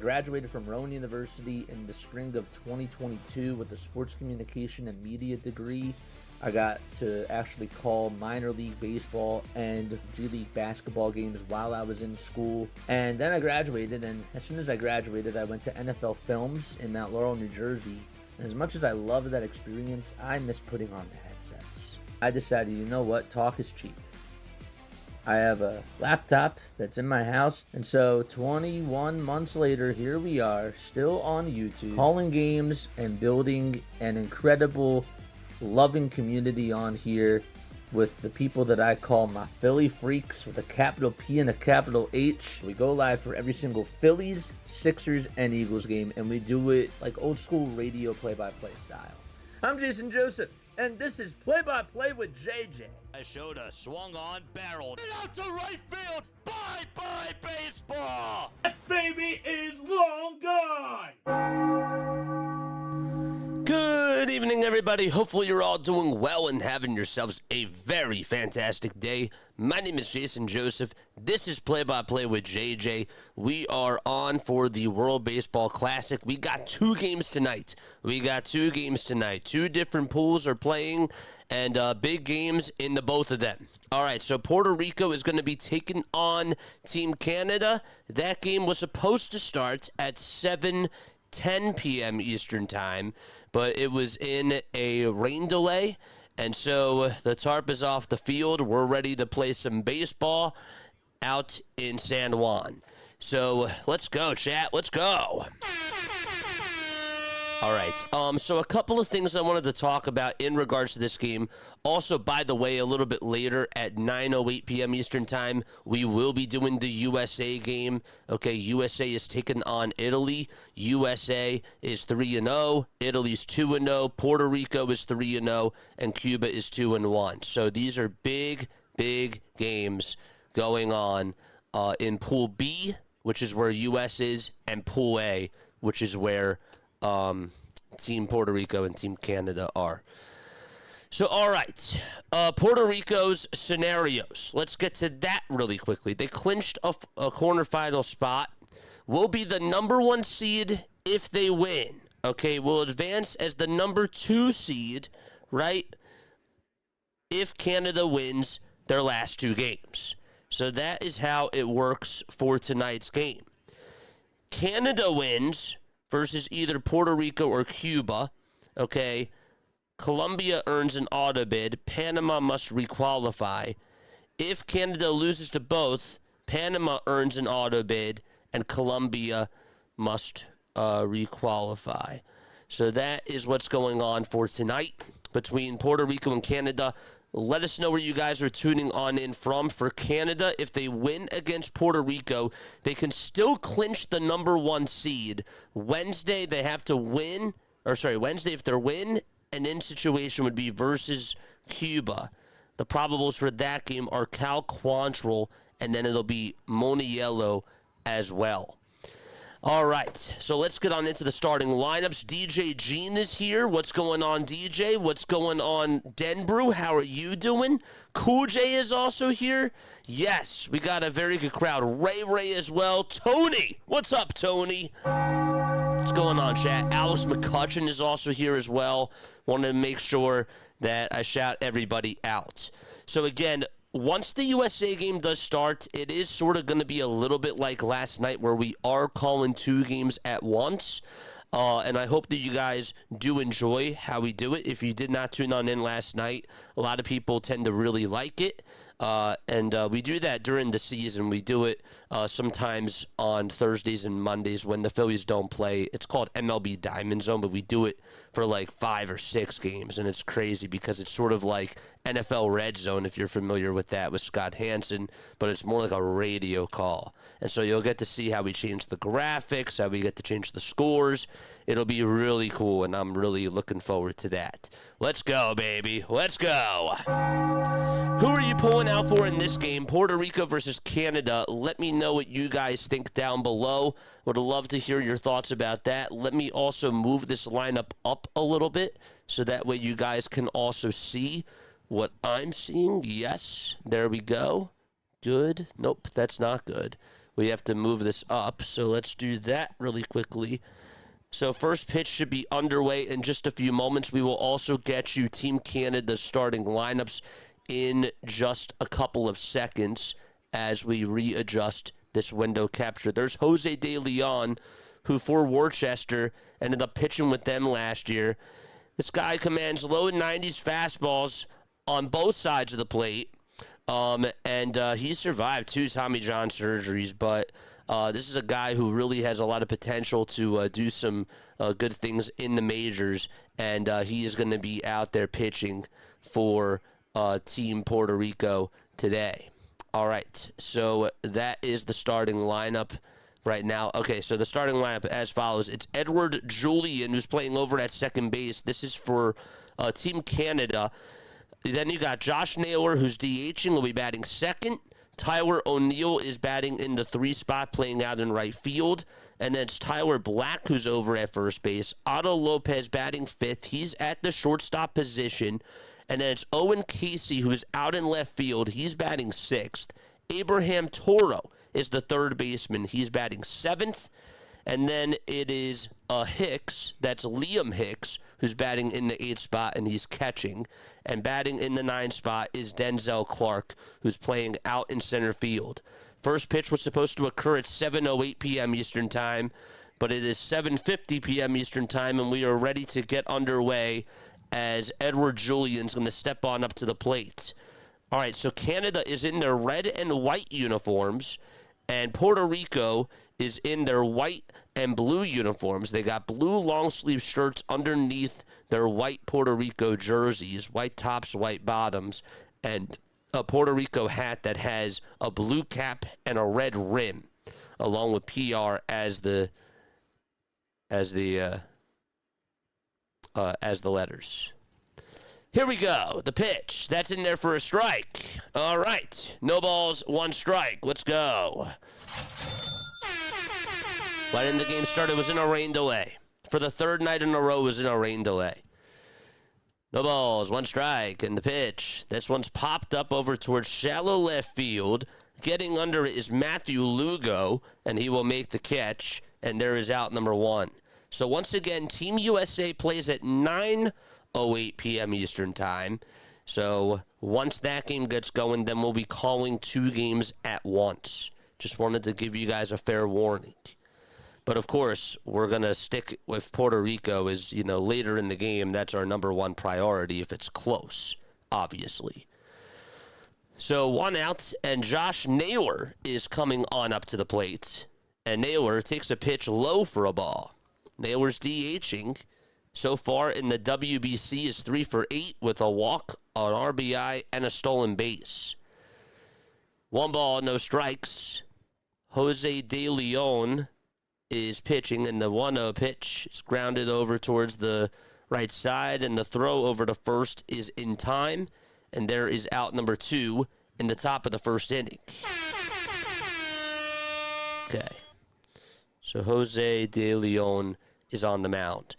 graduated from Rowan University in the spring of 2022 with a sports communication and media degree. I got to actually call minor league baseball and G League basketball games while I was in school. And then I graduated, and as soon as I graduated, I went to NFL Films in Mount Laurel, New Jersey. And as much as I loved that experience, I miss putting on the headsets. I decided, you know what, talk is cheap. I have a laptop that's in my house, and so 21 months later, here we are, still on YouTube, calling games and building an incredible, loving community on here with the people that I call my Philly freaks with a capital P and a capital H. We go live for every single Phillies, Sixers, and Eagles game, and we do it like old school radio play-by-play style. I'm Jason Joseph, and this is Play-by-Play with JJ. Showed swung on, barreled out to right field. Bye-bye baseball. That baby is long gone. Good evening, everybody. Hopefully you're all doing well and having yourselves a very fantastic day. My name is Jason Joseph. This is Play-by-Play with JJ. We are on for the World Baseball Classic. We got two games tonight. Two different pools are playing, and big games in the both of them. All right, so Puerto Rico is going to be taking on Team Canada. That game was supposed to start at 7:10 p.m. Eastern Time, but it was in a rain delay, and so the tarp is off the field. We're ready to play some baseball out in San Juan. So let's go, chat. Let's go. All right, so a couple of things I wanted to talk about in regards to this game. Also, by the way, a little bit later at 9:08 p.m. Eastern Time, we will be doing the USA game. Okay, USA is taking on Italy. USA is 3-0. Italy's 2-0. Puerto Rico is 3-0. And Cuba is 2-1. So these are big, big games going on in Pool B, which is where US is, and Pool A, which is where Team Puerto Rico and Team Canada are. So, all right, Puerto Rico's scenarios. Let's get to that really quickly. They clinched a quarterfinal spot. Will be the number 1 seed if they win. Okay, will advance as the number 2 seed, right, if Canada wins their last 2 games. So that is how it works for tonight's game. Canada wins versus either Puerto Rico or Cuba, okay? Colombia earns an auto bid. Panama must requalify. If Canada loses to both, Panama earns an auto bid, and Colombia must requalify. So that is what's going on for tonight between Puerto Rico and Canada. Let us know where you guys are tuning on in from. For Canada, if they win against Puerto Rico, they can still clinch the number 1 seed. Wednesday, they have to win. Wednesday, if they're win, an in situation would be versus Cuba. The probables for that game are Cal Quantrill, and then it'll be Moniello as well. All right, so let's get on into the starting lineups. DJ Gene is here. What's going on, DJ? What's going on, Denbrew? How are you doing? Cool J is also here. Yes, we got a very good crowd. Ray as well. Tony, what's up, Tony? What's going on, chat? Alex McCutcheon is also here as well. Wanted to make sure that I shout everybody out. So again, once the USA game does start, it is sort of going to be a little bit like last night where we are calling 2 games at once. And I hope that you guys do enjoy how we do it. If you did not tune on in last night, a lot of people tend to really like it. And we do that during the season. We do it sometimes on Thursdays and Mondays when the Phillies don't play. It's called MLB Diamond Zone, but we do it for like 5 or 6 games. And it's crazy because it's sort of like NFL Red Zone, if you're familiar with that, with Scott Hansen, but it's more like a radio call. And so you'll get to see how we change the graphics, how we get to change the scores. It'll be really cool, and I'm really looking forward to that. Let's go, baby. Let's go. Who are you pulling out for in this game? Puerto Rico versus Canada. Let me know what you guys think down below. Would love to hear your thoughts about that. Let me also move this lineup up a little bit so that way you guys can also see what I'm seeing. Yes, there we go. Good. Nope, that's not good. we have to move this up. So let's do that really quickly. So first pitch should be underway in just a few moments. We will also get you Team Canada's starting lineups in just a couple of seconds as we readjust this window capture. There's Jose De Leon, who for Worcester ended up pitching with them last year. This guy commands low 90s fastballs on both sides of the plate. And he survived 2 Tommy John surgeries, but this is a guy who really has a lot of potential to do some good things in the majors, and he is going to be out there pitching for Team Puerto Rico today. All right, so that is the starting lineup right now. Okay, so the starting lineup as follows. It's Edward Julian, who's playing over at second base. This is for Team Canada. Then you got Josh Naylor, who's DHing, will be batting second. Tyler O'Neill is batting in the 3 spot, playing out in right field. And then it's Tyler Black, who's over at first base. Otto Lopez batting 5th. He's at the shortstop position. And then it's Owen Casey, who's out in left field. He's batting 6th. Abraham Toro is the 3rd baseman. He's batting 7th. And then it is Hicks, that's Liam Hicks, who's batting in the 8th spot, and he's catching. And batting in the 9th spot is Denzel Clark, who's playing out in center field. First pitch was supposed to occur at 7:08 p.m. Eastern Time, but it is 7:50 p.m. Eastern Time, and we are ready to get underway as Edward Julian's going to step on up to the plate. All right, so Canada is in their red and white uniforms, and Puerto Rico is in their white and blue uniforms. They got blue long-sleeve shirts underneath their white Puerto Rico jerseys, white tops, white bottoms, and a Puerto Rico hat that has a blue cap and a red rim, along with PR as the letters. Here we go. The pitch. That's in there for a strike. All right. No balls, 1 strike. Let's go. Right in the game started, it was in a rain delay. For the 3rd night in a row, it was in a rain delay. No balls, 1 strike, and the pitch. This one's popped up over towards shallow left field. Getting under it is Matthew Lugo, and he will make the catch, and there is out number 1. So once again, Team USA plays at 9:08 p.m. Eastern Time. So once that game gets going, then we'll be calling 2 games at once. Just wanted to give you guys a fair warning. But, of course, we're going to stick with Puerto Rico as, later in the game. That's our number 1 priority if it's close, obviously. So 1 out, and Josh Naylor is coming on up to the plate. And Naylor takes a pitch low for a ball. Naylor's DHing. So far in the WBC is 3 for 8 with a walk, an RBI, and a stolen base. 1 ball, no strikes. Jose De Leon is pitching, and the 1-0 pitch is grounded over towards the right side, and the throw over to first is in time, and there is out number 2 in the top of the 1st inning. Okay. So Jose De Leon is on the mound.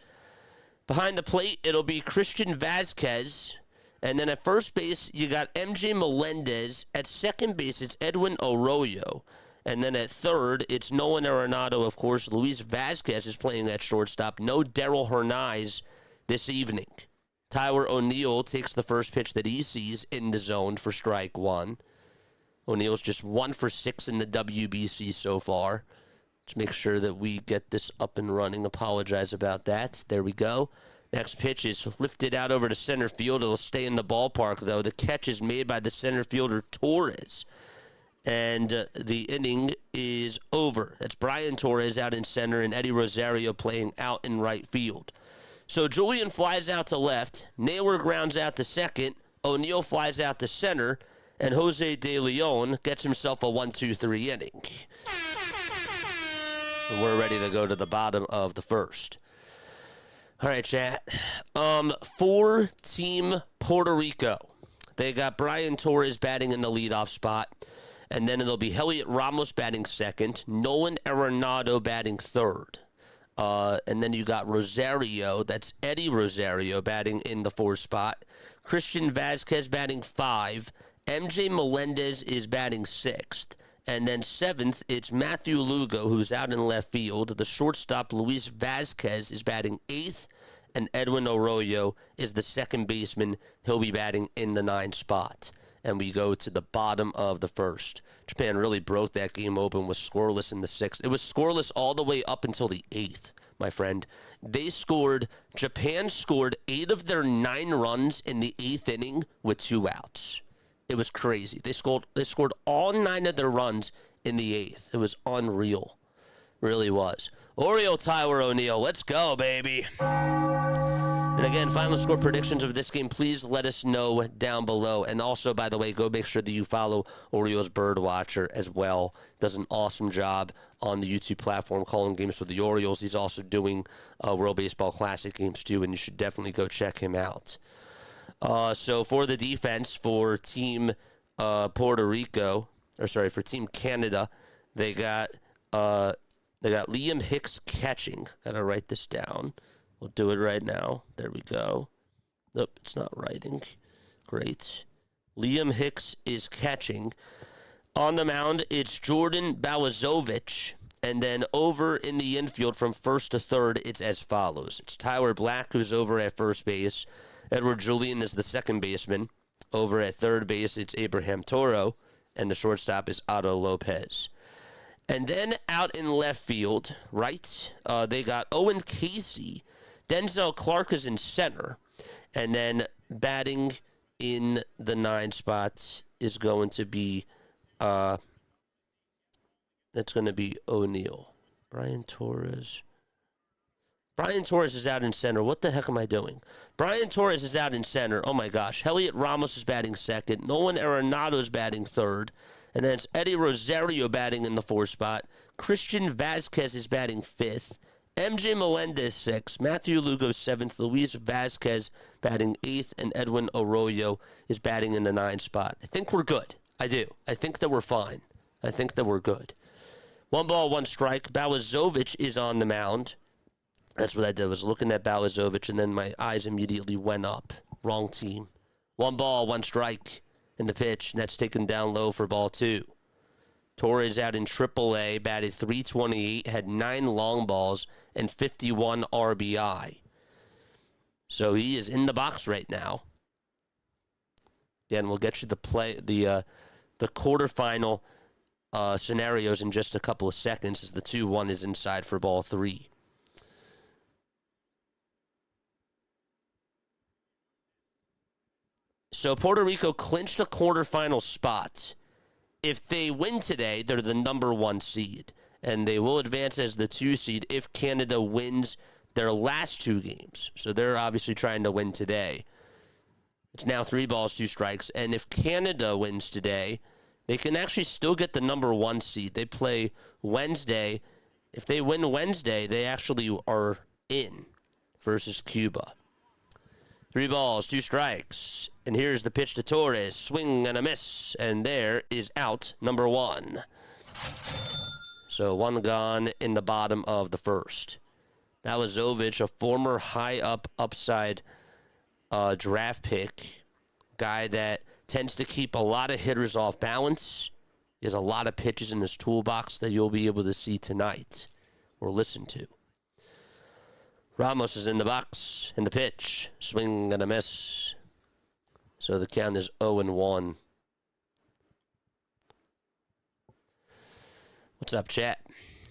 Behind the plate, it'll be Christian Vasquez, and then at first base, you got MJ Melendez. At second base, it's Edwin Arroyo. And then at third, it's Nolan Arenado, of course. Luis Vasquez is playing at shortstop. No Daryl Hernaiz this evening. Tyler O'Neill takes the first pitch that he sees in the zone for strike 1. O'Neill's just 1 for 6 in the WBC so far. Let's make sure that we get this up and running. Apologize about that. There we go. Next pitch is lifted out over to center field. It'll stay in the ballpark, though. The catch is made by the center fielder, Torres. And the inning is over. That's Brian Torres out in center and Eddie Rosario playing out in right field. So Julian flies out to left. Naylor grounds out to second. O'Neill flies out to center. And Jose De Leon gets himself a 1-2-3 inning. And we're ready to go to the bottom of the 1st. All right, chat. For Team Puerto Rico, they got Brian Torres batting in the leadoff spot. And then it'll be Heliot Ramos batting second, Nolan Arenado batting 3rd. And then you got Rosario, that's Eddie Rosario batting in the 4th spot. Christian Vasquez batting 5. MJ Melendez is batting 6th. And then 7th, it's Matthew Lugo, who's out in left field. The shortstop, Luis Vazquez, is batting 8th. And Edwin Arroyo is the second baseman. He'll be batting in the 9th spot. And we go to the bottom of the 1st. Japan really broke that game open, was scoreless in the 6th. It was scoreless all the way up until the 8th, my friend. Japan scored 8 of their 9 runs in the 8th inning with 2 outs. It was crazy. They scored all 9 of their runs in the 8th. It was unreal. Really was. Oriole Tyler O'Neill, let's go, baby. And again, final score predictions of this game, please let us know down below. And also, by the way, go make sure that you follow Orioles Bird Watcher as well. Does an awesome job on the YouTube platform calling games for the Orioles. He's also doing World Baseball Classic games too, and you should definitely go check him out. So for the defense for Team for Team Canada, they got Liam Hicks catching. Gotta write this down. We'll do it right now. There we go. Nope, it's not writing. Great. Liam Hicks is catching. On the mound, it's Jordan Balazovic. And then over in the infield from 1st to 3rd, it's as follows. It's Tyler Black, who's over at first base. Edward Julian is the second baseman. Over at third base, it's Abraham Toro. And the shortstop is Otto Lopez. And then out in left field, right, they got Owen Casey. Denzel Clark is in center. And then batting in the 9 spots is going to be, that's going to be O'Neill. Brian Torres is out in center. What the heck am I doing? Brian Torres is out in center. Oh, my gosh. Heliot Ramos is batting second. Nolan Arenado is batting third. And then it's Eddie Rosario batting in the 4th spot. Christian Vazquez is batting 5th. MJ Melendez 6th, Matthew Lugo 7th, Luis Vazquez batting 8th, and Edwin Arroyo is batting in the 9th spot. I think we're good. I do. I think that we're fine. I think that we're good. 1 ball, 1 strike. Balazovic is on the mound. That's what I did, was looking at Balazovic, and then my eyes immediately went up. Wrong team. 1 ball, 1 strike in the pitch, and that's taken down low for ball 2. Torres out in AAA, batted .328, had 9 long balls and 51 RBI. So he is in the box right now. Again, we'll get you the quarterfinal scenarios in just a couple of seconds, as the 2-1 is inside for ball 3. So Puerto Rico clinched a quarterfinal spot. If they win today, they're the number 1 seed, and they will advance as the 2 seed if Canada wins their last 2 games. So they're obviously trying to win today. It's now 3 balls, 2 strikes, and if Canada wins today, they can actually still get the number 1 seed. They play Wednesday. If they win Wednesday, they actually are in versus Cuba. 3 balls, 2 strikes. And here's the pitch to Torres. Swing and a miss. And there is out number 1. So 1 gone in the bottom of the 1st. Balazovic, a former upside draft pick. Guy that tends to keep a lot of hitters off balance. He has a lot of pitches in his toolbox that you'll be able to see tonight or listen to. Ramos is in the box, in the pitch. Swing and a miss. So the count is 0-1. What's up, chat?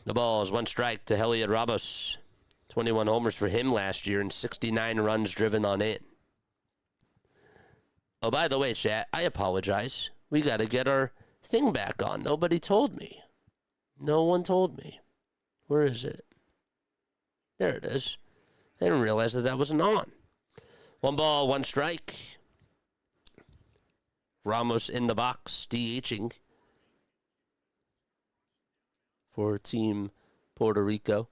The ball is 1 strike to Heliot Ramos. 21 homers for him last year and 69 runs driven on in. Oh, by the way, chat, I apologize. We got to get our thing back on. Nobody told me. No one told me. Where is it? There it is. I didn't realize that wasn't on. 1 ball, 1 strike. Ramos in the box, DHing for Team Puerto Rico.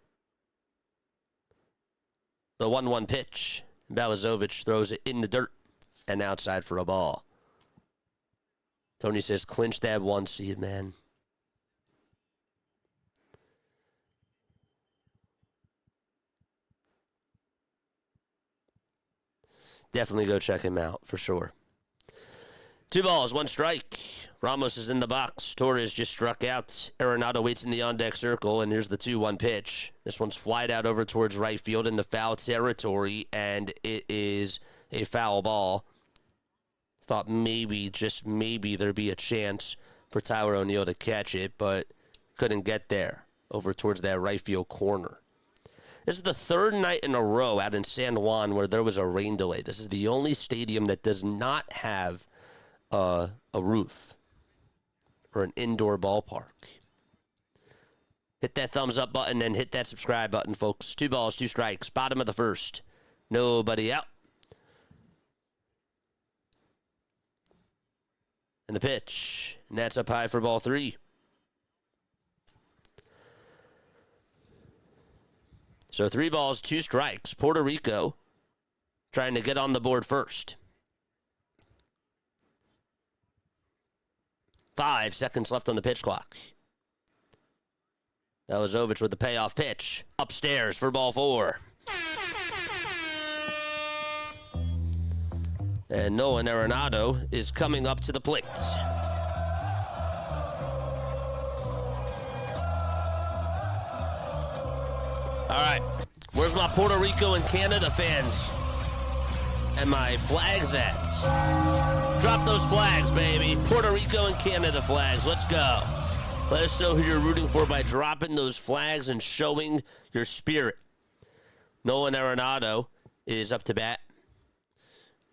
The 1-1 pitch. Balazovic throws it in the dirt and outside for a ball. Tony says, clinch that 1 seed, man. Definitely go check him out, for sure. 2 balls, 1 strike. Ramos is in the box. Torres just struck out. Arenado waits in the on-deck circle, and here's the 2-1 pitch. This one's flied out over towards right field in the foul territory, and it is a foul ball. Thought maybe, just maybe, there'd be a chance for Tyler O'Neill to catch it, but couldn't get there over towards that right field corner. This is the 3rd night in a row out in San Juan where there was a rain delay. This is the only stadium that does not have a roof or an indoor ballpark. Hit that thumbs up button and hit that subscribe button, folks. 2 balls, 2 strikes. Bottom of the 1st. Nobody out. And the pitch. And that's up high for ball 3. So 3 balls, 2 strikes. Puerto Rico trying to get on the board first. 5 seconds left on the pitch clock. Balazovic with the payoff pitch. Upstairs for ball 4. And Nolan Arenado is coming up to the plate. All right, where's my Puerto Rico and Canada fans? And my flags at? Drop those flags, baby. Puerto Rico and Canada flags. Let's go. Let us know who you're rooting for by dropping those flags and showing your spirit. Nolan Arenado is up to bat.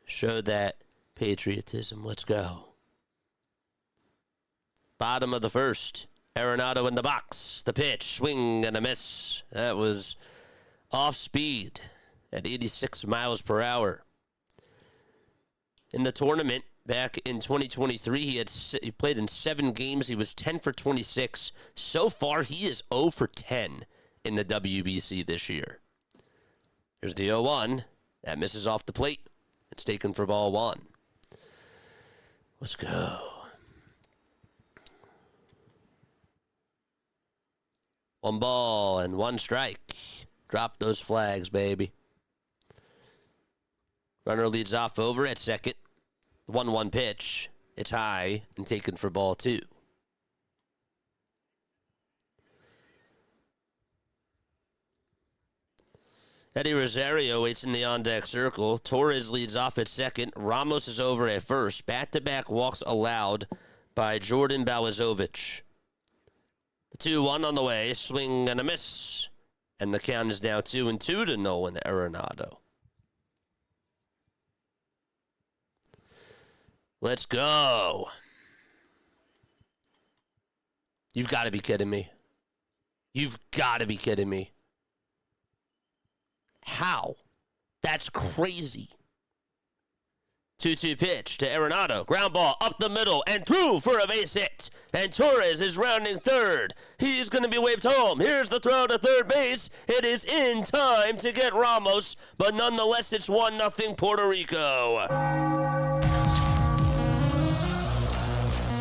Show that patriotism. Let's go. Bottom of the 1st. Arenado in the box. The pitch. Swing and a miss. That was off speed at 86 miles per hour. In the tournament back in 2023, he played in 7 games. He was 10 for 26. So far, he is 0 for 10 in the WBC this year. Here's the 0-1. That misses off the plate. It's taken for ball 1. Let's go. One ball and 1 strike. Drop those flags, baby. Runner leads off over at second. 1-1 pitch. It's high and taken for ball 2. Eddie Rosario waits in the on-deck circle. Torres leads off at second. Ramos is over at first. Back-to-back walks allowed by Jordan Balazovic. The 2-1 on the way. Swing and a miss. And the count is now 2-2 to Nolan Arenado. Let's go. You've got to be kidding me. You've got to be kidding me. How? That's crazy. 2-2 pitch to Arenado. Ground ball up the middle and through for a base hit. And Torres is rounding third. He's going to be waved home. Here's the throw to third base. It is in time to get Ramos, but nonetheless, it's 1-0 Puerto Rico.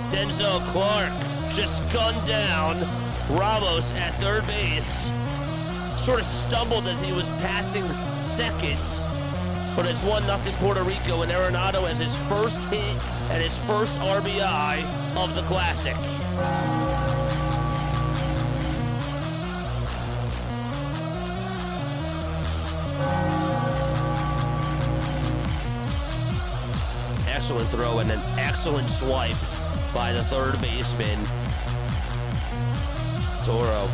Denzel Clark just gunned down Ramos at third base. Sort of stumbled as he was passing second. But it's 1-0 Puerto Rico, and Arenado has his first hit and his first RBI of the Classic. Excellent throw and an excellent swipe by the third baseman, Toro.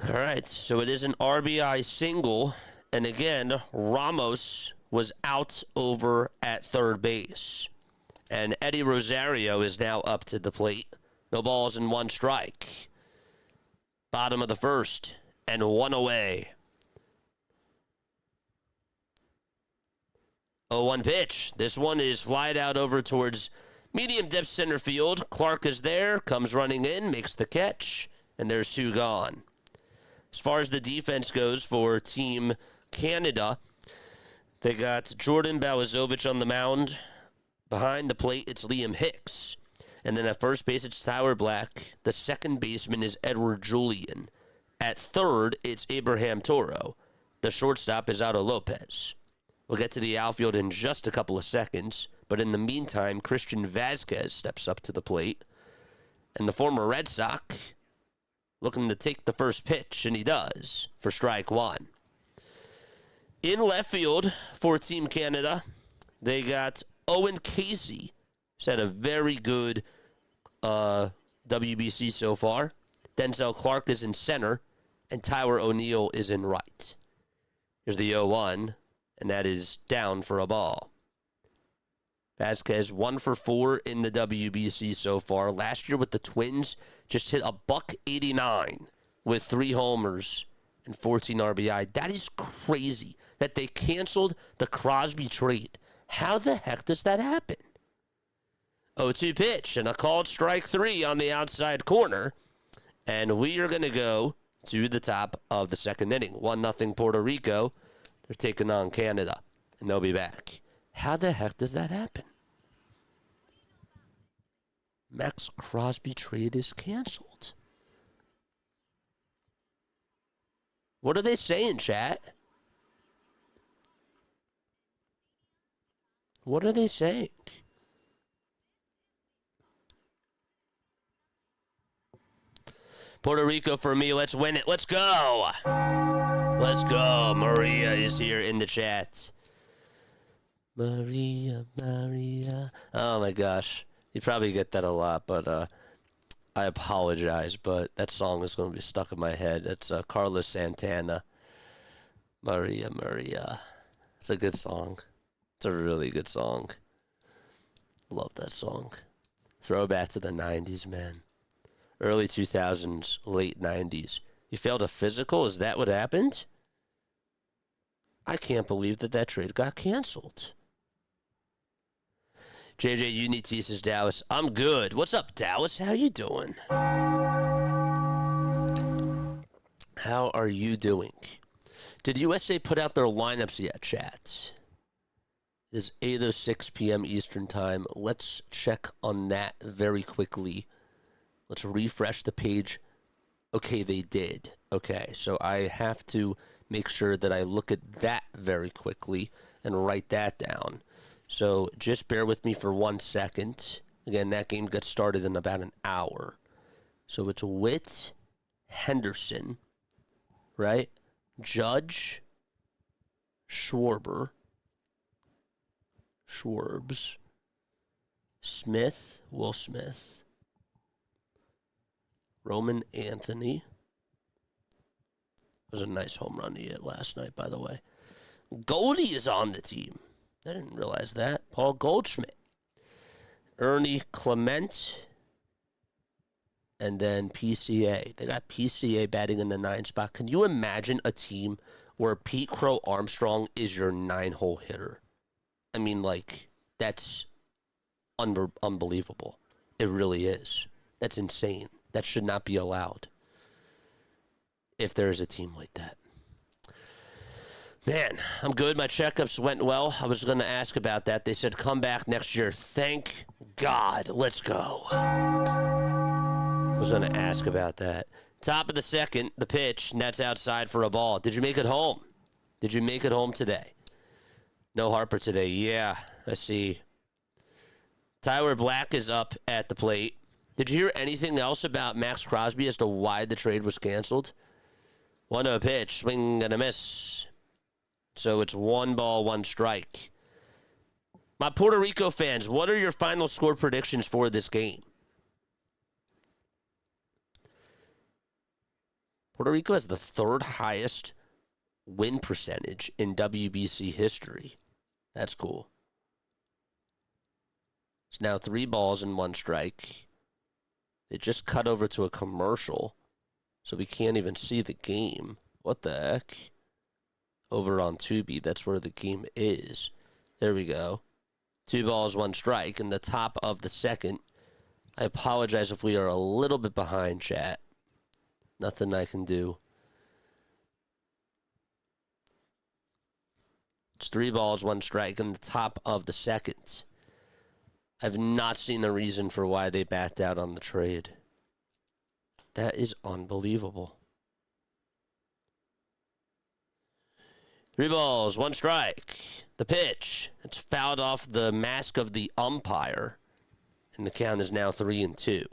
All right, so it is an RBI single, and again, Ramos was out over at third base. And Eddie Rosario is now up to the plate. No balls and 1 strike. Bottom of the 1st, and 1 away. 0-1 pitch. This one is flied out over towards medium depth center field. Clark is there, comes running in, makes the catch, and there's 2 gone. As far as the defense goes for Team Canada, they got Jordan Balazovic on the mound. Behind the plate, it's Liam Hicks. And then at first base, it's Tyler Black. The second baseman is Edward Julian. At third, it's Abraham Toro. The shortstop is Otto Lopez. We'll get to the outfield in just a couple of seconds. But in the meantime, Christian Vazquez steps up to the plate. And the former Red Sox looking to take the first pitch, and he does, for strike one. In left field for Team Canada, they got Owen Casey, who's had a very good WBC so far. Denzel Clark is in center, and Tyler O'Neill is in right. Here's the 0-1, and that is down for a ball. Vazquez 1 for 4 in the WBC so far. Last year with the Twins, just hit a $189 with 3 homers and 14 RBI. That is crazy that they canceled the Crosby trade. How the heck does that happen? 0-2 pitch and a called strike 3 on the outside corner. And we are going to go to the top of the second inning. 1-0 Puerto Rico. They're taking on Canada, and they'll be back. How the heck does that happen? Max Crosby trade is canceled. What are they saying, chat? What are they saying? Puerto Rico for me. Let's win it. Let's go. Let's go. Maria is here in the chat. Maria, Maria. Oh, my gosh. You probably get that a lot, but I apologize, but that song is going to be stuck in my head. It's Carlos Santana. Maria, Maria. It's a good song. It's a really good song. Love that song. Throwback to the 90s, man. Early 2000s, late 90s. You failed a physical? Is that what happened? I can't believe that trade got canceled. JJ Unitis says, Dallas, I'm good. What's up, Dallas? How you doing? How are you doing? Did USA put out their lineups yet, chat? It is 8:06 p.m. Eastern Time. Let's check on that very quickly. Let's refresh the page. Okay, they did. Okay, so I have to make sure that I look at that very quickly and write that down. So just bear with me for 1 second. Again, that game gets started in about an hour. So it's Witt, Henderson, right? Judge, Schwarbs, Smith, Will Smith, Roman Anthony. It was a nice home run he hit last night, by the way. Goldie is on the team. I didn't realize that. Paul Goldschmidt. Ernie Clement. And then PCA. They got PCA batting in the 9 spot. Can you imagine a team where Pete Crow Armstrong is your 9-hole hitter? I mean, like, that's unbelievable. It really is. That's insane. That should not be allowed if there is a team like that. Man, I'm good. My checkups went well. I was going to ask about that. They said come back next year. Thank God. Let's go. I was going to ask about that. Top of the second, the pitch, and that's outside for a ball. Did you make it home? Did you make it home today? No Harper today. Yeah, I see. Tyler Black is up at the plate. Did you hear anything else about Max Crosby as to why the trade was canceled? 1-0 pitch, swing and a miss. So it's 1 ball, 1 strike. My Puerto Rico fans, what are your final score predictions for this game? Puerto Rico has the 3rd highest win percentage in WBC history. That's cool. It's now 3 balls and 1 strike. They just cut over to a commercial, so we can't even see the game. What the heck? Over on Tubi, that's where the game is. There we go. 2 balls, 1 strike in the top of the second. I apologize if we are a little bit behind, chat. Nothing I can do. It's 3 balls, 1 strike in the top of the second. I've not seen the reason for why they backed out on the trade. That is unbelievable. 3 balls, 1 strike. The pitch. It's fouled off the mask of the umpire. And the count is now 3-2.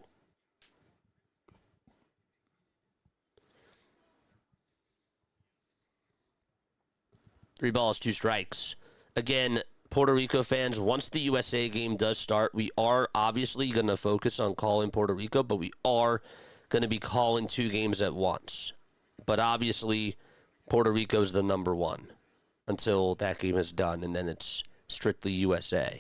Three balls, 2 strikes. Again, Puerto Rico fans, once the USA game does start, we are obviously going to focus on calling Puerto Rico, but we are going to be calling 2 games at once. But obviously, Puerto Rico is the number 1 until that game is done, and then it's strictly USA.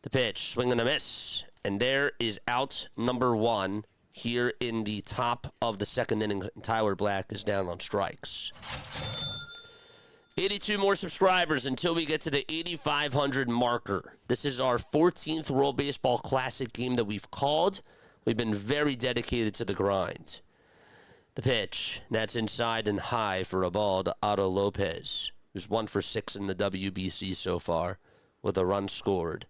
The pitch, swing and a miss. And there is out number 1 here in the top of the second inning. Tyler Black is down on strikes. 82 more subscribers until we get to the 8,500 marker. This is our 14th World Baseball Classic game that we've called. We've been very dedicated to the grind. The pitch, that's inside and high for a ball to Otto Lopez, who's 1 for 6 in the WBC so far with a run scored.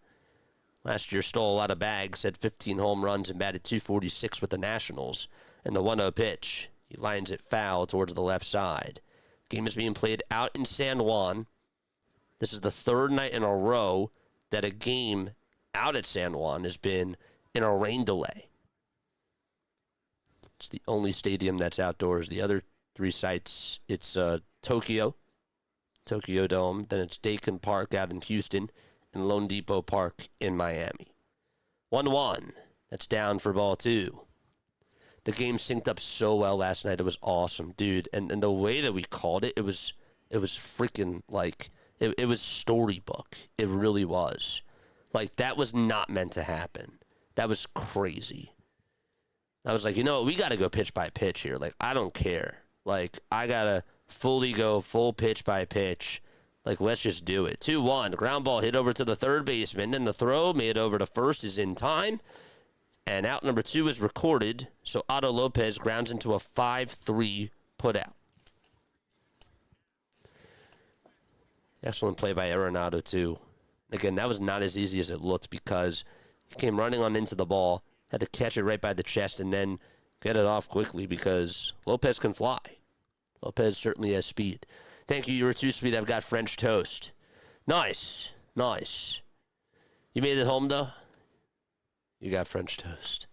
Last year stole a lot of bags, had 15 home runs and batted .246 with the Nationals. And the 1-0 pitch, he lines it foul towards the left side. Game is being played out in San Juan. This is the 3rd night in a row that a game out at San Juan has been in a rain delay. It's the only stadium that's outdoors. The other 3 sites, it's Tokyo Dome, then it's Dakin Park out in Houston, and Lone Depot Park in Miami. 1-1. That's down for ball 2. The game synced up so well last night. It was awesome, dude. And the way that we called it, it was freaking like, it was storybook. It really was. Like, that was not meant to happen. That was crazy. I was like, you know what? We got to go pitch by pitch here. Like, I don't care. Like, I got to fully go full pitch by pitch. Like, let's just do it. 2-1. Ground ball hit over to the third baseman, and the throw made over to first is in time. And out number 2 is recorded, so Otto Lopez grounds into a 5-3 putout. Excellent play by Arenado, too. Again, that was not as easy as it looked because he came running on into the ball, had to catch it right by the chest, and then get it off quickly because Lopez can fly. Lopez certainly has speed. Thank you. You were too sweet. I've got French toast. Nice. Nice. You made it home, though? You got French toast.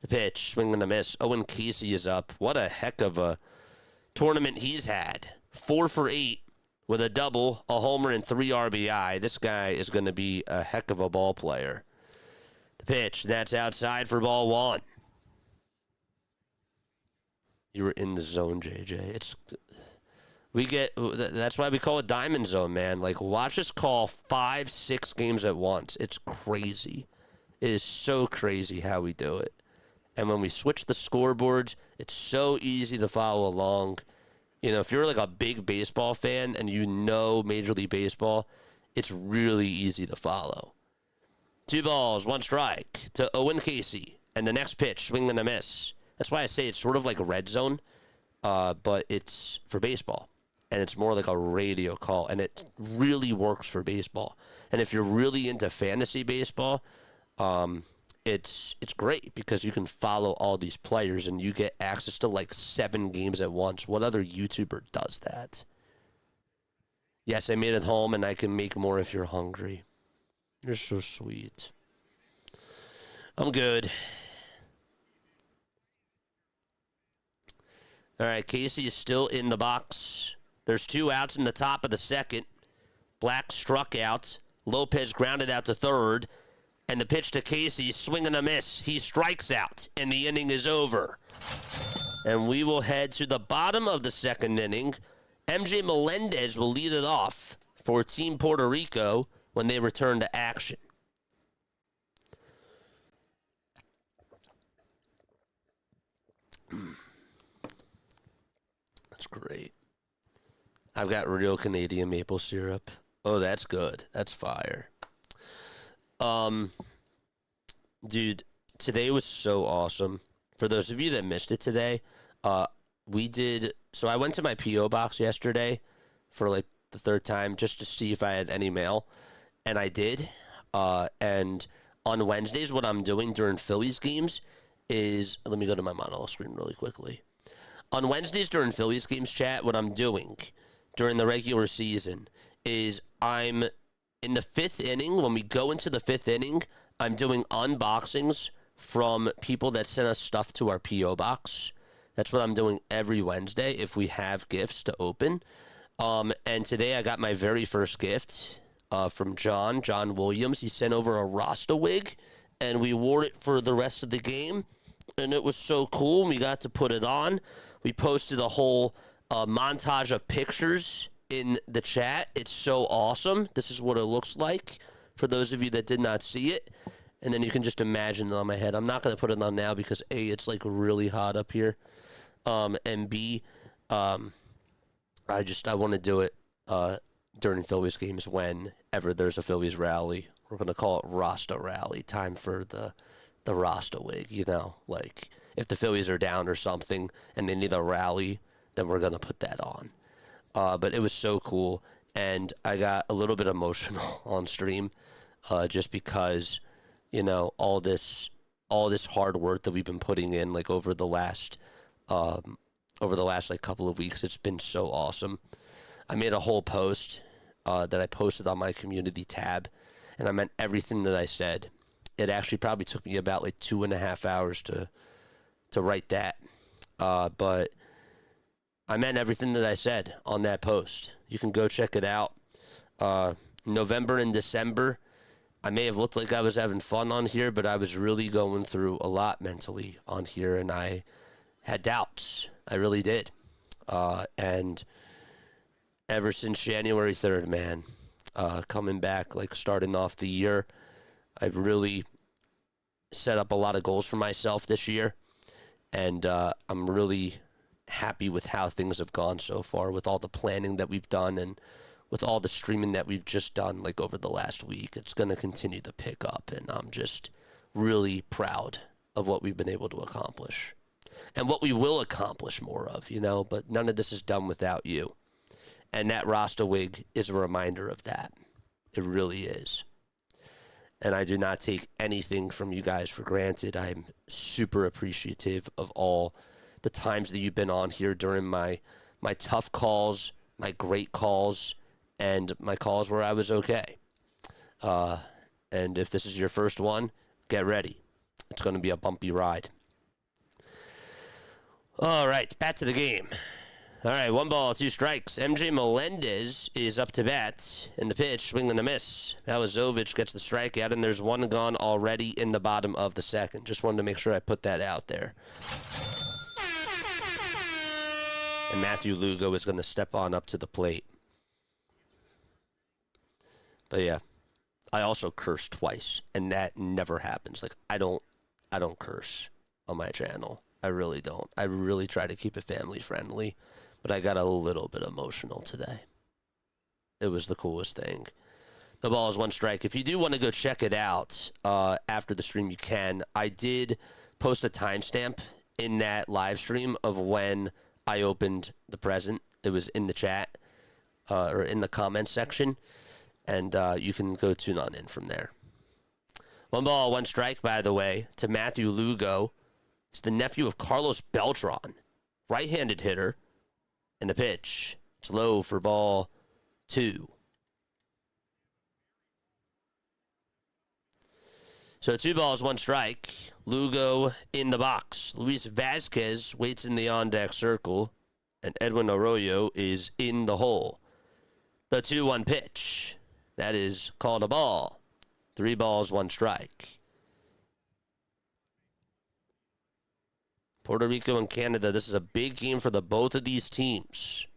The pitch, swing and a miss. Owen Casey is up. What a heck of a tournament he's had. 4 for 8 with a double, a homer, and 3 RBI. This guy is going to be a heck of a ball player. The pitch, that's outside for ball 1. You were in the zone, JJ. That's why we call it Diamond Zone, man. Like, watch us call 5, 6 games at once. It's crazy. It is so crazy how we do it. And when we switch the scoreboards, it's so easy to follow along. You know, if you're like a big baseball fan and you know Major League Baseball, it's really easy to follow. 2 balls, 1 strike to Owen Casey. And the next pitch, swing and a miss. That's why I say it's sort of like a red zone, but it's for baseball. And it's more like a radio call. And it really works for baseball. And if you're really into fantasy baseball, it's great because you can follow all these players and you get access to like 7 games at once. What other YouTuber does that? Yes, I made it home and I can make more if you're hungry. You're so sweet. I'm good. All right, Casey is still in the box. There's 2 outs in the top of the second. Black struck out. Lopez grounded out to third. And the pitch to Casey, swing and a miss. He strikes out, and the inning is over. And we will head to the bottom of the second inning. MJ Melendez will lead it off for Team Puerto Rico when they return to action. That's great. I've got real Canadian maple syrup. Oh, that's good. That's fire. Dude, today was so awesome. For those of you that missed it today, so I went to my P.O. box yesterday for like the 3rd time just to see if I had any mail, and I did. And on Wednesdays, what I'm doing during Phillies games is, let me go to my mono screen really quickly. On Wednesdays during Phillies games, chat, what I'm doing during the regular season is I'm in the 5th inning. When we go into the 5th inning, I'm doing unboxings from people that send us stuff to our P.O. box. That's what I'm doing every Wednesday if we have gifts to open. And today I got my very first gift from John Williams. He sent over a Rasta wig, and we wore it for the rest of the game. And it was so cool. We got to put it on. We posted a whole montage of pictures in the chat. It's so awesome. This is what it looks like for those of you that did not see it. And then you can just imagine it on my head. I'm not going to put it on now because A, it's like really hot up here. And B, I want to do it during Phillies games whenever there's a Phillies rally. We're going to call it Rasta Rally. Time for the Rasta wig, you know. Like, if the Phillies are down or something and they need a rally, then we're going to put that on. But it was so cool. And I got a little bit emotional on stream just because, you know, all this hard work that we've been putting in, like, over the last like couple of weeks. It's been so awesome. I made a whole post that I posted on my community tab, and I meant everything that I said. It actually probably took me about like 2.5 hours to write that, but I meant everything that I said on that post. You can go check it out. November and December, I may have looked like I was having fun on here, but I was really going through a lot mentally on here, and I had doubts. I really did. And ever since January 3rd, man, coming back, like starting off the year, I've really set up a lot of goals for myself this year. And I'm really happy with how things have gone so far, with all the planning that we've done and with all the streaming that we've just done, like over the last week. It's going to continue to pick up, and I'm just really proud of what we've been able to accomplish. And what we will accomplish more of, you know, but none of this is done without you. And that Rasta wig is a reminder of that. It really is. And I do not take anything from you guys for granted. I'm super appreciative of all the times that you've been on here during my tough calls, my great calls, and my calls where I was okay. And if this is your first one, get ready. It's going to be a bumpy ride. All right, back to the game. All right, 1 ball, 2 strikes. MJ Melendez is up to bat, and the pitch, swing and a miss. Alazovich gets the strikeout, and there's 1 gone already in the bottom of the 2nd. Just wanted to make sure I put that out there. And Matthew Lugo is going to step on up to the plate. But yeah, I also cursed twice, and that never happens. Like, I don't curse on my channel. I really don't. I really try to keep it family friendly, but I got a little bit emotional today. It was the coolest thing. The ball is 1 strike. If you do want to go check it out after the stream, you can. I did post a timestamp in that live stream of when I opened the present. It was in the chat or in the comments section, and you can go tune on in from there. 1 ball, 1 strike, by the way, to Matthew Lugo. It's the nephew of Carlos Beltran, right-handed hitter, and the pitch. It's low for ball 2. So 2 balls, 1 strike. Lugo in the box. Luis Vasquez waits in the on-deck circle, and Edwin Arroyo is in the hole. The 2-1 pitch. That is called a ball. 3 balls, 1 strike. Puerto Rico and Canada, this is a big game for both of these teams.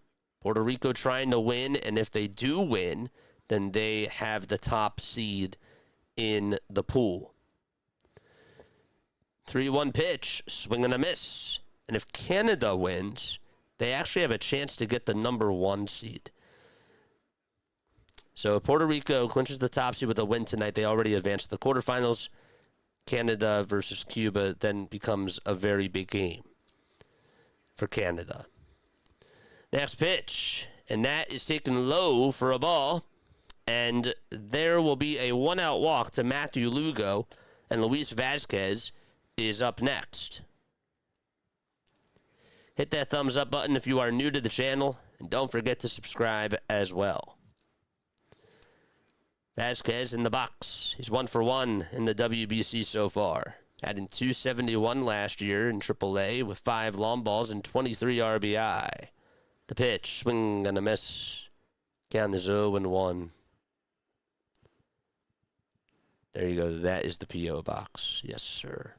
Puerto Rico trying to win, and if they do win, then they have the top seed in the pool. 3-1 pitch, swing and a miss. And if Canada wins, they actually have a chance to get the number 1 seed. So if Puerto Rico clinches the top seed with a win tonight, they already advanced to the quarterfinals. Canada versus Cuba then becomes a very big game for Canada. Next pitch, and that is taken low for a ball, and there will be a 1-out walk to Matthew Lugo, and Luis Vasquez is up next. Hit that thumbs up button if you are new to the channel, And don't forget to subscribe as well. Vasquez in the box. He's 1 for 1 in the WBC so far. Had in 271 last year in AAA with 5 long balls and 23 RBI. The pitch, swing and a miss. Count is 0-1. There you go. That is the P.O. box. Yes, sir.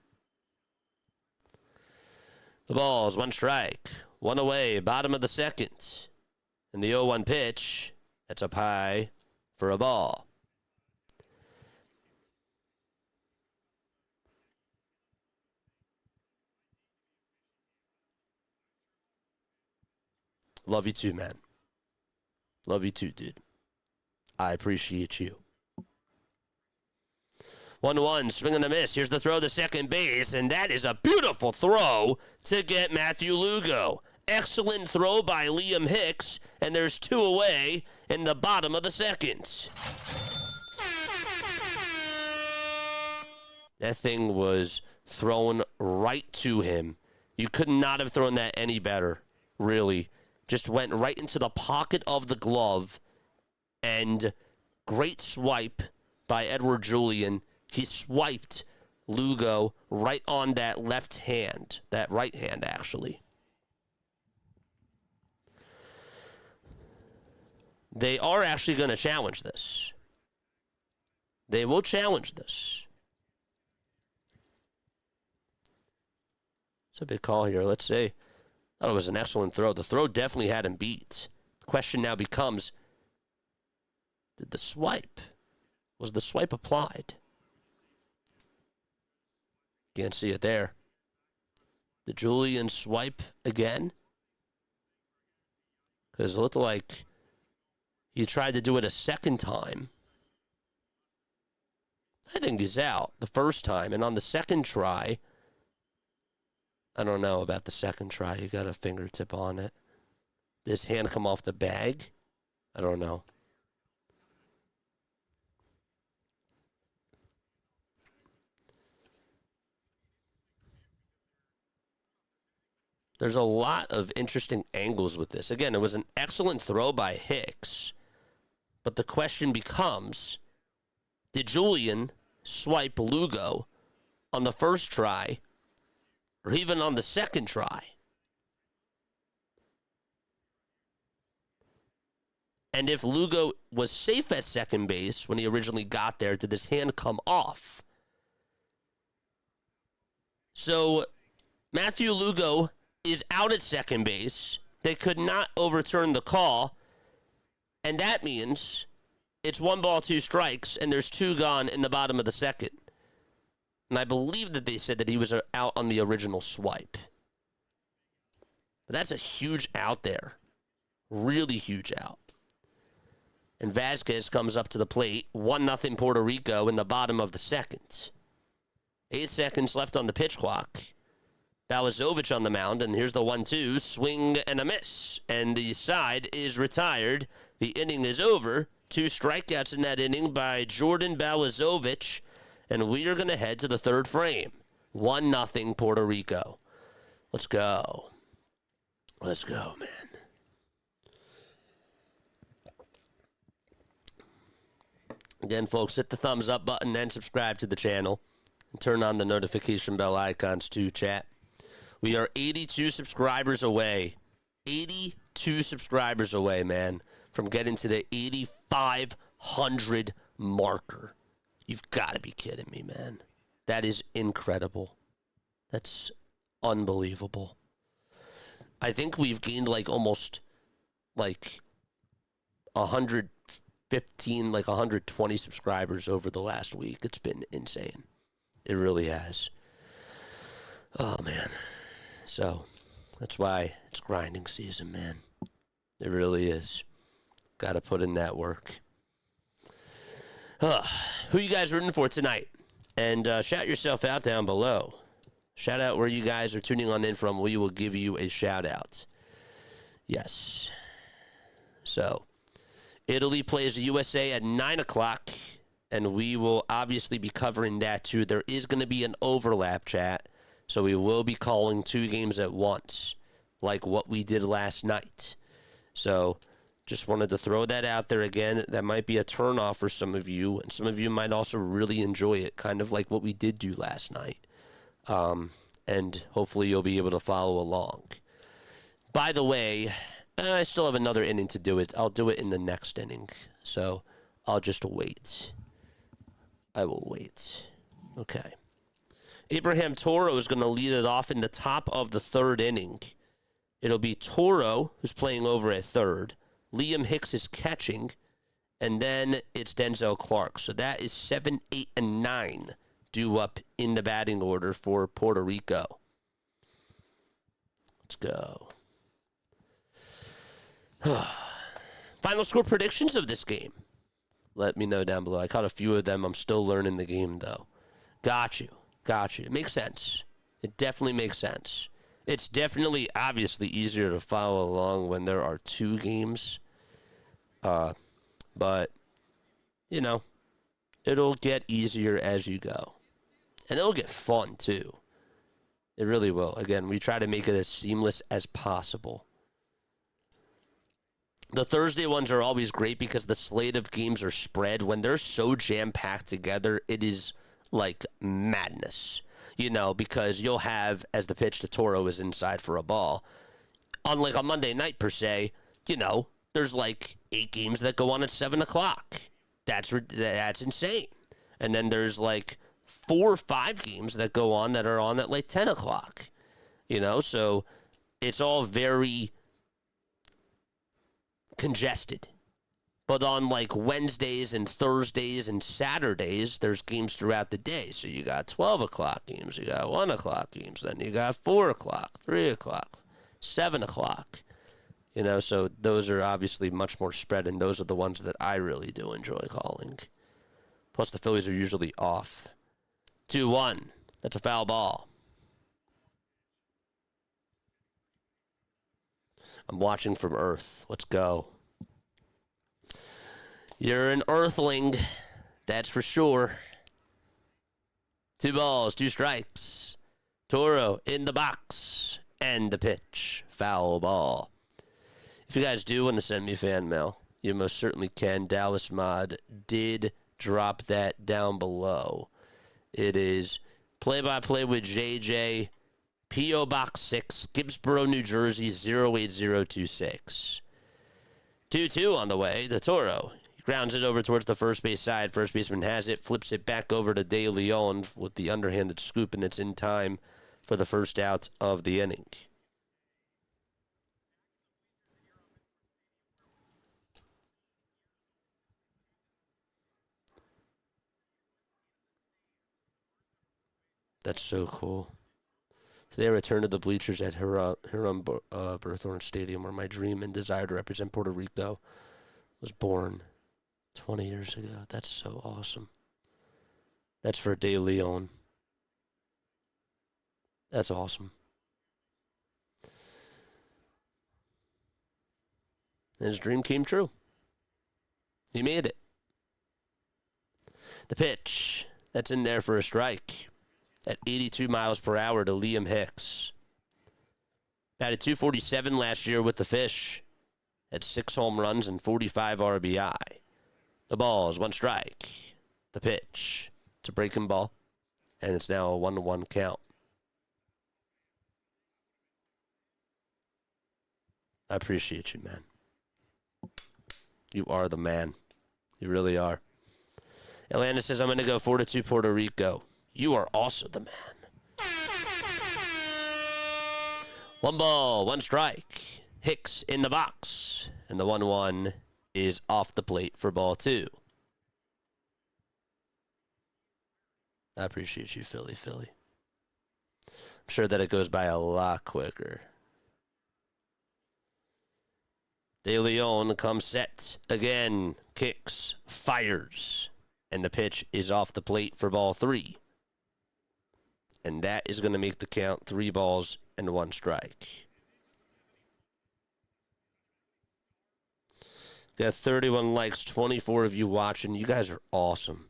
The ball's 1 strike. 1 away. Bottom of the second. And the 0-1 pitch. That's up high for a ball. Love you too, man. Love you too, dude. I appreciate you. 1-1, swing and a miss. Here's the throw to second base, and that is a beautiful throw to get Matthew Lugo. Excellent throw by Liam Hicks, and there's 2 away in the bottom of the second. That thing was thrown right to him. You could not have thrown that any better, really. Just went right into the pocket of the glove, and great swipe by Edward Julian. He swiped Lugo right on that left hand, that right hand, actually. They are actually going to challenge this. They will challenge this. It's a big call here. Let's see. I thought it was an excellent throw. The throw definitely had him beat. The question now becomes, was the swipe applied? Can't see it there. The Julian swipe again? Because it looked like he tried to do it a second time. I think he's out the first time. And on the second try, I don't know about the second try. He got a fingertip on it. Did his hand come off the bag? I don't know. There's a lot of interesting angles with this. Again, it was an excellent throw by Hicks. But the question becomes, did Julian swipe Lugo on the first try or even on the second try? And if Lugo was safe at second base when he originally got there, did his hand come off? So Matthew Lugo is out at second base. They could not overturn the call. And that means it's 1 ball, 2 strikes, and there's 2 gone in the bottom of the second. And I believe that they said that he was out on the original swipe. But that's a huge out there. Really huge out. And Vasquez comes up to the plate. 1-0 Puerto Rico in the bottom of the second. 8 seconds left on the pitch clock. Balazovic on the mound, and here's the 1-2. Swing and a miss. And the side is retired. The inning is over. 2 strikeouts in that inning by Jordan Balazovic. And we are going to head to the third frame. 1-0 Puerto Rico. Let's go. Let's go, man. Again, folks, hit the thumbs up button and subscribe to the channel. And turn on the notification bell icons too, chat. We are 82 subscribers away. 82 subscribers away, man, from getting to the 8,500 marker. You've got to be kidding me, man. That is incredible. That's unbelievable. I think we've gained almost 115, 120 subscribers over the last week. It's been insane. It really has. Oh, man. So, that's why it's grinding season, man. It really is. Got to put in that work. Who you guys rooting for tonight? And shout yourself out down below. Shout out where you guys are tuning on in from. We will give you a shout out. Yes. So, Italy plays the USA at 9 o'clock, and we will obviously be covering that too. There is going to be an overlap, chat, so we will be calling 2 games at once, like what we did last night. So just wanted to throw that out there again. That might be a turnoff for some of you, and some of you might also really enjoy it, kind of like what we did do last night. And hopefully you'll be able to follow along. By the way, I still have another inning to do it. I'll do it in the next inning. So I'll just wait. I will wait. Okay. Abraham Toro is going to lead it off in the top of the third inning. It'll be Toro, who's playing over at third. Liam Hicks is catching. And then it's Denzel Clark. So that is 7, 8, and 9 due up in the batting order for Puerto Rico. Let's go. Final score predictions of this game. Let me know down below. I caught a few of them. I'm still learning the game, though. Got you. It makes sense. It definitely makes sense. It's definitely, obviously, easier to follow along when there are 2 games. But, you know, it'll get easier as you go. And it'll get fun, too. It really will. Again, we try to make it as seamless as possible. The Thursday ones are always great because the slate of games are spread. When they're so jam-packed together, it is like madness. You know, because you'll have, as the pitch to Toro is inside for a ball. Unlike a Monday night, per se, you know, there's like 8 games that go on at 7 o'clock. That's insane. And then there's like 4 or 5 games that go on that are on at like 10 o'clock. You know, so it's all very congested. But on like Wednesdays and Thursdays and Saturdays, there's games throughout the day. So you got 12 o'clock games, you got 1 o'clock games, then you got 4 o'clock, 3 o'clock, 7 o'clock. You know, so those are obviously much more spread, and those are the ones that I really do enjoy calling. Plus, the Phillies are usually off. 2-1. That's a foul ball. I'm watching from Earth. Let's go. You're an earthling, that's for sure. 2 balls, 2 strikes. Toro in the box. And the pitch. Foul ball. If you guys do want to send me fan mail, you most certainly can. Dallas Mod did drop that down below. It is play-by-play with JJ, P.O. Box 6, Gibbsboro, New Jersey, 08026. 2-2 on the way. The Toro. He grounds it over towards the first base side. First baseman has it, flips it back over to De Leon with the underhanded scoop, and it's in time for the first out of the inning. That's so cool. Today I returned to the bleachers at Huron Berthorn Stadium, where my dream and desire to represent Puerto Rico was born 20 years ago. That's so awesome. That's for De Leon. That's awesome. And his dream came true. He made it. The pitch. That's in there for a strike. At 82 miles per hour to Liam Hicks. Batted .247 last year with the Fish. Had 6 home runs and 45 RBI. The ball is 1 strike. The pitch. It's a breaking ball. And it's now a 1-1 count. I appreciate you, man. You are the man. You really are. Atlanta says, I'm going to go 4-2 Puerto Rico. You are also the man. 1 ball, 1 strike. Hicks in the box. And the 1-1 is off the plate for ball 2. I appreciate you, Philly. I'm sure that it goes by a lot quicker. De Leon comes set again. Kicks, fires. And the pitch is off the plate for ball 3. And that is going to make the count 3 balls and 1 strike. Got 31 likes, 24 of you watching. You guys are awesome.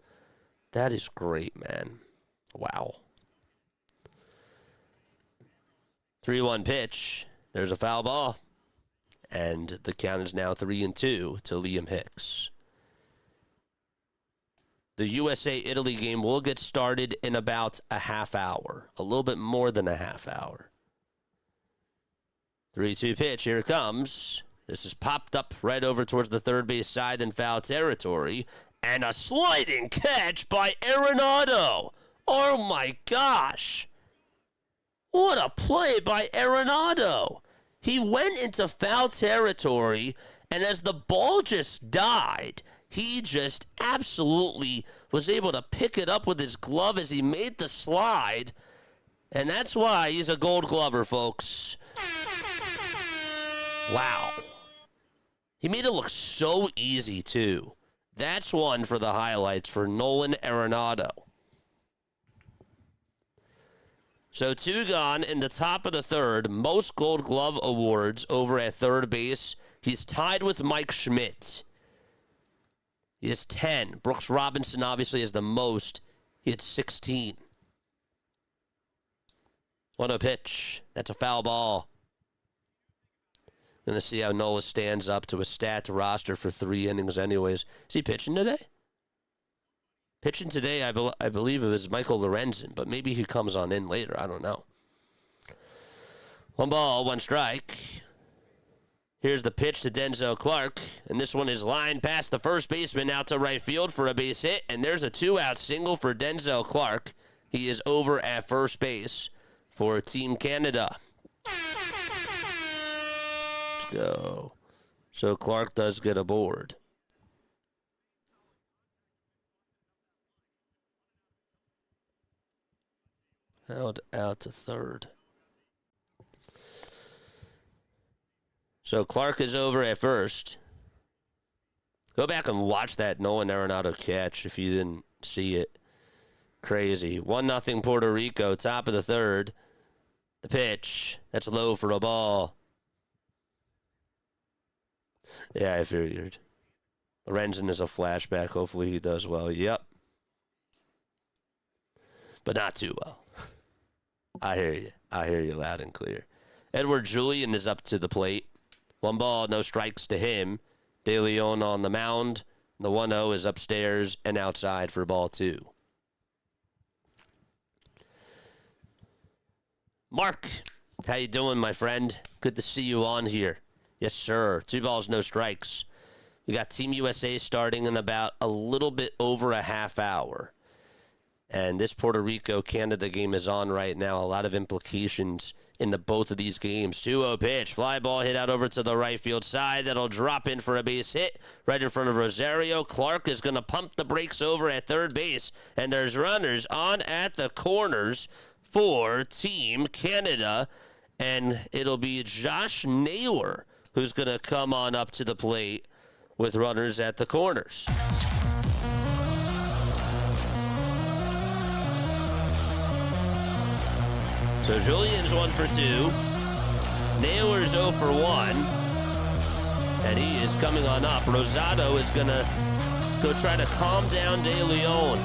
That is great, man. Wow. 3-1 pitch. There's a foul ball. And the count is now 3-2 to Liam Hicks. The USA-Italy game will get started in about a half hour. A little bit more than a half hour. 3-2 pitch. Here it comes. This is popped up right over towards the third base side in foul territory. And a sliding catch by Arenado. Oh, my gosh. What a play by Arenado. He went into foul territory, and as the ball just died, he just absolutely was able to pick it up with his glove as he made the slide. And that's why he's a Gold Glover, folks. Wow. He made it look so easy, too. That's one for the highlights for Nolan Arenado. So 2 gone in the top of the third. Most Gold Glove awards over at third base. He's tied with Mike Schmidt. He has 10. Brooks Robinson obviously has the most. He had 16. 1-0 pitch. That's a foul ball. Going to see how Nola stands up to a stacked roster for 3 innings anyways. Is he pitching today? Pitching today, I believe it was Michael Lorenzen, but maybe he comes on in later. I don't know. 1 ball, 1 strike. Here's the pitch to Denzel Clark, and this one is lined past the first baseman out to right field for a base hit, and there's a 2-out single for Denzel Clark. He is over at first base for Team Canada. Let's go. So Clark does get aboard. Out to third. So Clark is over at first. Go back and watch that Nolan Arenado catch if you didn't see it. Crazy. 1-0 Puerto Rico, top of the third. The pitch. That's low for a ball. Yeah, I figured. Lorenzen is a flashback. Hopefully he does well. Yep. But not too well. I hear you. I hear you loud and clear. Edward Julian is up to the plate. 1 ball, no strikes to him. De Leon on the mound. The 1-0 is upstairs and outside for ball 2. Mark, how you doing, my friend? Good to see you on here. Yes, sir. 2 balls, no strikes. We got Team USA starting in about a little bit over a half hour. And this Puerto Rico-Canada game is on right now. A lot of implications in both of these games. 2-0 pitch. Fly ball hit out over to the right field side. That'll drop in for a base hit right in front of Rosario. Clark is going to pump the brakes over at third base. And there's runners on at the corners for Team Canada. And it'll be Josh Naylor who's going to come on up to the plate with runners at the corners. So Julian's 1 for 2. Naylor's 0 for 1. And he is coming on up. Rosado is going to go try to calm down De Leon.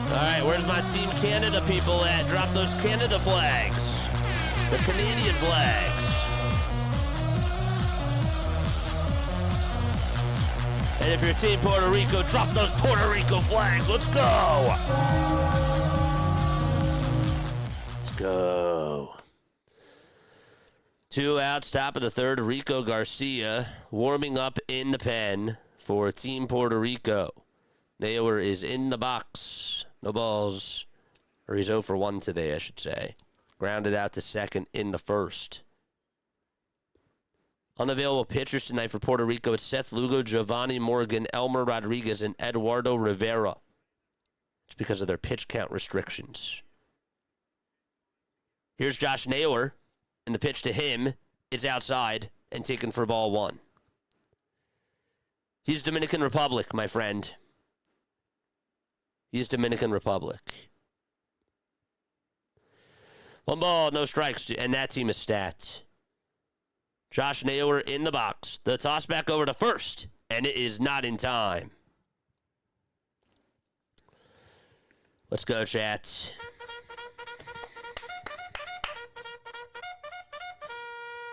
All right, where's my Team Canada people at? Drop those Canada flags. The Canadian flags. And if you're Team Puerto Rico, drop those Puerto Rico flags. Let's go. Let's go. 2 outs, top of the third. Rico Garcia warming up in the pen for Team Puerto Rico. Naylor is in the box. No balls. Or he's 0 for 1 today, I should say. Grounded out to second in the first. Unavailable pitchers tonight for Puerto Rico. It's Seth Lugo, Giovanni Morgan, Elmer Rodriguez, and Eduardo Rivera. It's because of their pitch count restrictions. Here's Josh Naylor, and the pitch to him is outside and taken for ball 1. He's Dominican Republic, my friend. He's Dominican Republic. 1 ball, no strikes, and that team is stat. Josh Naylor in the box. The toss back over to first, and it is not in time. Let's go, chat.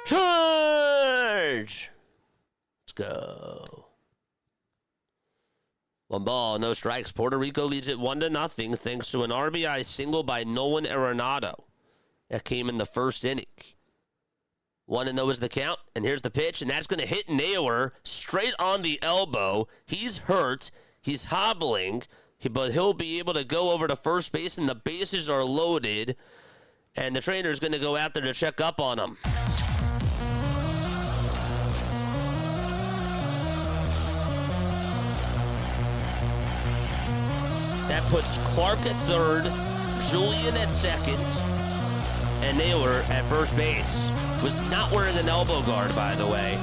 Charge! Let's go. 1 ball, no strikes. Puerto Rico leads it 1-0 thanks to an RBI single by Nolan Arenado. That came in the first inning. 1-0 is the count, and here's the pitch, and that's going to hit Naylor straight on the elbow. He's hurt. He's hobbling, but he'll be able to go over to first base, and the bases are loaded, and the trainer is going to go out there to check up on him. That puts Clark at third, Julian at second, and Naylor at first base. Was not wearing an elbow guard, by the way.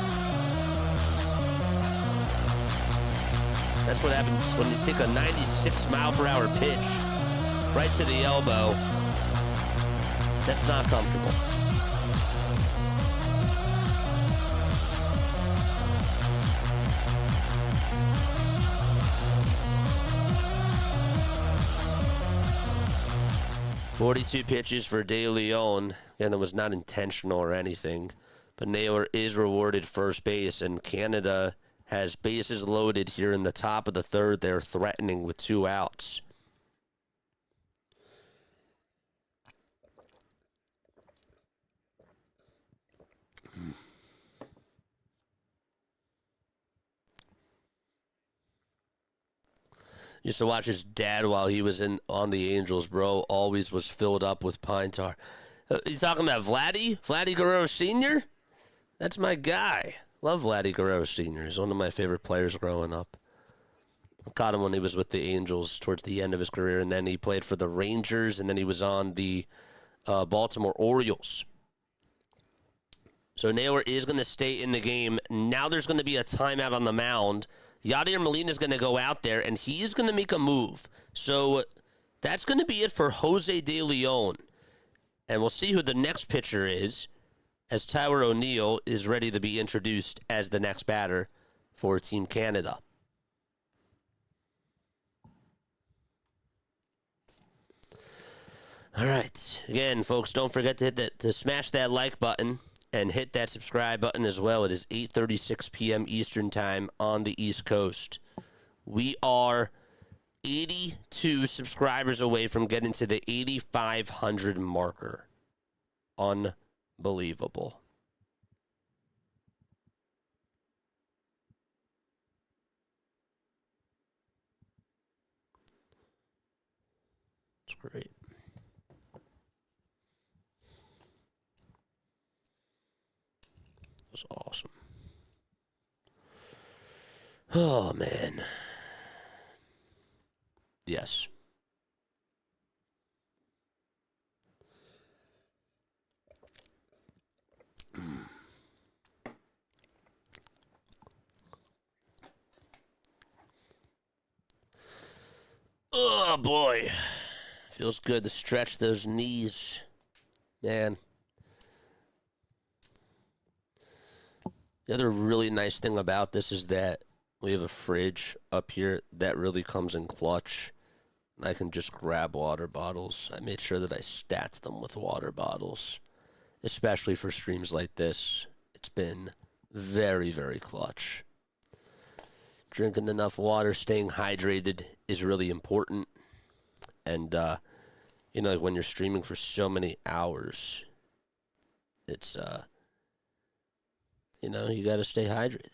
That's what happens when you take a 96-mile-per-hour pitch right to the elbow. That's not comfortable. .42 pitches for De Leon. Again, it was not intentional or anything. But Naylor is rewarded first base, and Canada has bases loaded here in the top of the third. They're threatening with 2 outs. Used to watch his dad while he was on the Angels, bro. Always was filled up with pine tar. You talking about Vladdy? Vladdy Guerrero Sr.? That's my guy. Love Vladdy Guerrero Sr. He's one of my favorite players growing up. I caught him when he was with the Angels towards the end of his career, and then he played for the Rangers, and then he was on the Baltimore Orioles. So Naylor is going to stay in the game. Now there's going to be a timeout on the mound. Yadier Molina is going to go out there, and he's going to make a move. So that's going to be it for Jose De Leon. And we'll see who the next pitcher is, as Tyler O'Neill is ready to be introduced as the next batter for Team Canada. All right. Again, folks, don't forget to smash that like button and hit that subscribe button as well. It is 8:36 p.m. Eastern Time on the East Coast. We are 82 subscribers away from getting to the 8,500 marker. Unbelievable. It's great. Was awesome. Oh, man. Yes. Oh, boy. Feels good to stretch those knees. Man. The other really nice thing about this is that we have a fridge up here that really comes in clutch. And I can just grab water bottles. I made sure that I stacked them with water bottles, especially for streams like this. It's been very, very clutch. Drinking enough water, staying hydrated is really important. And, when you're streaming for so many hours, it's, you got to stay hydrated.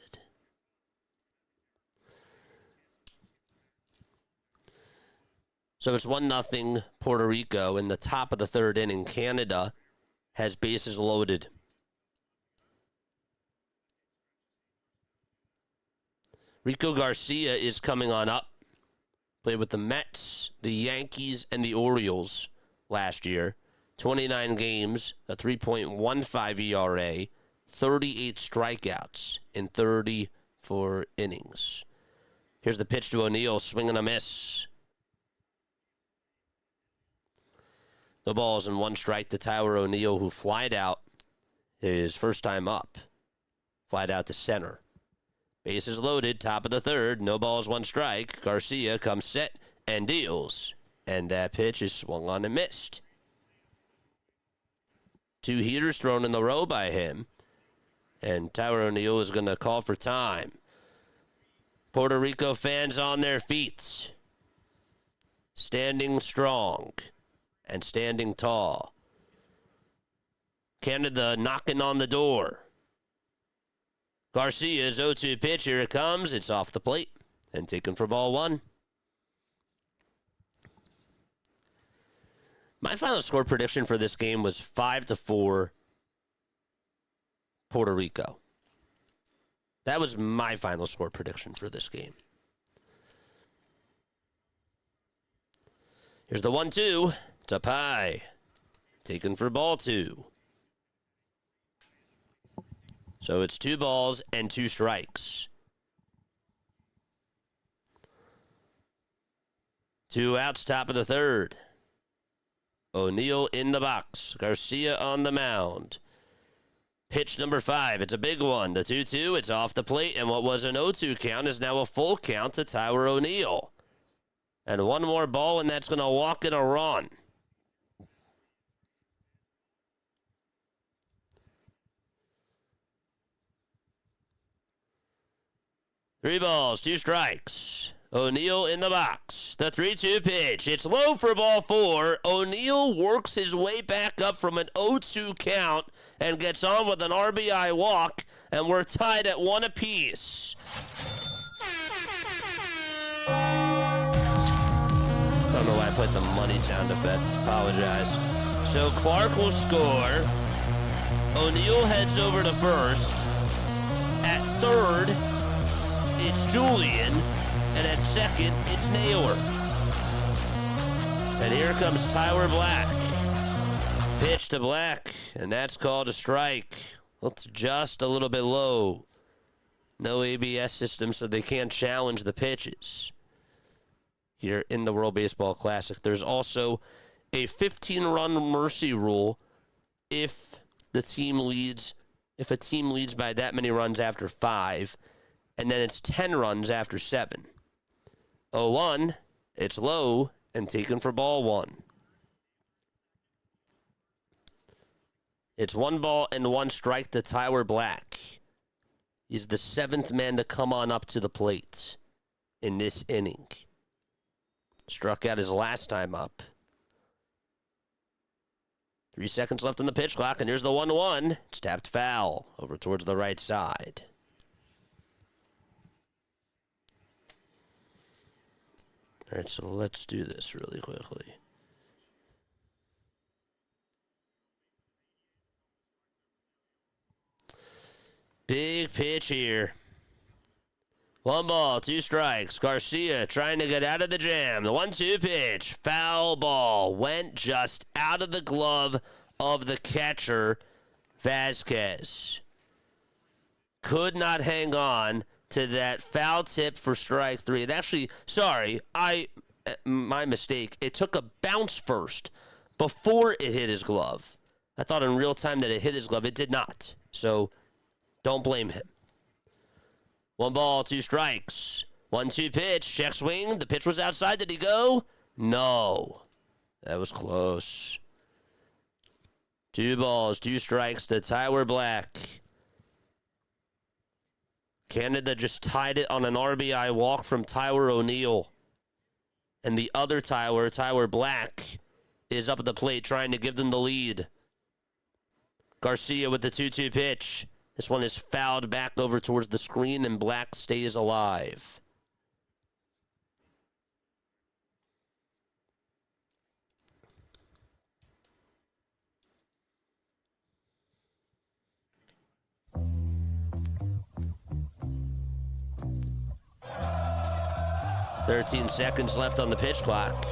So it's 1-0 Puerto Rico in the top of the third inning. Canada has bases loaded. Rico Garcia is coming on up. Played with the Mets, the Yankees, and the Orioles last year. 29 games, a 3.15 ERA. 38 strikeouts in 34 innings. Here's the pitch to O'Neill, swing and a miss. The ball's in 1 strike to Tyler O'Neill, who flied out his first time up. Flied out to center. Bases loaded, top of the third, no balls, 1 strike. Garcia comes set and deals. And that pitch is swung on and missed. 2 heaters thrown in the row by him. And Tyler O'Neill is going to call for time. Puerto Rico fans on their feet. Standing strong and standing tall. Canada knocking on the door. Garcia's 0-2 pitch. Here it comes. It's off the plate and taken for ball one. My final score prediction for this game was 5-4 Puerto Rico. That was my final score prediction for this game. Here's the 1-2. It's up high. Taken for ball two. So it's 2 balls and 2 strikes. 2 outs, top of the third. O'Neill in the box. Garcia on the mound. Pitch number 5. It's a big one. The 2-2. It's off the plate. And what was an 0-2 count is now a full count to Tyler O'Neill. And one more ball, and that's going to walk in a run. Three balls, 2 strikes. O'Neill in the box. The 3-2 pitch. It's low for ball 4. O'Neill works his way back up from an 0-2 count and gets on with an RBI walk, and we're tied at 1 apiece. I don't know why I played the money sound effects. Apologize. So Clark will score. O'Neill heads over to first. At third, it's Julian. And at second, it's Naylor. And here comes Tyler Black. Pitch to Black, and that's called a strike. It's just a little bit low. No ABS system, so they can't challenge the pitches here in the World Baseball Classic. There's also a 15-run mercy rule if a team leads by that many runs after 5, and then it's 10 runs after 7. 0-1, it's low and taken for ball 1. It's 1 ball and 1 strike to Tyler Black. He's the 7th man to come on up to the plate in this inning. Struck out his last time up. 3 seconds left on the pitch clock, and here's the 1-1. It's tapped foul over towards the right side. All right, so let's do this really quickly. Big pitch here. 1 ball, 2 strikes. Garcia trying to get out of the jam. The 1-2 pitch. Foul ball. Went just out of the glove of the catcher, Vasquez. Could not hang on to that foul tip for strike 3. And actually, my mistake. It took a bounce first before it hit his glove. I thought in real time that it hit his glove. It did not. So don't blame him. 1 ball, 2 strikes. 1-2 pitch. Check swing. The pitch was outside. Did he go? No. That was close. 2 balls, 2 strikes to Tyler Black. Canada just tied it on an RBI walk from Tyler O'Neill. And the other Tyler Black, is up at the plate trying to give them the lead. Garcia with the 2-2 pitch. This one is fouled back over towards the screen, and Black stays alive. "13 seconds left on the pitch clock.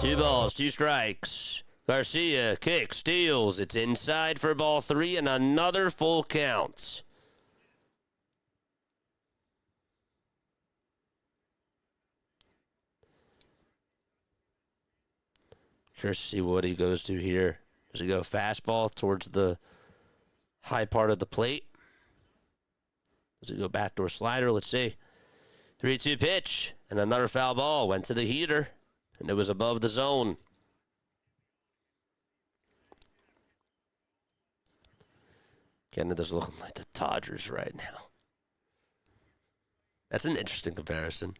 2 balls, 2 strikes. Garcia kicks, steals. It's inside for ball 3 and another full count. Curious to see what he goes to here. Does he go fastball towards the high part of the plate? Does he go backdoor slider? Let's see. 3-2 pitch and another foul ball. Went to the heater, and it was above the zone. Canada's looking like the Dodgers right now. That's an interesting comparison.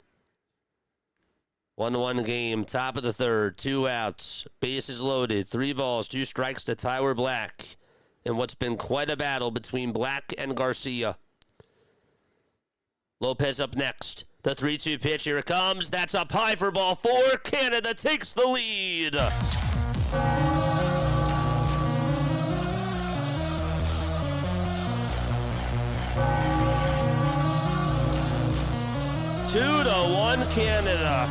1-1 game, top of the third, 2 outs, bases loaded, 3 balls, 2 strikes to Tyler Black in what's been quite a battle between Black and Garcia. Lopez up next. The 3-2 pitch, here it comes. That's up high for ball 4. Canada takes the lead. 2-1 Canada.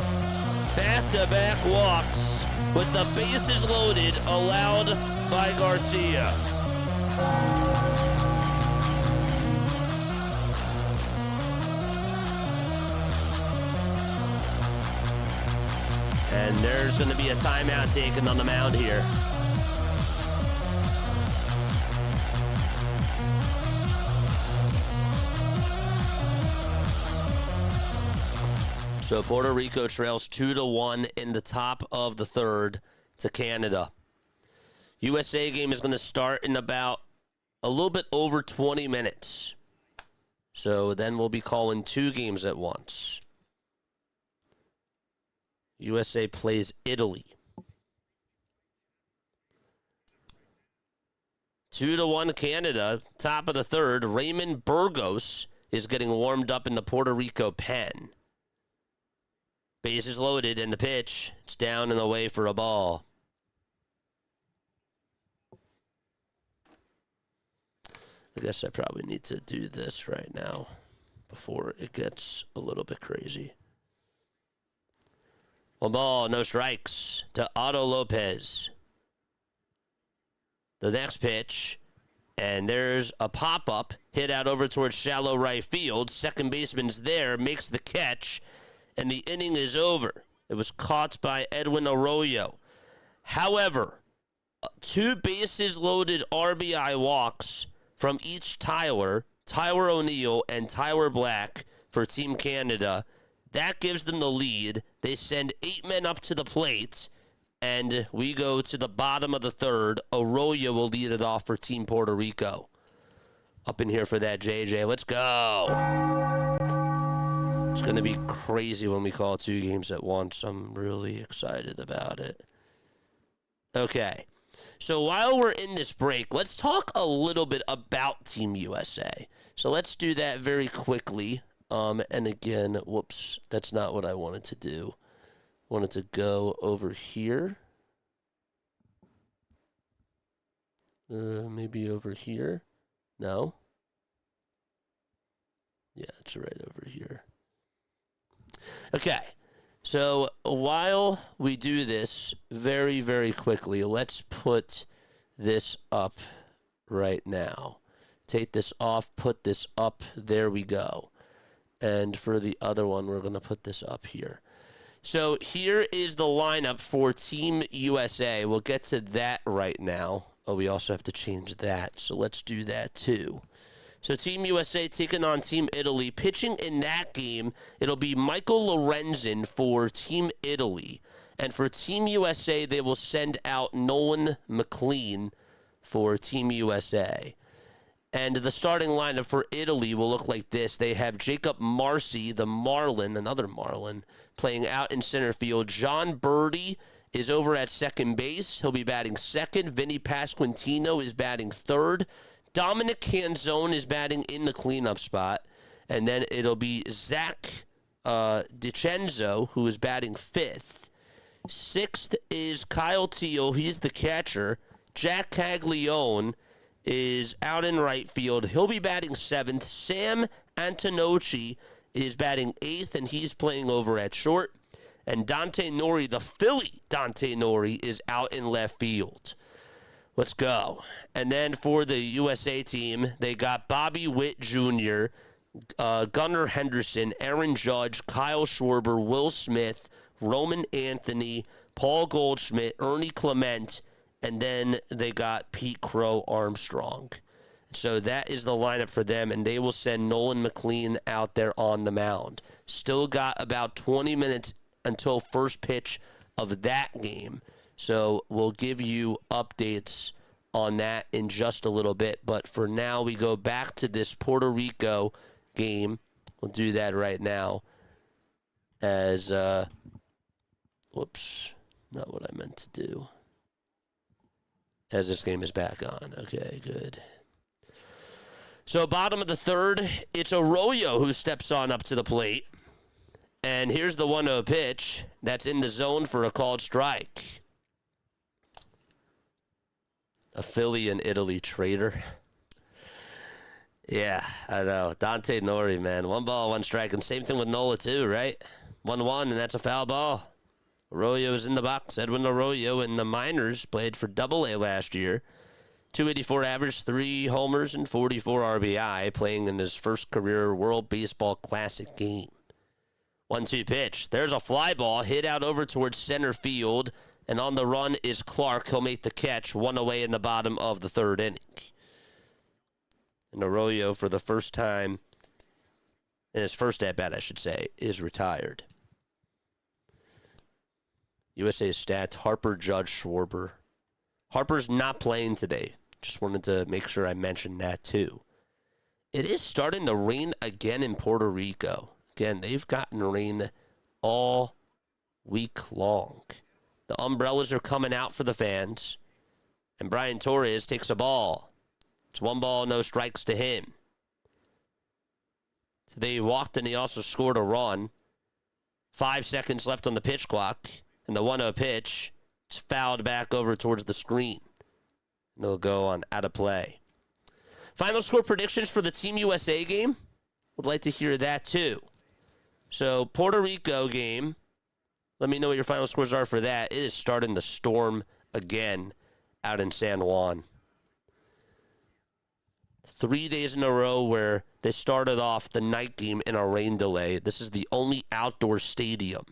Back-to-back walks with the bases loaded allowed by Garcia. And there's going to be a timeout taken on the mound here. So Puerto Rico trails 2-1 in the top of the third to Canada. USA game is going to start in about a little bit over 20 minutes. So then we'll be calling 2 games at once. USA plays Italy. 2-1 Canada, top of the third. Raymond Burgos is getting warmed up in the Puerto Rico pen. Bases loaded, and the pitch, it's down and away for a ball. I guess I probably need to do this right now before it gets a little bit crazy. 1 ball, no strikes to Otto Lopez. The next pitch, and there's a pop-up, hit out over towards shallow right field. Second baseman's there, makes the catch, and the inning is over. It was caught by Edwin Arroyo. However, 2 bases loaded RBI walks from each Tyler O'Neill, and Tyler Black for Team Canada. That gives them the lead. They send 8 men up to the plate, and we go to the bottom of the third. Arroyo will lead it off for Team Puerto Rico. Up in here for that, JJ. Let's go. It's going to be crazy when we call 2 games at once. I'm really excited about it. Okay. So while we're in this break, let's talk a little bit about Team USA. So let's do that very quickly. And again, whoops, that's not what I wanted to do. I wanted to go over here. Maybe over here. No. Yeah, it's right over here. Okay, so while we do this very, very quickly, let's put this up right now. Take this off, put this up, there we go. And for the other one, we're going to put this up here. So here is the lineup for Team USA. We'll get to that right now. Oh, we also have to change that, so let's do that too. So Team USA taking on Team Italy. Pitching in that game, it'll be Michael Lorenzen for Team Italy. And for Team USA, they will send out Nolan McLean for Team USA. And the starting lineup for Italy will look like this. They have Jacob Marcy, the Marlin, another Marlin, playing out in center field. John Birdie is over at second base. He'll be batting second. Vinny Pasquantino is batting third. Dominic Canzone is batting in the cleanup spot. And then it'll be Zach DiCenzo, who is batting fifth. Sixth is Kyle Teal. He's the catcher. Jack Caglione is out in right field. He'll be batting seventh. Sam Antonocci is batting eighth, and he's playing over at short. And Dante Nori, the Philly Dante Nori, is out in left field. Let's go. And then for the USA team, they got Bobby Witt Jr., Gunnar Henderson, Aaron Judge, Kyle Schwarber, Will Smith, Roman Anthony, Paul Goldschmidt, Ernie Clement, and then they got Pete Crow Armstrong. So that is the lineup for them, and they will send Nolan McLean out there on the mound. Still got about 20 minutes until first pitch of that game. So we'll give you updates on that in just a little bit. But for now, we go back to this Puerto Rico game. We'll do that right now as, whoops, not what I meant to do. As this game is back on. Okay, good. So bottom of the third, it's Arroyo who steps on up to the plate. And here's the 1-0 pitch that's in the zone for a called strike. A Philly and Italy traitor. Yeah, I know. Dante Nori, man. 1 ball, 1 strike. And same thing with Nola, too, right? 1-1, and that's a foul ball. Arroyo is in the box. Edwin Arroyo in the minors played for Double-A last year. 284 average, 3 homers, and 44 RBI, playing in his first career World Baseball Classic game. 1-2 pitch. There's a fly ball hit out over towards center field, and on the run is Clark. He'll make the catch, 1 away in the bottom of the third inning. And Arroyo, for the first time, in his first at-bat, I should say, is retired. USA stats, Harper, Judge, Schwarber. Harper's not playing today. Just wanted to make sure I mentioned that, too. It is starting to rain again in Puerto Rico. Again, they've gotten rain all week long. The umbrellas are coming out for the fans. And Brian Torres takes a ball. It's 1 ball, no strikes to him. So they walked and he also scored a run. 5 seconds left on the pitch clock. And the 1-0 pitch, it's fouled back over towards the screen. And they'll go on out of play. Final score predictions for the Team USA game? Would like to hear that too. So, Puerto Rico game. Let me know what your final scores are for that. It is starting to storm again out in San Juan. 3 days in a row where they started off the night game in a rain delay. This is the only outdoor stadium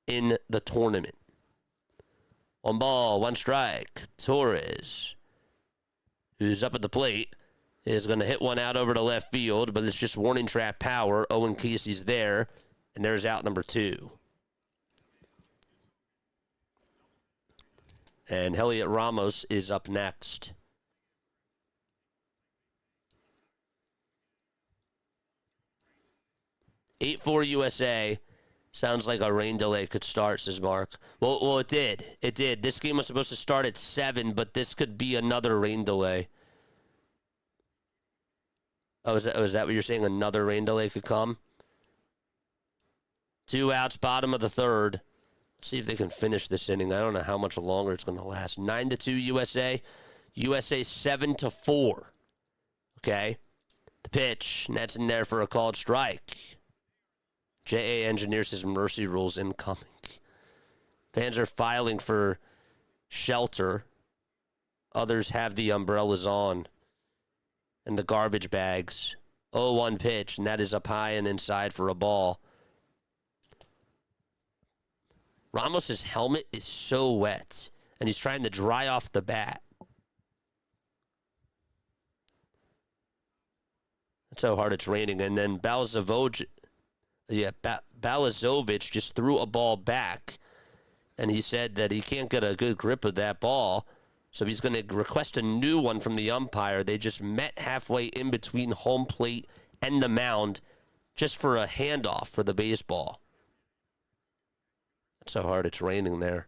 in the tournament. 1 ball, 1 strike. Torres, who's up at the plate, is going to hit one out over to left field, but it's just warning trap power. Owen Casey's there, and there's out number 2. And Heliot Ramos is up next. 8-4 USA. Sounds like a rain delay could start, says Mark. Well, it did. It did. This game was supposed to start at 7, but this could be another rain delay. Oh, is that what you're saying? Another rain delay could come? 2 outs, bottom of the third. Let's see if they can finish this inning. I don't know how much longer it's going to last. 9-2 USA. USA 7-4. Okay. The pitch. And that's in there for a called strike. J.A. Engineer says mercy rules incoming. Fans are filing for shelter. Others have the umbrellas on and the garbage bags. 0-1 pitch, and that is up high and inside for a ball. Ramos's helmet is so wet, and he's trying to dry off the bat. That's how hard it's raining. And then Balazovic just threw a ball back, and he said that he can't get a good grip of that ball, so he's going to request a new one from the umpire. They just met halfway in between home plate and the mound just for a handoff for the baseball. That's how hard it's raining there.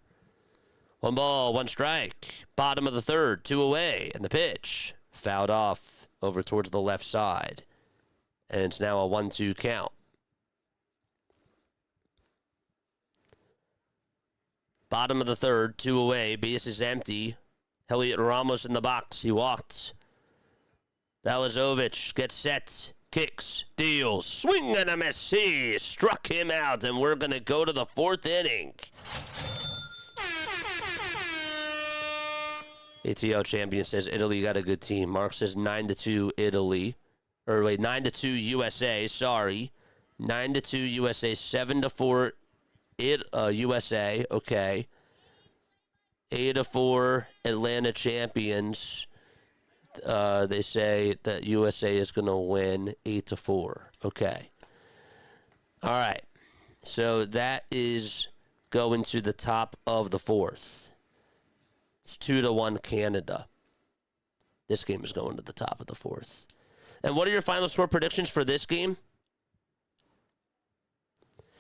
1 ball, 1 strike. Bottom of the third, 2 away, and the pitch fouled off over towards the left side. And it's now a 1-2 count. Bottom of the third, 2 away. Base is empty. Heliot Ramos in the box. He walked. Balazovic gets set. Kicks. Deals. Swing and a miss. He struck him out. And we're going to go to the 4th inning. ATL champion says Italy got a good team. Mark says 9-2 Italy. 9-2 USA. Sorry. 9-2 USA. 7-4 USA, okay. 8-4 Atlanta champions. They say that USA is going to win 8-4. Okay. All right. So that is going to the top of the 4th. It's 2-1 Canada. This game is going to the top of the fourth. And what are your final score predictions for this game?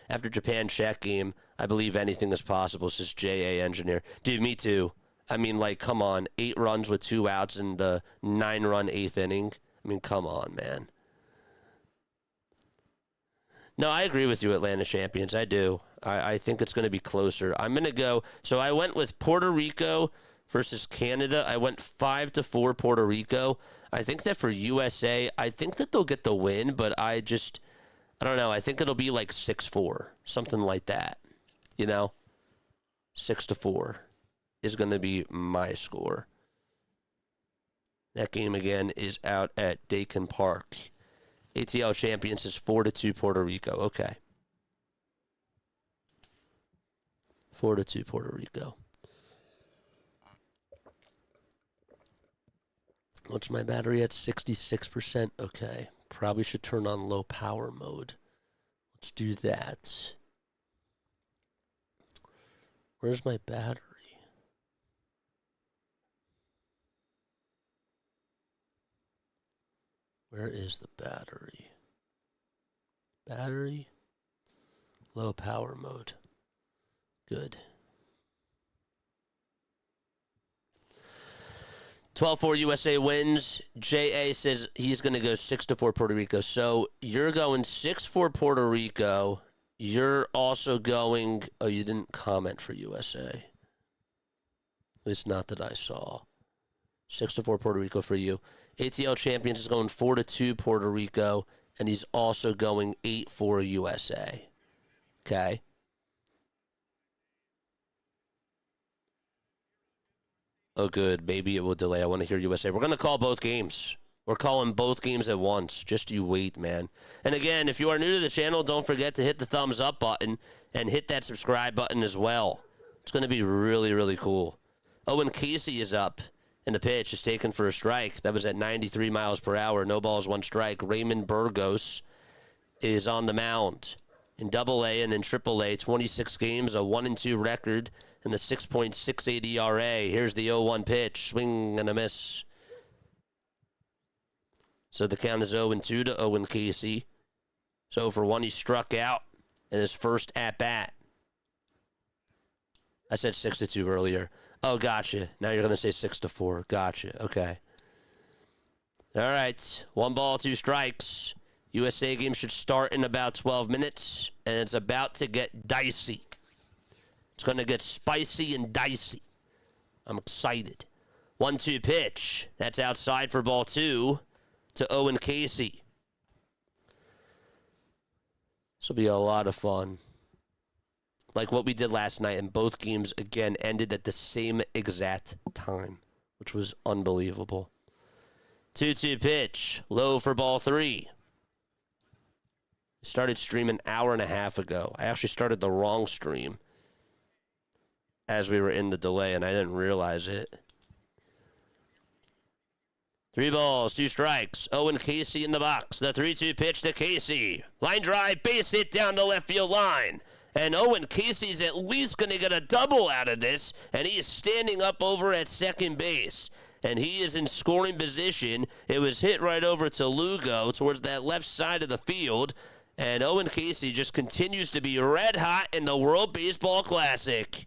After Japan-Czech game, I believe anything is possible, says J.A. Engineer. Dude, me too. I mean, like, come on. 8 runs with 2 outs in the 9-run 8th inning. I mean, come on, man. No, I agree with you, Atlanta champions. I do. I think it's going to be closer. I'm going to go. So I went with Puerto Rico versus Canada. I went 5-4 Puerto Rico. I think that for USA, I think that they'll get the win, but I don't know. I think it'll be like 6-4, something like that. 6-4 is going to be my score. That game again is out at Dakin Park. ATL champions is 4-2 Puerto Rico. Okay. 4-2 Puerto Rico. What's my battery at? 66%. Okay. Probably should turn on low power mode. Let's do that. Where's my battery? Where is the battery? Battery. Low power mode. Good. 12-4 USA wins. J.A. says he's going to go 6-4 Puerto Rico. So you're going 6-4 Puerto Rico. You're also going... Oh, you didn't comment for USA. At least not that I saw. 6-4 Puerto Rico for you. ATL Champions is going 4-2 Puerto Rico. And he's also going 8-4 USA. Okay. Oh, good. Maybe it will delay. I want to hear USA. We're going to call both games. We're calling both games at once. Just you wait, man. And again, if you are new to the channel, don't forget to hit the thumbs up button and hit that subscribe button as well. It's going to be really, really cool. Owen Casey is up, and the pitch is taken for a strike. That was at 93 miles per hour. No balls, 1 strike. Raymond Burgos is on the mound in Double-A and then Triple-A. 26 games, a 1-2 record, and the 6.68 ERA. Here's the 0-1 pitch. Swing and a miss. So the count is 0-2 to Owen Casey. So for 1, he struck out in his first at-bat. I said 6-2 earlier. Oh, gotcha. Now you're going to say 6-4. Gotcha. Okay. All right. 1 ball, 2 strikes. USA game should start in about 12 minutes, and it's about to get dicey. It's going to get spicy and dicey. I'm excited. 1-2 pitch. That's outside for ball 2 to Owen Casey. This will be a lot of fun. Like what we did last night, and both games, again, ended at the same exact time, which was unbelievable. 2-2 pitch. Low for ball 3. Started streaming an hour and a half ago. I actually started the wrong stream as we were in the delay, and I didn't realize it. 3 balls, 2 strikes. Owen Casey in the box. The 3-2 pitch to Casey. Line drive, base hit down the left field line. And Owen Casey's at least going to get a double out of this, and he is standing up over at second base. And he is in scoring position. It was hit right over to Lugo towards that left side of the field. And Owen Casey just continues to be red hot in the World Baseball Classic.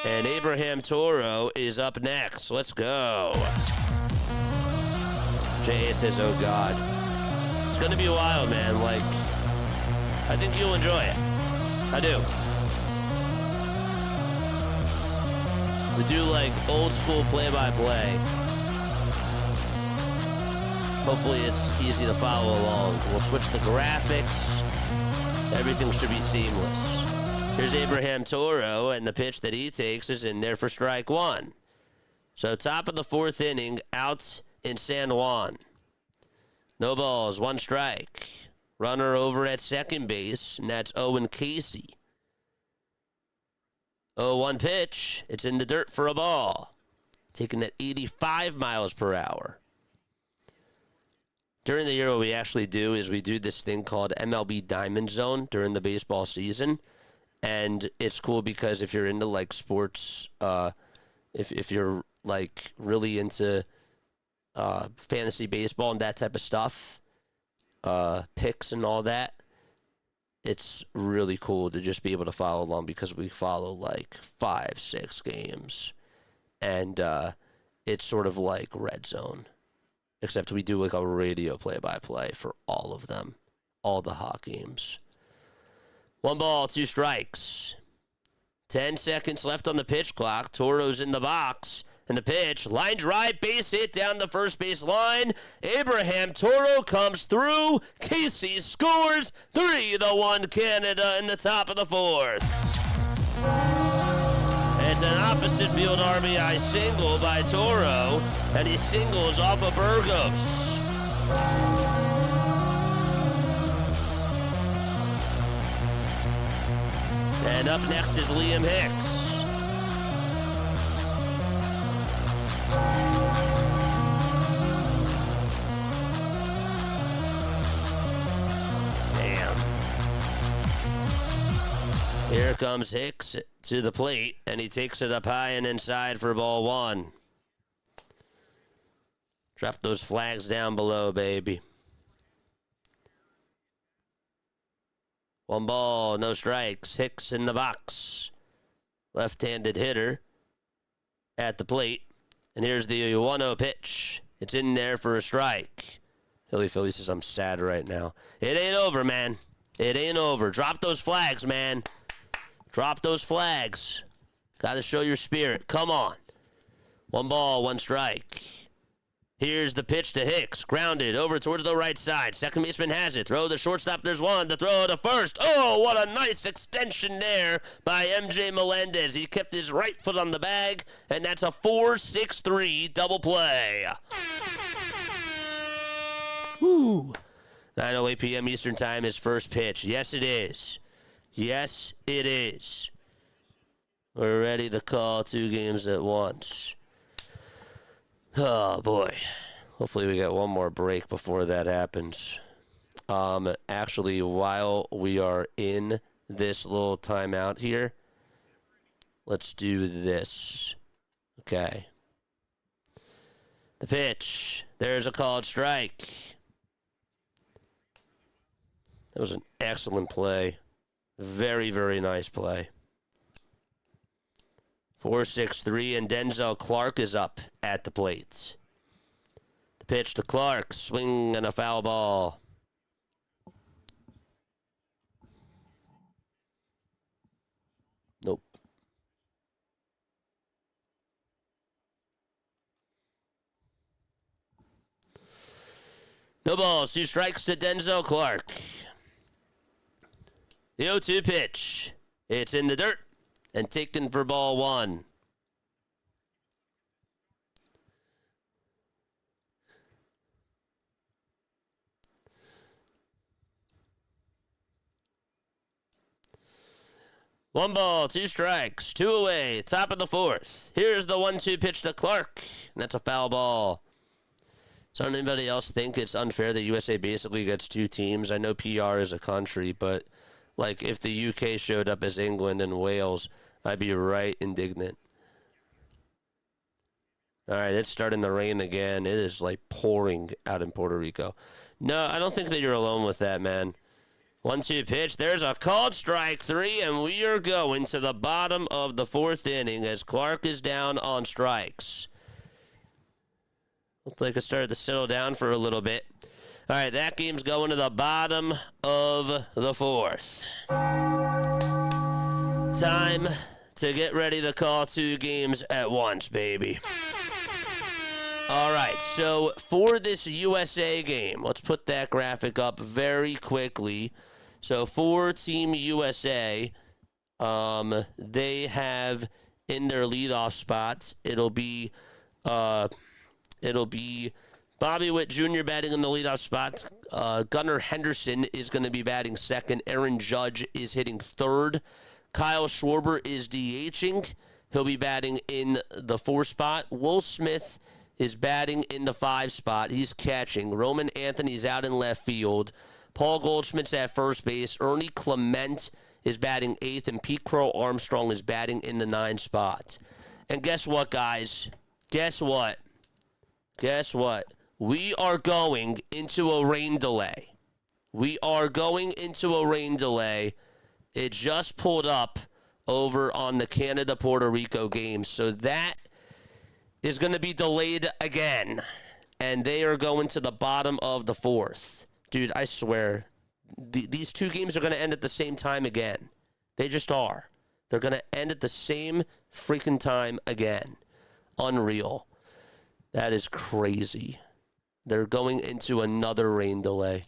And Abraham Toro is up next. Let's go. J.A. says, oh, God. It's going to be wild, man. Like, I think you'll enjoy it. I do. We do, like, old school play-by-play. Hopefully it's easy to follow along. We'll switch the graphics. Everything should be seamless. Here's Abraham Toro, and the pitch that he takes is in there for strike 1. So top of the 4th inning, out in San Juan. No balls, 1 strike. Runner over at second base, and that's Owen Casey. 0-1 pitch. It's in the dirt for a ball. Taking at 85 miles per hour. During the year, what we actually do is we do this thing called MLB Diamond Zone during the baseball season. And it's cool because if you're into, like, sports, if you're like really into fantasy baseball and that type of stuff, picks and all that, it's really cool to just be able to follow along because we follow like 5-6 games, and it's sort of like Red Zone, except we do like a radio play-by-play for all of them, all the hot games. 1 ball, 2 strikes. 10 seconds left on the pitch clock. Toro's in the box. And the pitch, line drive, base hit down the first base line. Abraham Toro comes through. Casey scores. 3-1 Canada in the top of the 4th. It's an opposite field RBI single by Toro, and he singles off of Burgos. And up next is Liam Hicks. Damn. Here comes Hicks to the plate, and he takes it up high and inside for ball 1. Drop those flags down below, baby. 1 ball, no strikes. Hicks in the box. Left-handed hitter at the plate. And here's the 1-0 pitch. It's in there for a strike. Philly says, I'm sad right now. It ain't over, man. It ain't over. Drop those flags, man. Drop those flags. Got to show your spirit. Come on. 1 ball, 1 strike. Here's the pitch to Hicks. Grounded over towards the right side. Second baseman has it. Throw to shortstop. There's 1. The throw to first. Oh, what a nice extension there by MJ Melendez. He kept his right foot on the bag, and that's a 4-6-3 double play. Woo. 9:08 p.m. Eastern Time is first pitch. Yes, it is. Yes, it is. We're ready to call 2 games at once. Oh, boy. Hopefully we get 1 more break before that happens. Actually, while we are in this little timeout here, let's do this. Okay. The pitch. There's a called strike. That was an excellent play. Very, very nice play. 4-6-3, and Denzel Clark is up at the plate. The pitch to Clark, swing and a foul ball. Nope. No balls, 2 strikes to Denzel Clark. The 0-2 pitch. It's in the dirt and taken for ball 1. One ball, 2 strikes, 2 away, top of the 4th. Here's the 1-2 pitch to Clark, and that's a foul ball. So anybody else think it's unfair that USA basically gets 2 teams? I know PR is a country, but like if the UK showed up as England and Wales, I'd be right indignant. All right, it's starting to rain again. It is like pouring out in Puerto Rico. No, I don't think that you're alone with that, man. 1-2 pitch. There's a called strike 3, and we are going to the bottom of the 4th inning as Clark is down on strikes. Looked like it started to settle down for a little bit. All right, that game's going to the bottom of the 4th. Time to get ready to call 2 games at once, baby. All right, so for this USA game, let's put that graphic up very quickly. So for Team USA, they have in their leadoff spots, it'll be Bobby Witt Jr. batting in the leadoff spot. Gunnar Henderson is going to be batting second. Aaron Judge is hitting third. Kyle Schwarber is DHing. He'll be batting in the 4 spot. Will Smith is batting in the 5 spot. He's catching. Roman Anthony's out in left field. Paul Goldschmidt's at first base. Ernie Clement is batting 8th, and Pete Crow Armstrong is batting in the 9 spot. And guess what, guys? Guess what? Guess what? We are going into a rain delay. We are going into a rain delay. It just pulled up over on the Canada-Puerto Rico game. So that is going to be delayed again. And they are going to the bottom of the fourth. Dude, I swear, these two games are going to end at the same time again. They just are. They're going to end at the same freaking time again. Unreal. That is crazy. They're going into another rain delay.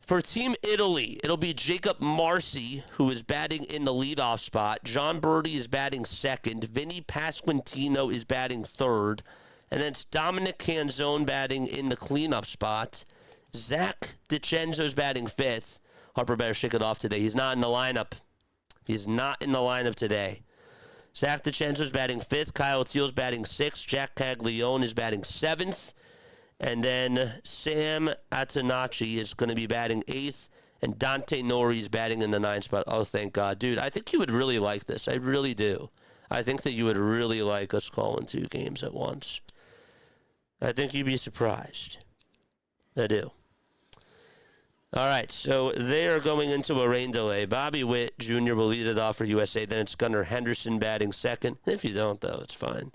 For Team Italy, it'll be Jacob Marcy, who is batting in the leadoff spot. John Birdie is batting second. Vinny Pasquantino is batting third. And then it's Dominic Canzone batting in the cleanup spot. Zach DiCenzo's batting fifth. Harper better shake it off today. He's not in the lineup. He's not in the lineup today. Zach DiCenzo's batting fifth. Kyle Teal's batting sixth. Jack Caglione is batting seventh. And then Sam Atanacci is going to be batting eighth. And Dante Nori is batting in the ninth spot. Oh, thank God. Dude, I think you would really like this. I really do. I think that you would really like us calling two games at once. I think you'd be surprised. I do. All right, so they are going into a rain delay. Bobby Witt Jr. will lead it off for USA. Then it's Gunnar Henderson batting second. If you don't, though, it's fine.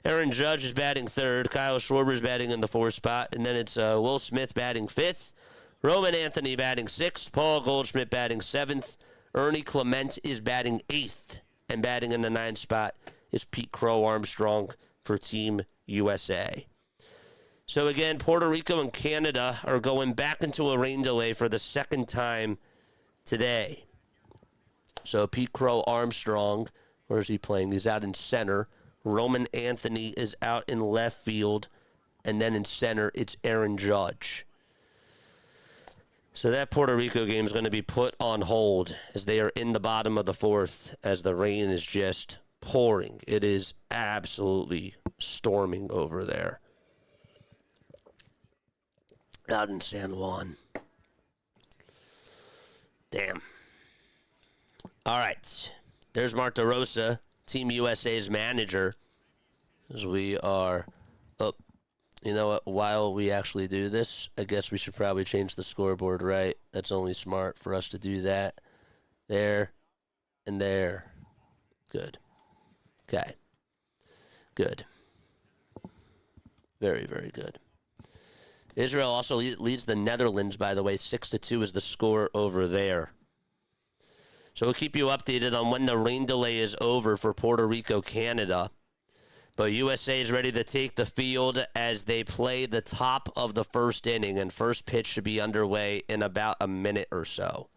Aaron Judge is batting third. Kyle Schwarber is batting in the fourth spot. And then it's Will Smith batting fifth. Roman Anthony batting sixth. Paul Goldschmidt batting seventh. Ernie Clement is batting eighth. And batting in the ninth spot is Pete Crow Armstrong for Team USA. So again, Puerto Rico and Canada are going back into a rain delay for the second time today. So Pete Crow Armstrong, where is he playing? He's out in center. Roman Anthony is out in left field. And then in center, it's Aaron Judge. So that Puerto Rico game is going to be put on hold as they are in the bottom of the fourth as the rain is just pouring. It is absolutely storming over there. Out in San Juan. Damn. All right. There's Mark DeRosa, Team USA's manager. As we are up. You know what? While we actually do this, I guess we should probably change the scoreboard, right? That's only smart for us to do that. There and there. Good. Okay. Good. Very, very good. Israel also leads the Netherlands, by the way. 6-2 is the score over there. So we'll keep you updated on when the rain delay is over for Puerto Rico, Canada. But USA is ready to take the field as they play the top of the first inning, and first pitch should be underway in about a minute or so.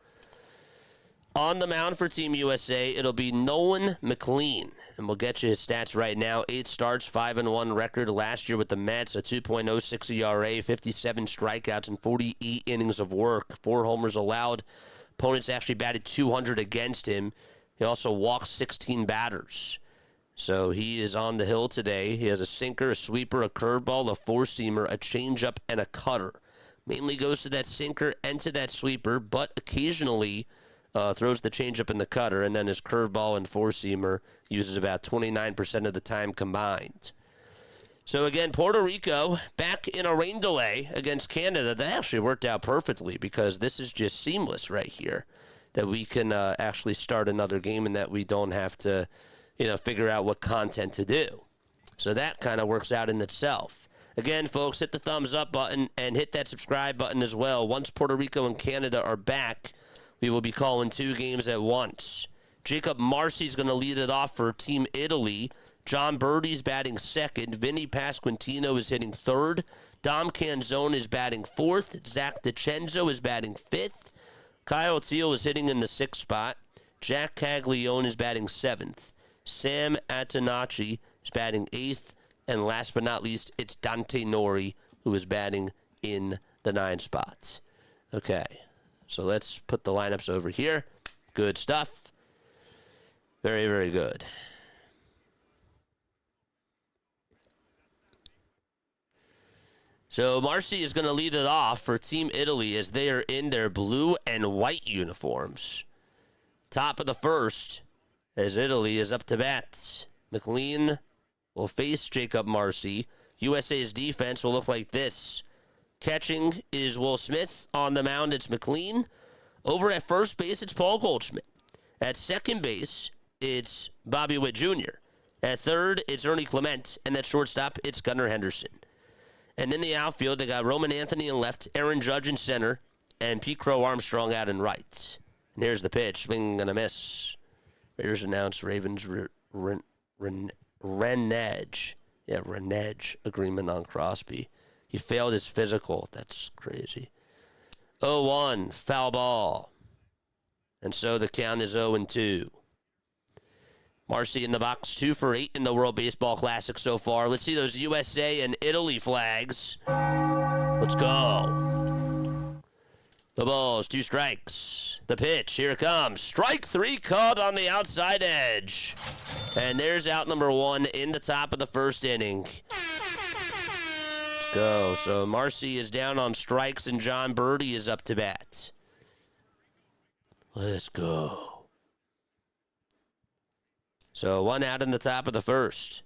On the mound for Team USA, it'll be Nolan McLean, and we'll get you his stats right now. 8 starts, 5-1 record last year with the Mets, a 2.06 ERA, 57 strikeouts, and 48 innings of work. 4 homers allowed. Opponents actually batted 200 against him. He also walked 16 batters. So he is on the hill today. He has a sinker, a sweeper, a curveball, a four-seamer, a changeup, and a cutter. Mainly goes to that sinker and to that sweeper, but occasionally throws the changeup and the cutter, and then his curveball and four-seamer uses about 29% of the time combined. So again, Puerto Rico back in a rain delay against Canada. That actually worked out perfectly because this is just seamless right here, that we can actually start another game and that we don't have to figure out what content to do. So that kind of works out in itself. Again, folks, hit the thumbs up button and hit that subscribe button as well. Once Puerto Rico and Canada are back, we will be calling 2 games at once. Jacob Marcy's going to lead it off for Team Italy. John Birdie's batting second. Vinny Pasquantino is hitting third. Dom Canzone is batting fourth. Zach DiCenzo is batting fifth. Kyle Teal is hitting in the sixth spot. Jack Caglione is batting seventh. Sam Atanacci is batting eighth. And last but not least, it's Dante Nori, who is batting in the ninth spot. Okay, so let's put the lineups over here. Good stuff. Very, very good. So Marcy is going to lead it off for Team Italy as they are in their blue and white uniforms. Top of the first as Italy is up to bat. McLean will face Jacob Marcy. USA's defense will look like this. Catching is Will Smith. On the mound, it's McLean. Over at first base, it's Paul Goldschmidt. At second base, it's Bobby Witt Jr. At third, it's Ernie Clement. And at shortstop, it's Gunnar Henderson. And in the outfield, they got Roman Anthony in left, Aaron Judge in center, and Pete Crow Armstrong out in right. And here's the pitch. Swing and a miss. Raiders announced Ravens Renege. Yeah, Renege agreement on Crosby. He failed his physical. That's crazy. 0-1, foul ball. And so the count is 0-2. Marcy in the box, 2 for 8 in the World Baseball Classic so far. Let's see those USA and Italy flags. Let's go. The balls, 2 strikes. The pitch, here it comes. Strike 3 caught on the outside edge. And there's out number 1 in the top of the first inning. Let's go. So Marcy is down on strikes and John Birdie is up to bat. Let's go. So 1 out in the top of the first.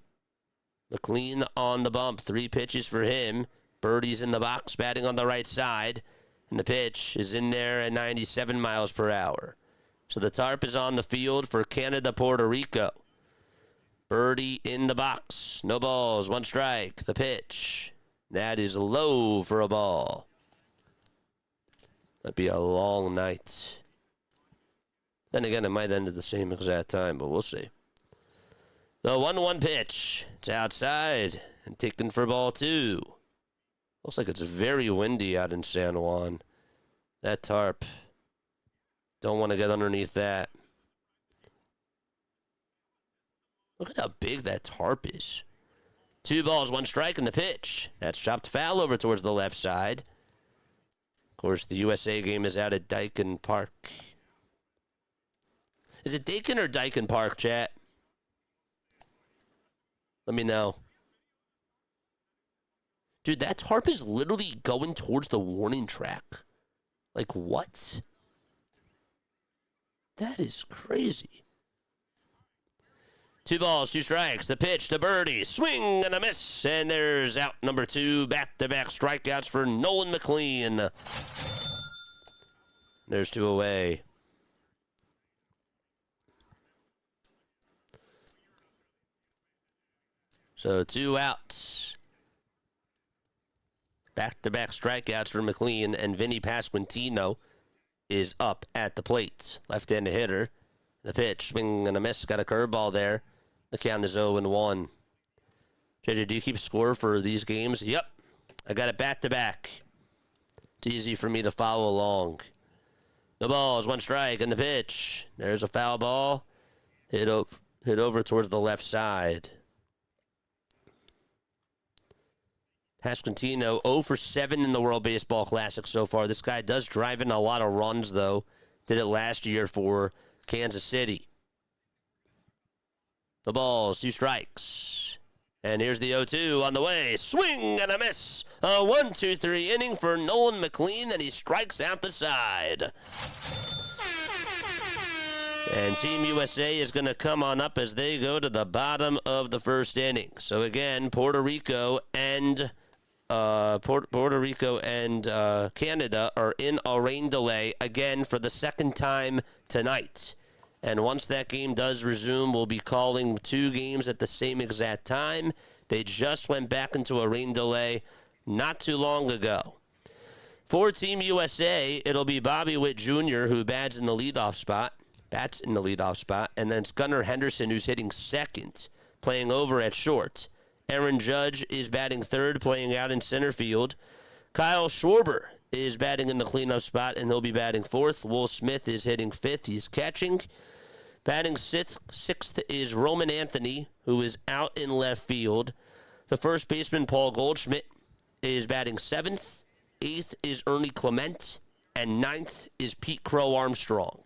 McLean on the bump. 3 pitches for him. Birdie's in the box batting on the right side. And the pitch is in there at 97 miles per hour. So the tarp is on the field for Canada, Puerto Rico. Birdie in the box. No balls, 1 strike. The pitch. That is low for a ball. That'd be a long night. Then again, it might end at the same exact time, but we'll see. The 1-1 pitch. It's outside and taken for ball 2. Looks like it's very windy out in San Juan. That tarp. Don't want to get underneath that. Look at how big that tarp is. 2 balls, 1 strike, and the pitch. That's chopped foul over towards the left side. Of course, the USA game is out at Dyken Park. Is it Dakin or Dyken Park, chat? Let me know. Dude, that tarp is literally going towards the warning track. Like, what? That is crazy. 2 balls, 2 strikes. The pitch to Birdie. Swing and a miss. And there's out number 2. Back-to-back strikeouts for Nolan McLean. There's 2 away. So 2 outs. Back-to-back strikeouts for McLean, and Vinny Pasquantino is up at the plate. Left-handed hitter. The pitch, swing and a miss. Got a curveball there. The count is 0-1. JJ, do you keep score for these games? Yep. I got it back-to-back. It's easy for me to follow along. The ball is 1 strike, and the pitch. There's a foul ball. Hit over towards the left side. Pasquantino, 0 for 7 in the World Baseball Classic so far. This guy does drive in a lot of runs, though. Did it last year for Kansas City. The balls, 2 strikes. And here's the 0-2 on the way. Swing and a miss. A 1-2-3 inning for Nolan McLean, and he strikes out the side. And Team USA is going to come on up as they go to the bottom of the first inning. So again, Puerto Rico and Canada are in a rain delay again for the second time tonight. And once that game does resume, we'll be calling 2 games at the same exact time. They just went back into a rain delay not too long ago. For Team USA, it'll be Bobby Witt Jr. who bats in the leadoff spot. And then it's Gunnar Henderson who's hitting second, playing over at short. Aaron Judge is batting third, playing out in center field. Kyle Schwarber is batting in the cleanup spot, and he'll be batting fourth. Will Smith is hitting fifth. He's catching. Batting sixth is Roman Anthony, who is out in left field. The first baseman, Paul Goldschmidt, is batting seventh. Eighth is Ernie Clement. And ninth is Pete Crow Armstrong.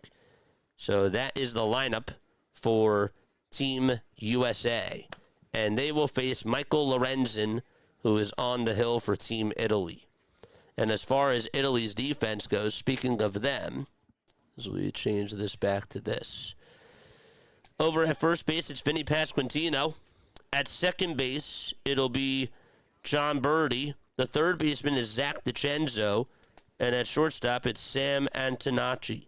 So that is the lineup for Team USA. And they will face Michael Lorenzen, who is on the hill for Team Italy. And as far as Italy's defense goes, speaking of them, as we change this back to this. Over at first base, it's Vinny Pasquantino. At second base, it'll be John Birdie. The third baseman is Zach DiCenzo. And at shortstop, it's Sam Antonacci.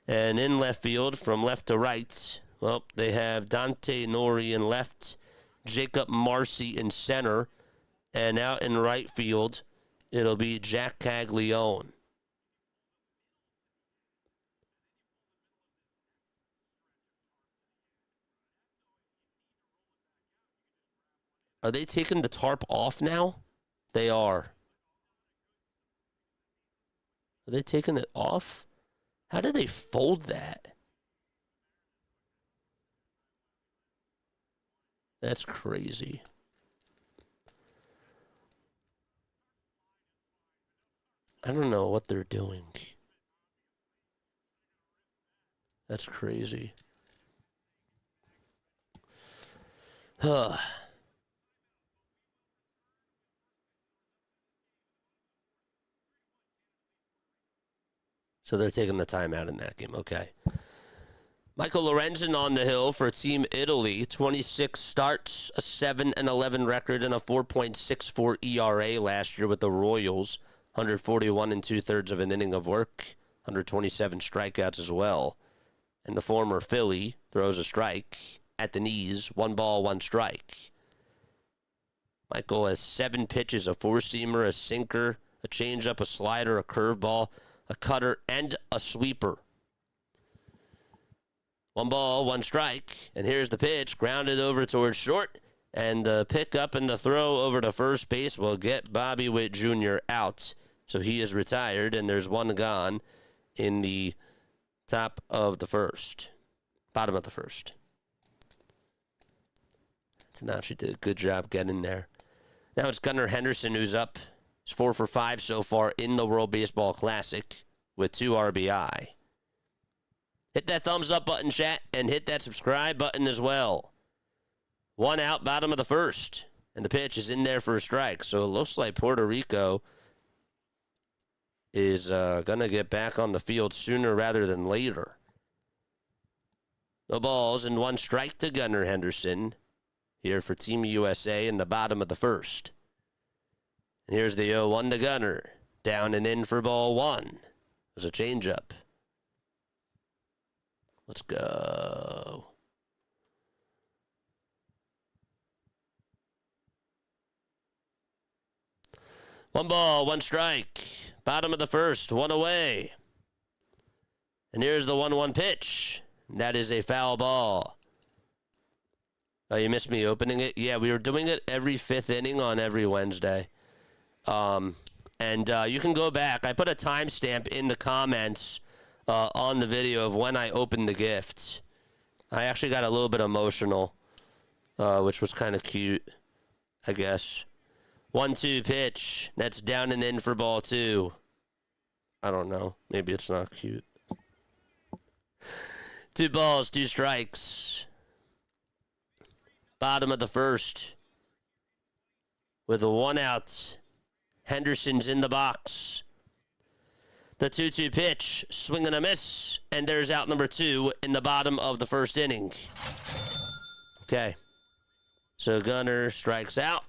And in left field, from left to right, well, they have Dante Nori in left, Jacob Marcy in center, and out in right field, it'll be Jack Caglione. Are they taking the tarp off now? They are. Are they taking it off? How did they fold that? That's crazy. I don't know what they're doing. That's crazy. Huh. So they're taking the timeout in that game. Okay. Michael Lorenzen on the hill for Team Italy. 26 starts, a 7-11 record, and a 4.64 ERA last year with the Royals. 141 and 2/3 of an inning of work. 127 strikeouts as well. And the former Philly throws a strike at the knees. 1 ball, 1 strike. Michael has 7 pitches, a four-seamer, a sinker, a changeup, a slider, a curveball, a cutter, and a sweeper. 1 ball, 1 strike. And here's the pitch, grounded over towards short. And the pickup and the throw over to first base will get Bobby Witt Jr. out. So he is retired, and there's 1 gone in the top of the first. Bottom of the first. Tanashi did a good job getting there. Now it's Gunnar Henderson who's up. He's 4 for 5 so far in the World Baseball Classic with 2 RBI. Hit that thumbs up button, chat, and hit that subscribe button as well. 1 out, bottom of the first. And the pitch is in there for a strike. So it looks like Puerto Rico is going to get back on the field sooner rather than later. No balls and 1 strike to Gunnar Henderson here for Team USA in the bottom of the first. And here's the 0-1 to Gunnar. Down and in for ball 1. There's a changeup. Let's go. One ball, 1 strike. Bottom of the first, 1 away. And here's the 1-1 pitch. That is a foul ball. Oh, you missed me opening it? Yeah, we were doing it every 5th inning on every Wednesday. And you can go back. I put a timestamp in the comments on the video of when I opened the gift. I actually got a little bit emotional, which was kind of cute, I guess. 1-2 pitch. That's down and in for ball 2. I don't know. Maybe it's not cute. 2 balls, 2 strikes. Bottom of the first. With a 1 out. Henderson's in the box. The 2-2 pitch. Swing and a miss. And there's out number 2 in the bottom of the first inning. Okay. So Gunnar strikes out.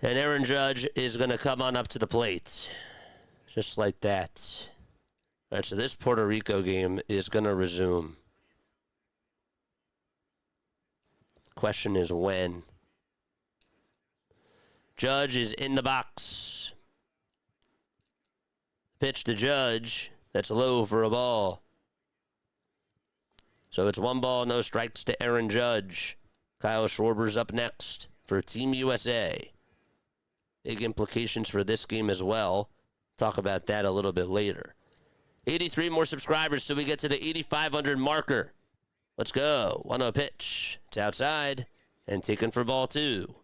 And Aaron Judge is going to come on up to the plate. Just like that. All right, so this Puerto Rico game is going to resume. Question is when. Judge is in the box. Pitch to Judge. That's low for a ball. So it's 1 ball, no strikes to Aaron Judge. Kyle Schwarber's up next for Team USA. Big implications for this game as well. Talk about that a little bit later. 83 more subscribers till we get to the 8,500 marker. Let's go. 1-0 pitch. It's outside and taken for ball 2.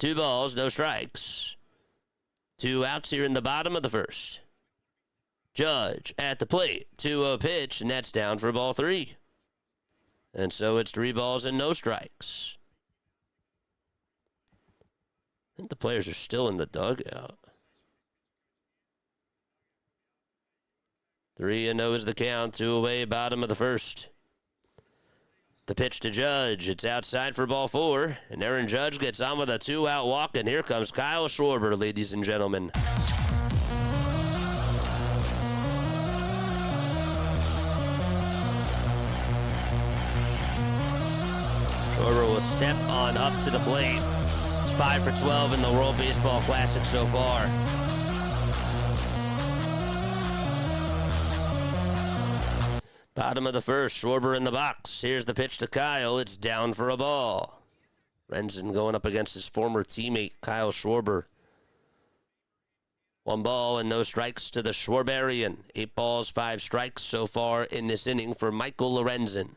Two balls, no strikes. 2 outs here in the bottom of the first. Judge at the plate. 2-0 pitch, and that's down for ball 3. And so it's 3 balls and no strikes. I think the players are still in the dugout. 3-0 is the count. 2 away, bottom of the first. The pitch to Judge. It's outside for ball 4. And Aaron Judge gets on with a 2-out walk. And here comes Kyle Schwarber, ladies and gentlemen. Schwarber will step on up to the plate. It's 5 for 12 in the World Baseball Classic so far. Bottom of the first, Schwarber in the box. Here's the pitch to Kyle. It's down for a ball. Lorenzen going up against his former teammate, Kyle Schwarber. 1 ball and no strikes to the Schwarberian. 8 balls, 5 strikes so far in this inning for Michael Lorenzen.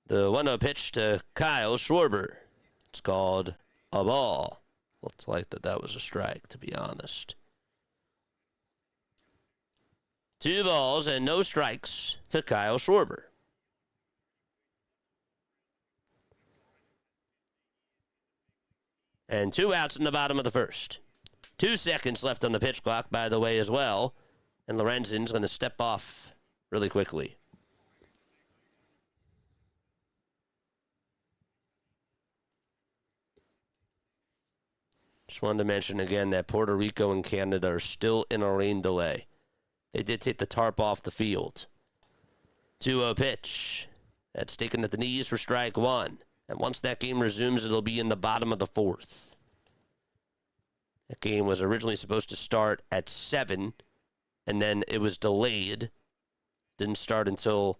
The 1-0 pitch to Kyle Schwarber. It's called a ball. Looks like that was a strike, to be honest. 2 balls and no strikes to Kyle Schwarber. And 2 outs in the bottom of the first. 2 seconds left on the pitch clock, by the way, as well. And Lorenzen's going to step off really quickly. Just wanted to mention again that Puerto Rico and Canada are still in a rain delay. They did take the tarp off the field. 2-0 pitch. That's taken at the knees for strike 1. And once that game resumes, it'll be in the bottom of the 4th. That game was originally supposed to start at 7, and then it was delayed. Didn't start until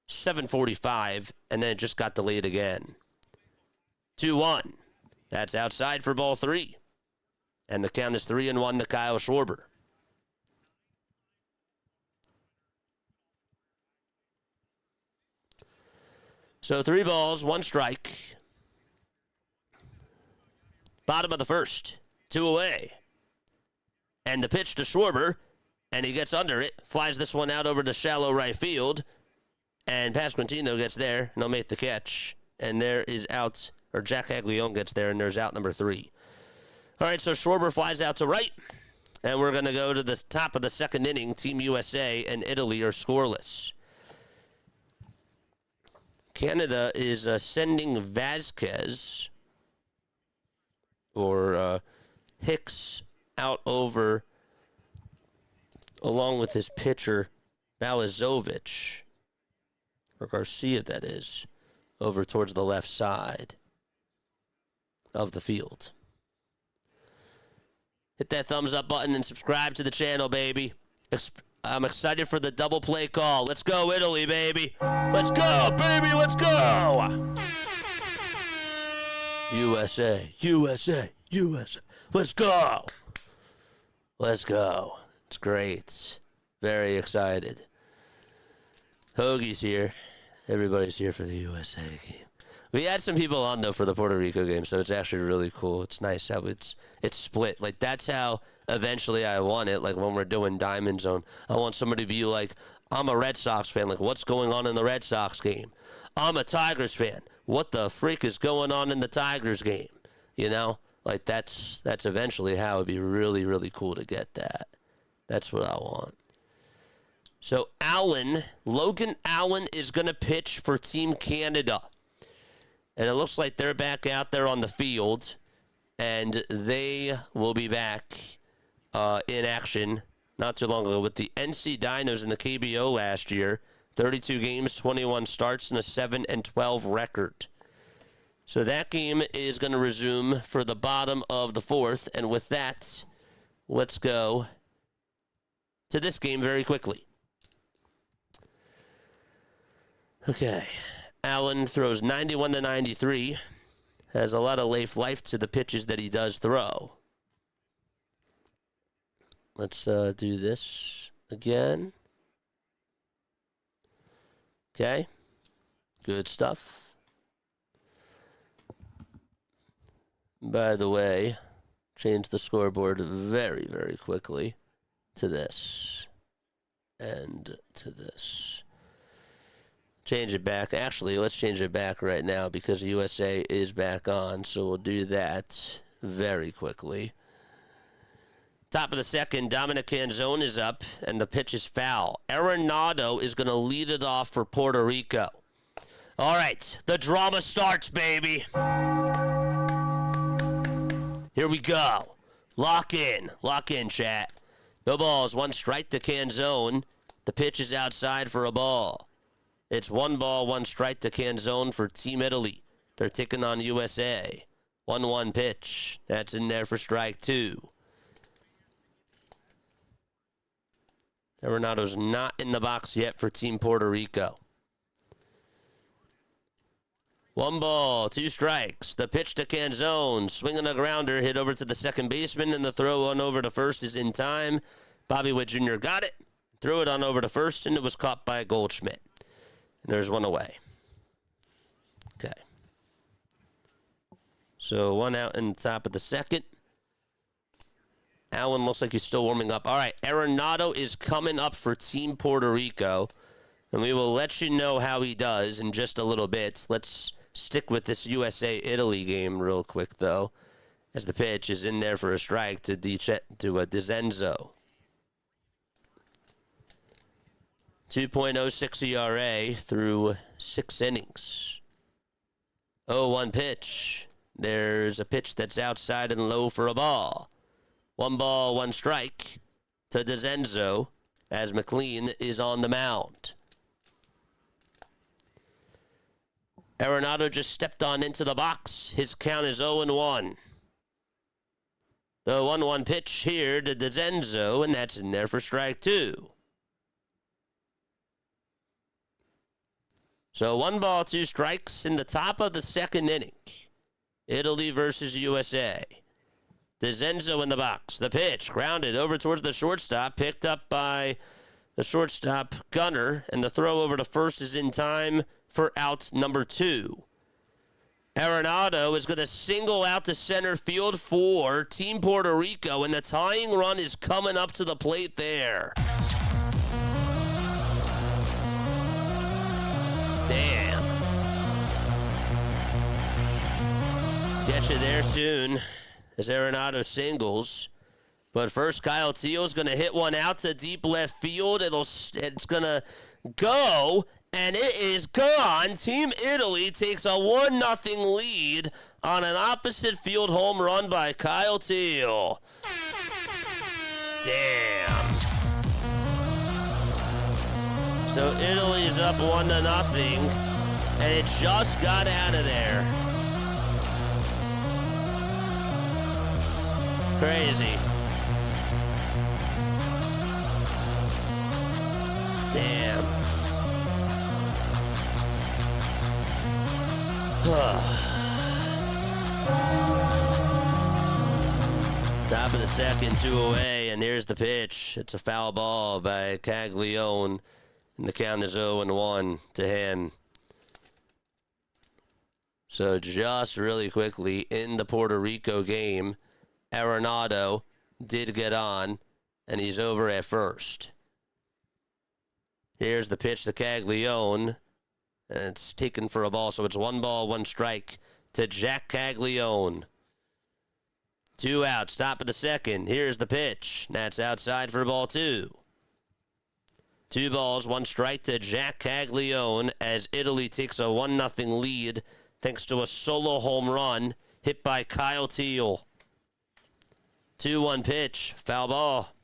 7:45, and then it just got delayed again. 2-1. That's outside for ball 3. And the count is 3-1 to Kyle Schwarber. So 3 balls, 1 strike. Bottom of the first. 2 away. And the pitch to Schwarber. And he gets under it. Flies this one out over to shallow right field. And Pasquantino gets there. And he'll make the catch. And there is out. Or Jack Aglione gets there, and there's out number 3. All right, so Schwarber flies out to right, and we're going to go to the top of the second inning. Team USA and Italy are scoreless. Canada is sending Vasquez, or Hicks, out over, along with his pitcher, Balazovic, or Garcia, that is, over towards the left side of the field. Hit that thumbs up button and subscribe to the channel, baby. I'm excited for the double play call. Let's go, Italy, baby. Let's go, baby. Let's go. USA, USA, USA. Let's go. Let's go. It's great. Very excited. Hoagie's here. Everybody's here for the USA game. We had some people on, though, for the Puerto Rico game, so it's actually really cool. It's nice how it's split. Like, that's how eventually I want it. Like, when we're doing Diamond Zone, I want somebody to be like, I'm a Red Sox fan. Like, what's going on in the Red Sox game? I'm a Tigers fan. What the freak is going on in the Tigers game? You know? Like, that's eventually how it would be really, really cool to get that. That's what I want. So, Logan Allen is going to pitch for Team Canada. And it looks like they're back out there on the field. And they will be back in action not too long ago with the NC Dinos in the KBO last year. 32 games, 21 starts, and a 7-12 record. So that game is going to resume for the bottom of the 4th. And with that, let's go to this game very quickly. Okay. Allen throws 91 to 93. Has a lot of life to the pitches that he does throw. Let's do this again. Okay. Good stuff. By the way, change the scoreboard very, very quickly to this and to this. Change it back. Actually, let's change it back right now because USA is back on. So we'll do that very quickly. Top of the second, Dominic Canzone is up, and the pitch is foul. Arenado is going to lead it off for Puerto Rico. All right, the drama starts, baby. Here we go. Lock in, chat. No balls, 1 strike to Canzone. The pitch is outside for a ball. It's 1 ball, 1 strike to Canzone for Team Italy. They're taking on USA. 1-1 pitch. That's in there for strike 2. Arenado's not in the box yet for Team Puerto Rico. 1 ball, 2 strikes. The pitch to Canzone. Swinging a grounder, hit over to the second baseman, and the throw on over to first is in time. Bobby Witt Jr. got it, threw it on over to first, and it was caught by Goldschmidt. And there's 1 away. Okay. So 1 out in the top of the second. Allen looks like he's still warming up. All right, Arenado is coming up for Team Puerto Rico, and we will let you know how he does in just a little bit. Let's stick with this USA-Italy game real quick, though, as the pitch is in there for a strike to DiZenzo. 2.06 ERA through 6 innings. 0-1 pitch. There's a pitch that's outside and low for a ball. 1 ball, 1 strike to DiZenzo as McLean is on the mound. Arenado just stepped on into the box. His count is 0-1. The 1-1 pitch here to DiZenzo, and that's in there for strike 2. So 1 ball, 2 strikes in the top of the second inning. Italy versus USA. DiZenzo in the box. The pitch grounded over towards the shortstop, picked up by the shortstop Gunner, and the throw over to first is in time for out number 2. Arenado is going to single out to center field for Team Puerto Rico, and the tying run is coming up to the plate there. Damn. Get you there soon as Arenado singles. But first, Kyle Teal's going to hit one out to deep left field. It's going to go, and it is gone. Team Italy takes a 1-0 lead on an opposite field home run by Kyle Teal. Damn. So Italy's up 1-0, and it just got out of there. Crazy. Damn. Top of the second, 2 away, and here's the pitch. It's a foul ball by Caglione, and the count is 0-1 to him. So just really quickly, in the Puerto Rico game, Arenado did get on, and he's over at first. Here's the pitch to Caglione, and it's taken for a ball, so it's 1 ball, 1 strike to Jack Caglione. 2 outs, top of the second. Here's the pitch. That's outside for ball 2. 2 balls, 1 strike to Jack Caglione as Italy takes a 1-0 lead thanks to a solo home run hit by Kyle Teal. 2-1 pitch, foul ball.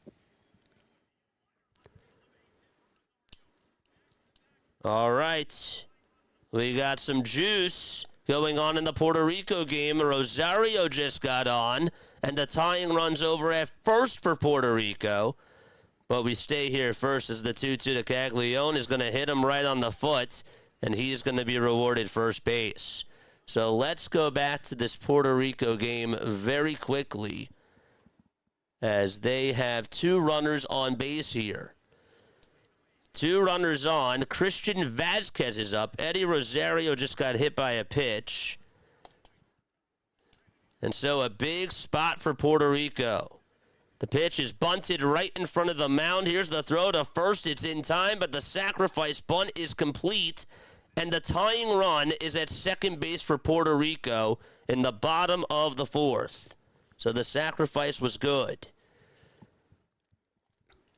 All right, we got some juice going on in the Puerto Rico game. Rosario just got on, and the tying run's over at first for Puerto Rico. But we stay here first as the 2-2 to Caglione is going to hit him right on the foot, and he's going to be rewarded first base. So let's go back to this Puerto Rico game very quickly, as they have 2 runners on base here. 2 runners on. Christian Vasquez is up. Eddie Rosario just got hit by a pitch. And so a big spot for Puerto Rico. The pitch is bunted right in front of the mound. Here's the throw to first. It's in time, but the sacrifice bunt is complete. And the tying run is at second base for Puerto Rico in the bottom of the 4th. So the sacrifice was good.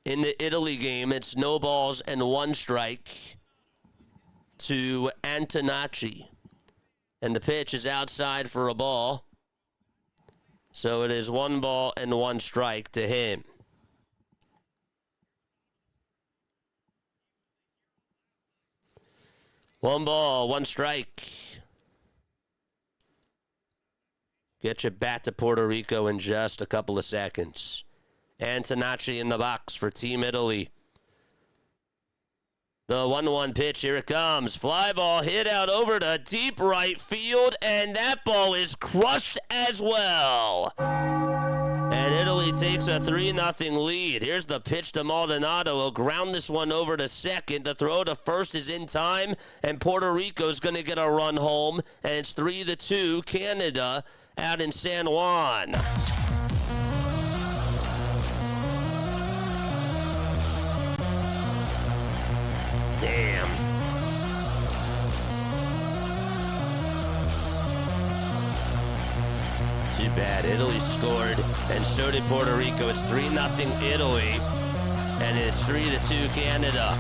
In the Italy game, it's no balls and 1 strike to Antonacci. And the pitch is outside for a ball. So it is 1 ball and 1 strike to him. One ball, 1 strike. Get you back to Puerto Rico in just a couple of seconds. Antonacci in the box for Team Italy. The 1-1 pitch, here it comes. Fly ball hit out over to deep right field, and that ball is crushed as well. And Italy takes a 3-0 lead. Here's the pitch to Maldonado. He'll ground this one over to second. The throw to first is in time, and Puerto Rico's going to get a run home, and it's 3-2 Canada out in San Juan. Damn. Too bad. Italy scored, and so did Puerto Rico. It's 3-0 Italy, and it's 3-2 Canada.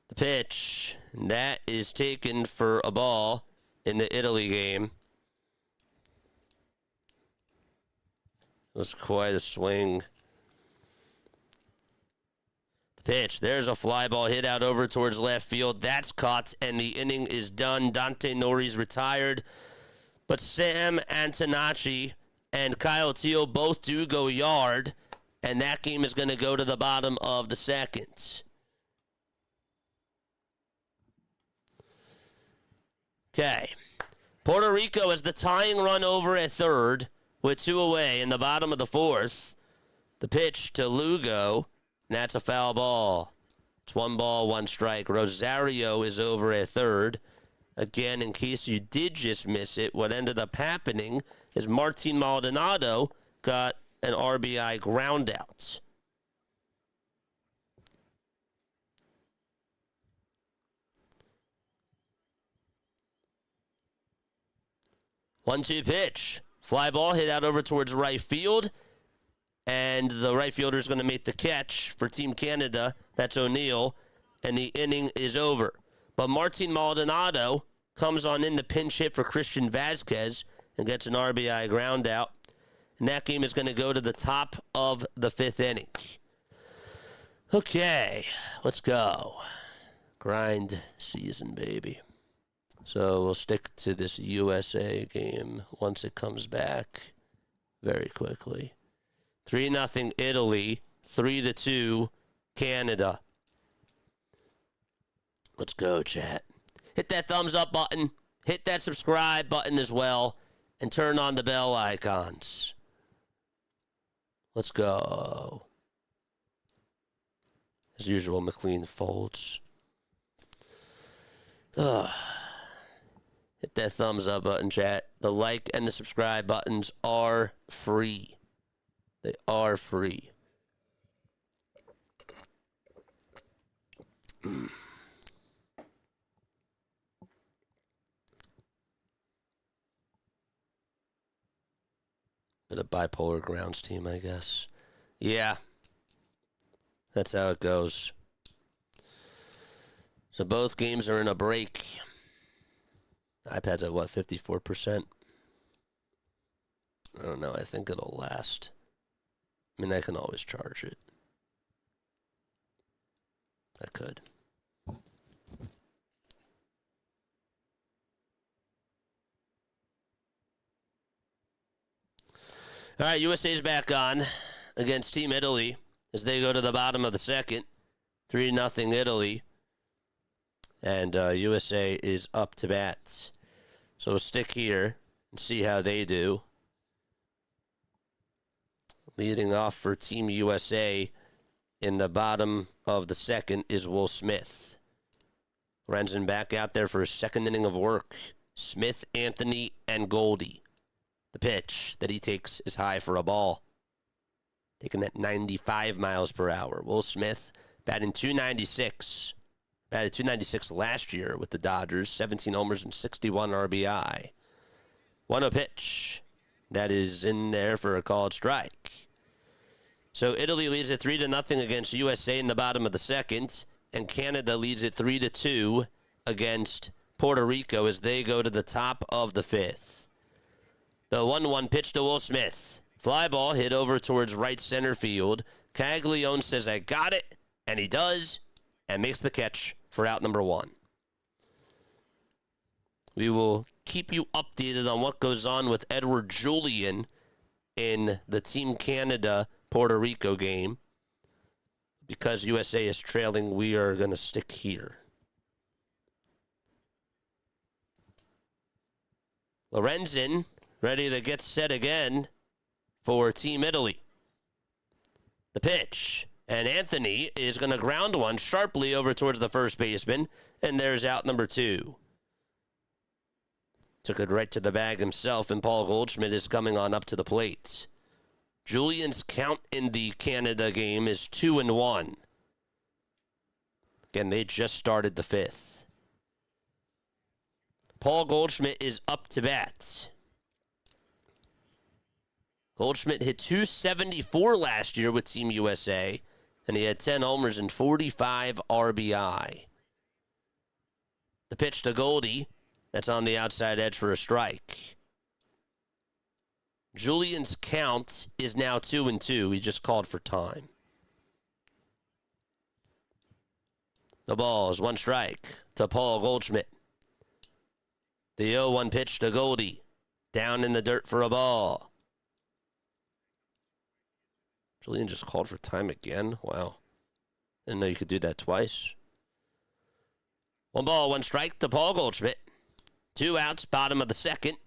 The pitch, that is taken for a ball in the Italy game. It was quite a swing. Pitch. There's a fly ball hit out over towards left field. That's caught, and the inning is done. Dante Nori's retired. But Sam Antonacci and Kyle Teal both do go yard, and that game is going to go to the bottom of the second. Okay. Puerto Rico has the tying run over at third with 2 away in the bottom of the 4th. The pitch to Lugo. And that's a foul ball. It's 1 ball, 1 strike. Rosario is over at third. Again, in case you did just miss it, what ended up happening is Martin Maldonado got an RBI ground out. One-two pitch. Fly ball hit out over towards right field. And the right fielder is going to make the catch for Team Canada. That's O'Neill. And the inning is over. But Martin Maldonado comes on in the pinch hit for Christian Vazquez and gets an RBI ground out. And that game is going to go to the top of the 5th inning. Okay, let's go. Grind season, baby. So we'll stick to this USA game once it comes back very quickly. 3-0 Italy, 3-2 Canada. Let's go, chat. Hit that thumbs up button. Hit that subscribe button as well. And turn on the bell icons. Let's go. As usual, McLean folds. Hit that thumbs up button, chat. The like and the subscribe buttons are free. They are free. Bit of bipolar grounds team, I guess. Yeah. That's how it goes. So both games are in a break. iPad's at what, 54%? I don't know. I think it'll last. I mean, I can always charge it. I could. All right, USA's back on against Team Italy as they go to the bottom of the second. 3-0 Italy. And USA is up to bat. So we'll stick here and see how they do. Leading off for Team USA in the bottom of the second is Will Smith. Lorenzen back out there for his second inning of work. Smith, Anthony, and Goldie. The pitch that he takes is high for a ball. Taking that 95 miles per hour. Will Smith batting .296. Batted 296 last year with the Dodgers, 17 homers and 61 RBI. 1-0 pitch. That is in there for a called strike. So Italy leads it 3-0 against USA in the bottom of the second, and Canada leads it 3-2 against Puerto Rico as they go to the top of the fifth. The 1-1 pitch to Will Smith. Fly ball hit over towards right center field. Caglione says, I got it, and he does, and makes the catch for out number 1. We will keep you updated on what goes on with Edouard Julien in the Team Canada-Puerto Rico game. Because USA is trailing, we are going to stick here. Lorenzen ready to get set again for Team Italy. The pitch. And Anthony is going to ground one sharply over towards the first baseman. And there's out number 2. Took it right to the bag himself, and Paul Goldschmidt is coming on up to the plate. Julian's count in the Canada game is 2-1. Again, they just started the 5th. Paul Goldschmidt is up to bat. Goldschmidt hit .274 last year with Team USA, and he had 10 homers and 45 RBI. The pitch to Goldie. That's on the outside edge for a strike. Julian's count is now 2-2. He just called for time. The ball is 1 strike to Paul Goldschmidt. The 0-1 pitch to Goldie. Down in the dirt for a ball. Julian just called for time again. Wow. Didn't know you could do that twice. 1 ball, 1 strike to Paul Goldschmidt. 2 outs, bottom of the second.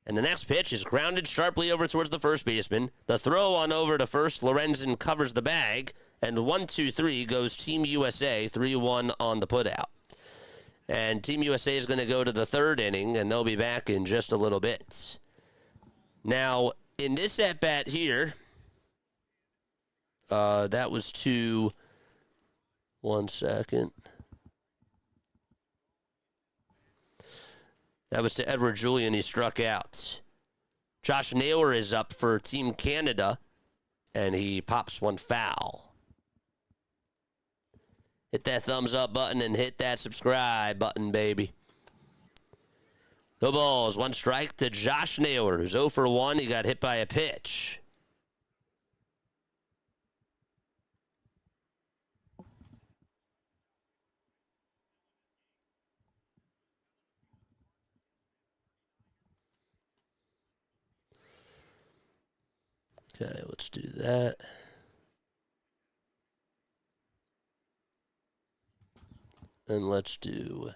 And the next pitch is grounded sharply over towards the first baseman. The throw on over to first. Lorenzen covers the bag. And 1-2-3 goes Team USA, 3-1 on the putout. And Team USA is going to go to the 3rd inning, and they'll be back in just a little bit. Now, in this at-bat here, that was to... 1 second. That was to Edouard Julien. He struck out. Josh Naylor is up for Team Canada, and he pops 1 foul. Hit that thumbs up button and hit that subscribe button, baby. The balls, 1 strike to Josh Naylor, who's 0 for 1. He got hit by a pitch. Okay, let's do that. And let's do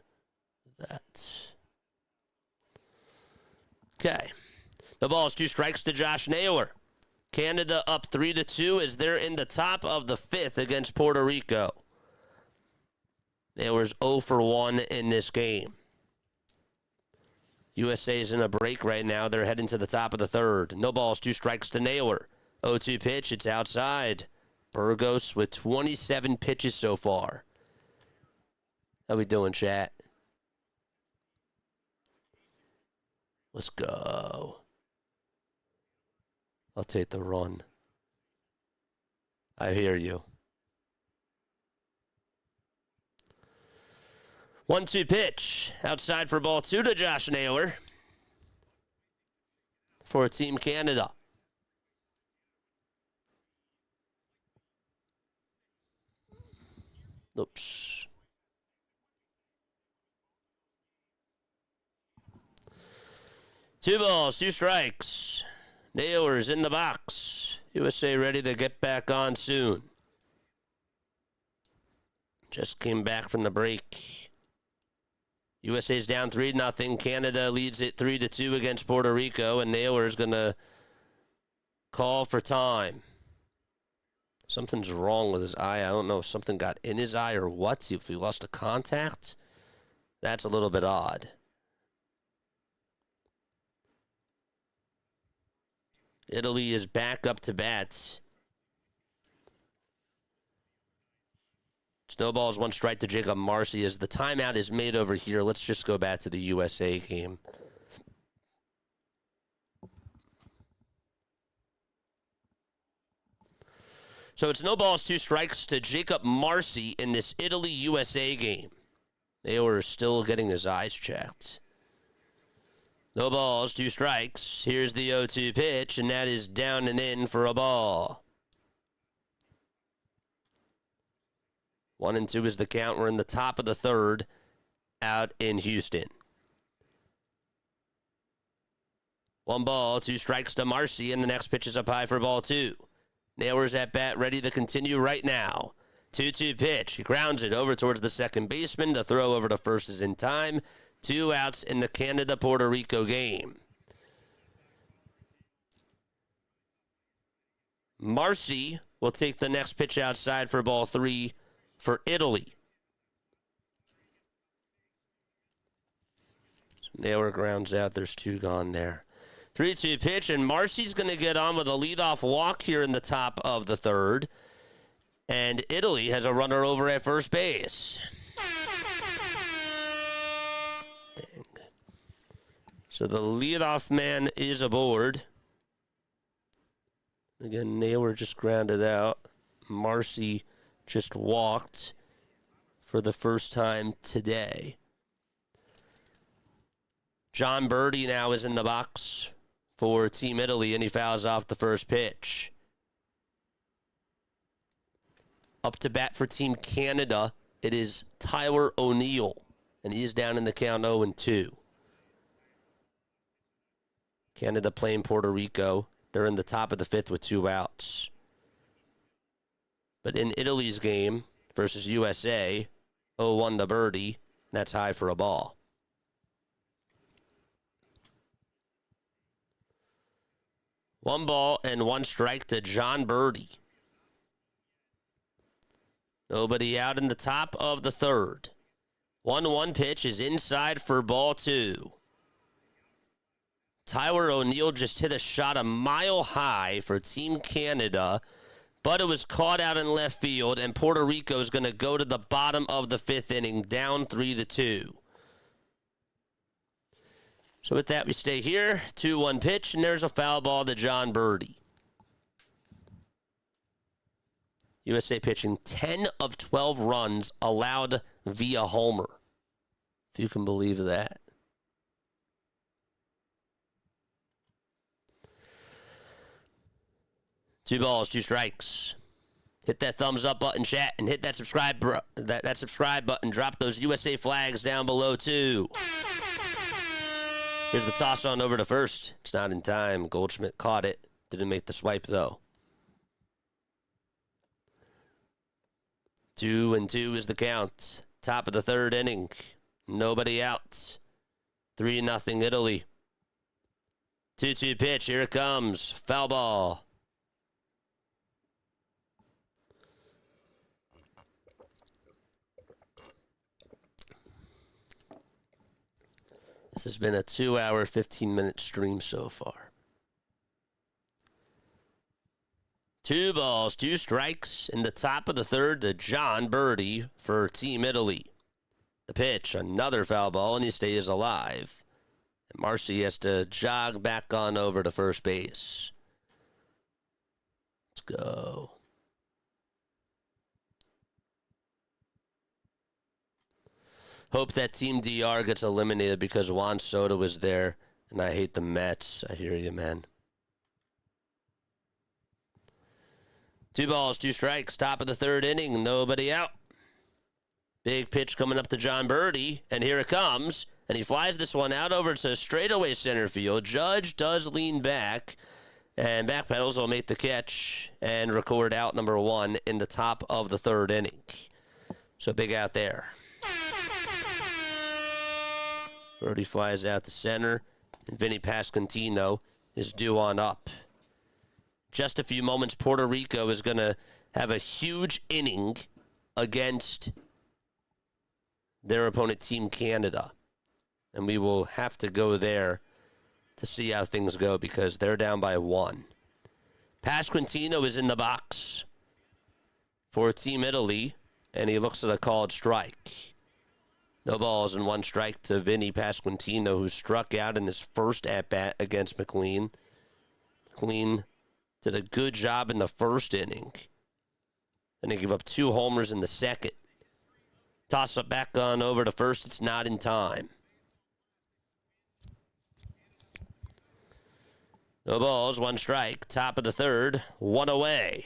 that. Okay. The ball is 2 strikes to Josh Naylor. Canada up 3-2 as they're in the top of the 5th against Puerto Rico. Naylor's 0 for 1 in this game. USA is in a break right now. They're heading to the top of the 3rd. No balls, 2 strikes to Naylor. 0-2 pitch. It's outside. Burgos with 27 pitches so far. How we doing, chat? Let's go. I'll take the run. I hear you. 1-2 pitch. Outside for ball 2 to Josh Naylor for Team Canada. Oops. Two balls, 2 strikes. Naylor's in the box. USA ready to get back on soon. Just came back from the break. USA's down 3-0. Canada leads it 3-2 against Puerto Rico, and Naylor's going to call for time. Something's wrong with his eye. I don't know if something got in his eye or what. If he lost a contact, that's a little bit odd. Italy is back up to bat. No balls, 1 strike to Jacob Marcy as the timeout is made over here. Let's just go back to the USA game. So it's no balls, 2 strikes to Jacob Marcy in this Italy-USA game. They were still getting his eyes checked. No balls, 2 strikes. Here's the 0-2 pitch, and that is down and in for a ball. 1-2 is the count. We're in the top of the third out in Houston. 1 ball, 2 strikes to Marcy, and the next pitch is up high for ball 2. Naylor's at bat, ready to continue right now. 2-2 pitch. He grounds it over towards the second baseman. The throw over to first is in time. 2 outs in the Canada-Puerto Rico game. Marcy will take the next pitch outside for ball 3 for Italy. So Naylor grounds out. There's 2 gone there. 3-2 pitch, and Marcy's going to get on with a leadoff walk here in the top of the third. And Italy has a runner over at first base. Dang. So the leadoff man is aboard. Again, Naylor just grounded out. Marcy just walked for the first time today. John Birdie now is in the box for Team Italy, and he fouls off the first pitch. Up to bat for Team Canada, it is Tyler O'Neill, and he is down in the count 0-2. Canada playing Puerto Rico. They're in the top of the 5th with 2 outs. But in Italy's game versus USA, 0-1 to Birdie, that's high for a ball. One ball and 1 strike to John Birdie. Nobody out in the top of the third. 1-1 pitch is inside for ball 2. Tyler O'Neill just hit a shot a mile high for Team Canada, but it was caught out in left field, and Puerto Rico is going to go to the bottom of the 5th inning, down 3-2. So with that, we stay here. 2-1 pitch, and there's a foul ball to John Birdie. USA pitching 10 of 12 runs allowed via homer. If you can believe that. Two balls, 2 strikes. Hit that thumbs up button, chat, and hit that subscribe button. Drop those USA flags down below, too. Here's the toss on over to first. It's not in time. Goldschmidt caught it. Didn't make the swipe, though. 2-2 is the count. Top of the 3rd inning. Nobody out. 3-0 Italy. 2-2 pitch. Here it comes. Foul ball. This has been a 2-hour, 15-minute stream so far. 2 balls, 2 strikes in the top of the 3rd to John Birdie for Team Italy. The pitch, another foul ball, and he stays alive. And Marcy has to jog back on over to first base. Let's go. Hope that Team DR gets eliminated because Juan Soto was there, and I hate the Mets. I hear you, man. 2 balls, 2 strikes, top of the 3rd inning, nobody out. Big pitch coming up to John Birdie, and here it comes. And he flies this one out over to straightaway center field. Judge does lean back, and backpedals will make the catch and record out number 1 in the top of the 3rd inning. So big out there. Birdie flies out to center, and Vinny Pasquantino is due on up. Just a few moments, Puerto Rico is going to have a huge inning against their opponent, Team Canada. And we will have to go there to see how things go because they're down by 1. Pasquantino is in the box for Team Italy. and he looks at a called strike. No balls and one strike to Vinny Pasquantino, who struck out in his first at-bat against McLean. McLean did a good job in the first inning. And they give up 2 homers in the second. Toss it back on over to first. It's not in time. No balls, 1 strike. Top of the third, 1 away.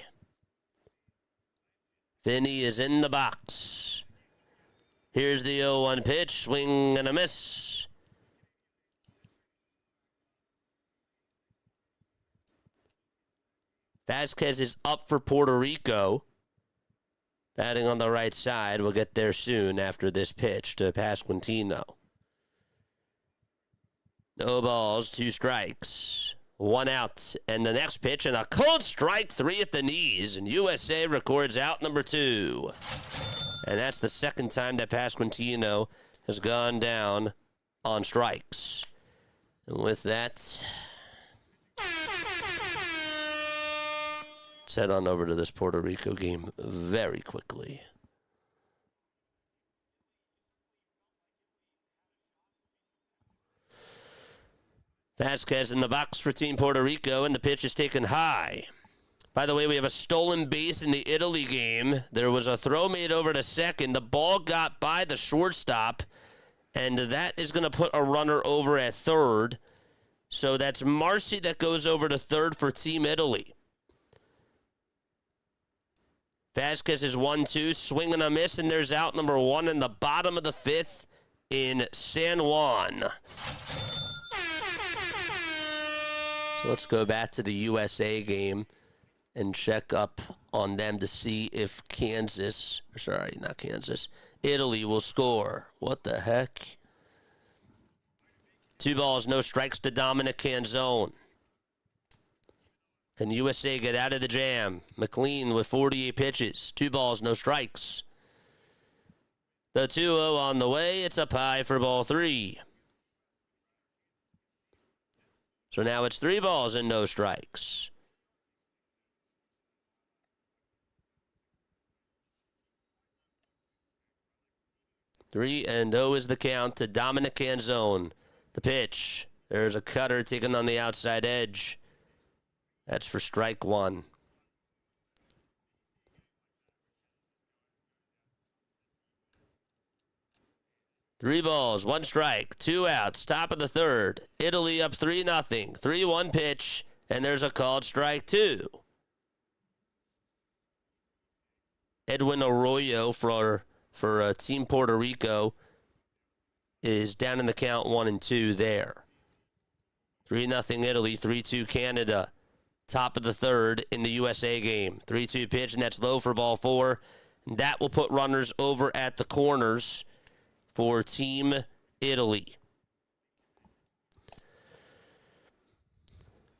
Vinny is in the box. Here's the 0-1 pitch. Swing and a miss. Vasquez is up for Puerto Rico. Batting on the right side. We'll get there soon after this pitch to Pasquantino. No balls, 2 strikes. 1 out. And the next pitch, and a cold strike, 3 at the knees. And USA records out number 2. And that's the second time that Pasquantino has gone down on strikes. And with that, let's head on over to this Puerto Rico game very quickly. Vasquez in the box for Team Puerto Rico, and the pitch is taken high. By the way, we have a stolen base in the Italy game. There was a throw made over to second. The ball got by the shortstop, and that is going to put a runner over at third. So that's Marcy that goes over to third for Team Italy. Vasquez is 1-2, swing and a miss, and there's out number 1 in the bottom of the 5th in San Juan. So let's go back to the USA game and check up on them to see if Italy will score. What the heck? 2 balls, no strikes to Dominic Canzone. Can USA get out of the jam? McLean with 48 pitches. 2 balls, no strikes. The 2-0 on the way. It's up high for ball 3. So now it's 3 balls and no strikes. 3-0 is the count to Dominic Canzone. The pitch. There's a cutter taken on the outside edge. That's for strike 1. Three balls, 1 strike, 2 outs, top of the third. Italy up 3-0. 3-1 pitch, and there's a called strike 2. Edwin Arroyo for Team Puerto Rico is down in the count 1-2 there. 3-0 Italy, 3-2 Canada. Top of the third in the USA game. 3-2 pitch, and that's low for ball 4. And that will put runners over at the corners for Team Italy.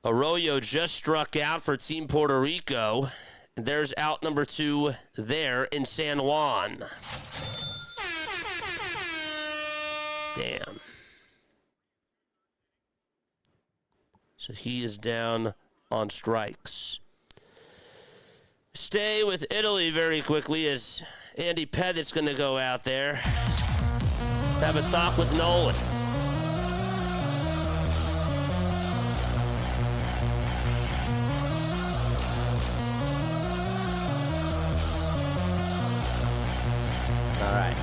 Arroyo just struck out for Team Puerto Rico. There's out number 2 there in San Juan. Damn. So he is down on strikes. Stay with Italy very quickly as Andy Pettit's going to go out there. Have a talk with Nolan. All right.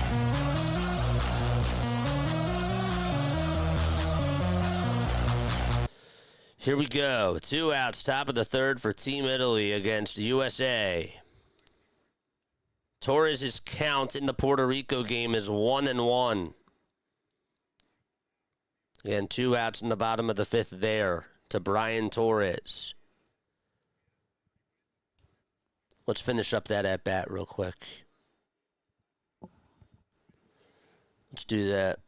Here we go. 2 outs, top of the third for Team Italy against USA. Torres' count in the Puerto Rico game is 1-1. Again, 2 outs in the bottom of the 5th there to Brian Torres. Let's finish up that at-bat real quick. Let's do that.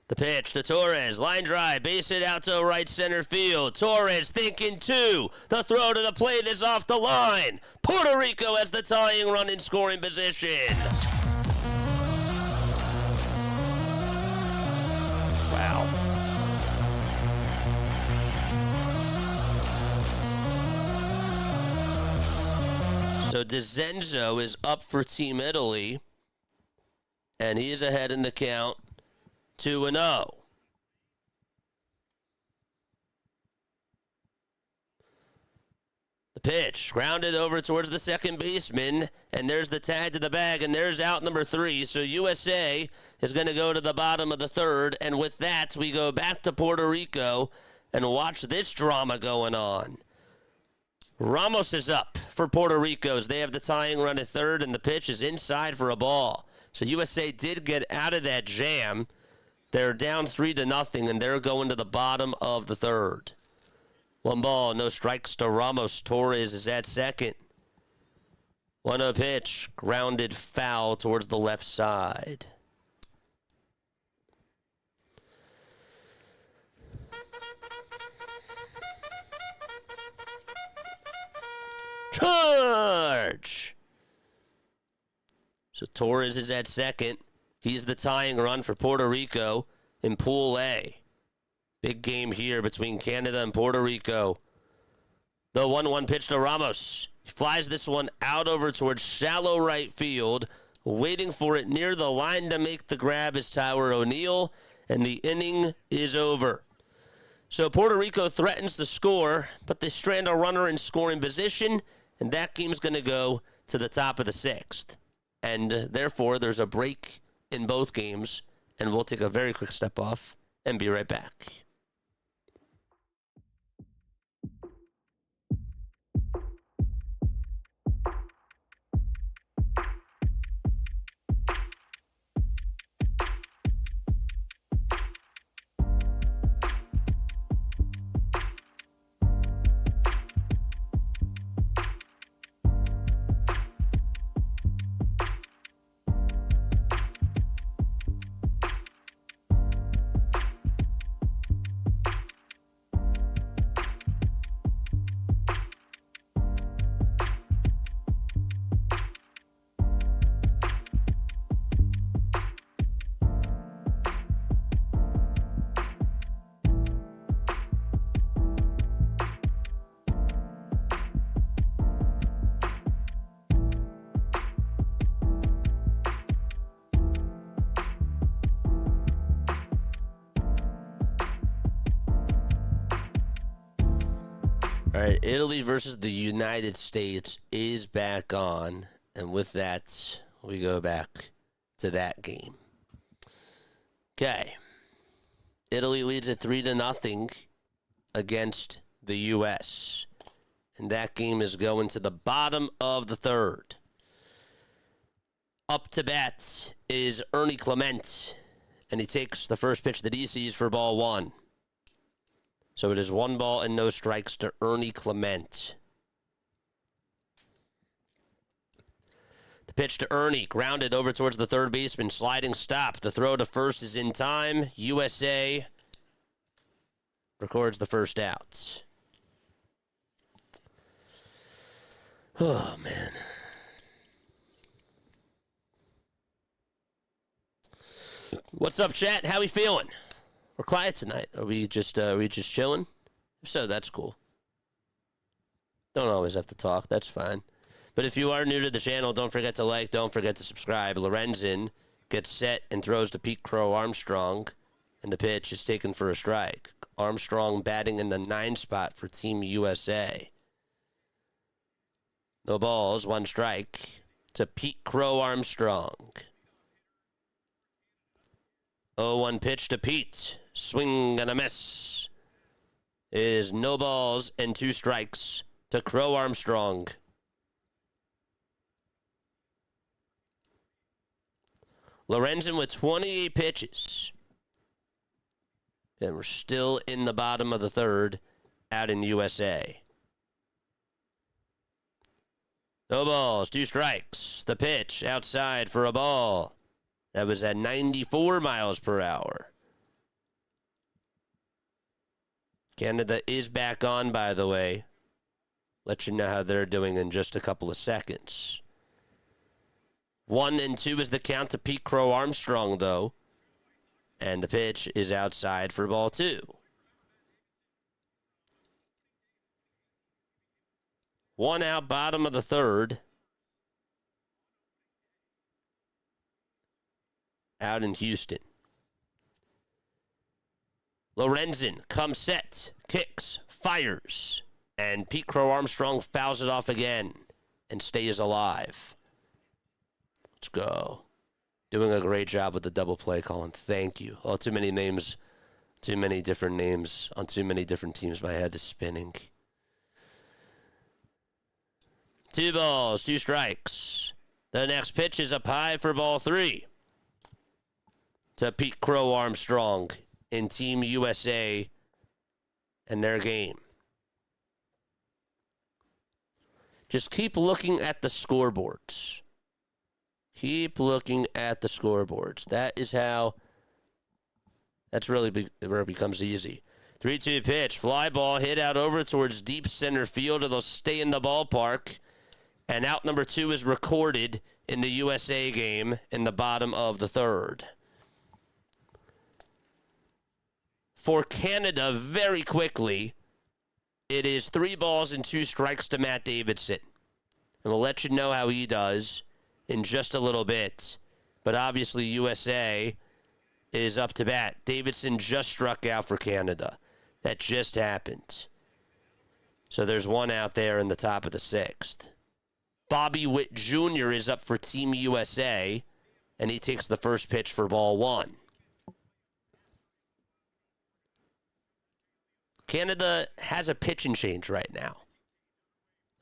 The pitch to Torres, line drive, base hit out to right center field. Torres thinking 2. The throw to the plate is off the line. Puerto Rico has the tying run in scoring position. Wow. So DiZenzo is up for Team Italy, and he is ahead in the count 2-0. The pitch grounded over towards the second baseman, and there's the tag to the bag, and there's out number 3. So USA is going to go to the bottom of the third, and with that, we go back to Puerto Rico and watch this drama going on. Ramos is up for Puerto Rico's. They have the tying run at third, and the pitch is inside for a ball. So USA did get out of that jam. They're down 3-0, and they're going to the bottom of the third. 1 ball, no strikes to Ramos. Torres is at second. 1-0 pitch, grounded foul towards the left side. Charge! So Torres is at second. He's the tying run for Puerto Rico in Pool A. Big game here between Canada and Puerto Rico. The 1-1 pitch to Ramos. He flies this one out over towards shallow right field. Waiting for it near the line to make the grab is Tyler O'Neill, and the inning is over. So Puerto Rico threatens to score, but they strand a runner in scoring position, and that game's going to go to the top of the 6th. And therefore, there's a break in both games, and we'll take a very quick step off and be right back. All right, Italy versus the United States is back on. And with that, we go back to that game. Okay. Italy leads at 3-0 against the U.S. And that game is going to the bottom of the third. Up to bat is Ernie Clement. And he takes the first pitch that he sees for ball 1. So it is 1 ball and no strikes to Ernie Clement. The pitch to Ernie, grounded over towards the third baseman, sliding stop. The throw to first is in time. USA records the first out. Oh, man. What's up, chat? How we feeling? We're quiet tonight. Are we just chilling? If so, that's cool. Don't always have to talk. That's fine. But if you are new to the channel, don't forget to like. Don't forget to subscribe. Lorenzen gets set and throws to Pete Crow Armstrong, and the pitch is taken for a strike. Armstrong batting in the 9 spot for Team USA. No balls, 1 strike to Pete Crow Armstrong. 0-1 pitch to Pete. Swing and a miss. It is no balls and 2 strikes to Crow Armstrong. Lorenzen with 28 pitches. And we're still in the bottom of the third out in USA. No balls, 2 strikes. The pitch outside for a ball. That was at 94 miles per hour. Canada is back on, by the way. Let you know how they're doing in just a couple of seconds. 1-2 is the count to Pete Crow Armstrong, though. And the pitch is outside for ball 2. 1 out, bottom of the third. out in Houston. Lorenzen comes set, kicks, fires, and Pete Crow Armstrong fouls it off again and stays alive. Let's go. Doing a great job with the double play, Colin. Thank you. Oh, too many names, too many different names on too many different teams. My head is spinning. 2 balls, 2 strikes. The next pitch is up high for ball 3 to Pete Crow Armstrong in Team USA and their game. Just keep looking at the scoreboards. Keep looking at the scoreboards. That's really where it becomes easy. 3-2 pitch. Fly ball hit out over towards deep center field. It'll stay in the ballpark. And out number 2 is recorded in the USA game in the bottom of the 3rd. For Canada, very quickly, it is 3 balls and 2 strikes to Matt Davidson. And we'll let you know how he does in just a little bit. But obviously, USA is up to bat. Davidson just struck out for Canada. That just happened. So there's 1 out there in the top of the 6th. Bobby Witt Jr. is up for Team USA, and he takes the first pitch for ball 1. Canada has a pitch and change right now.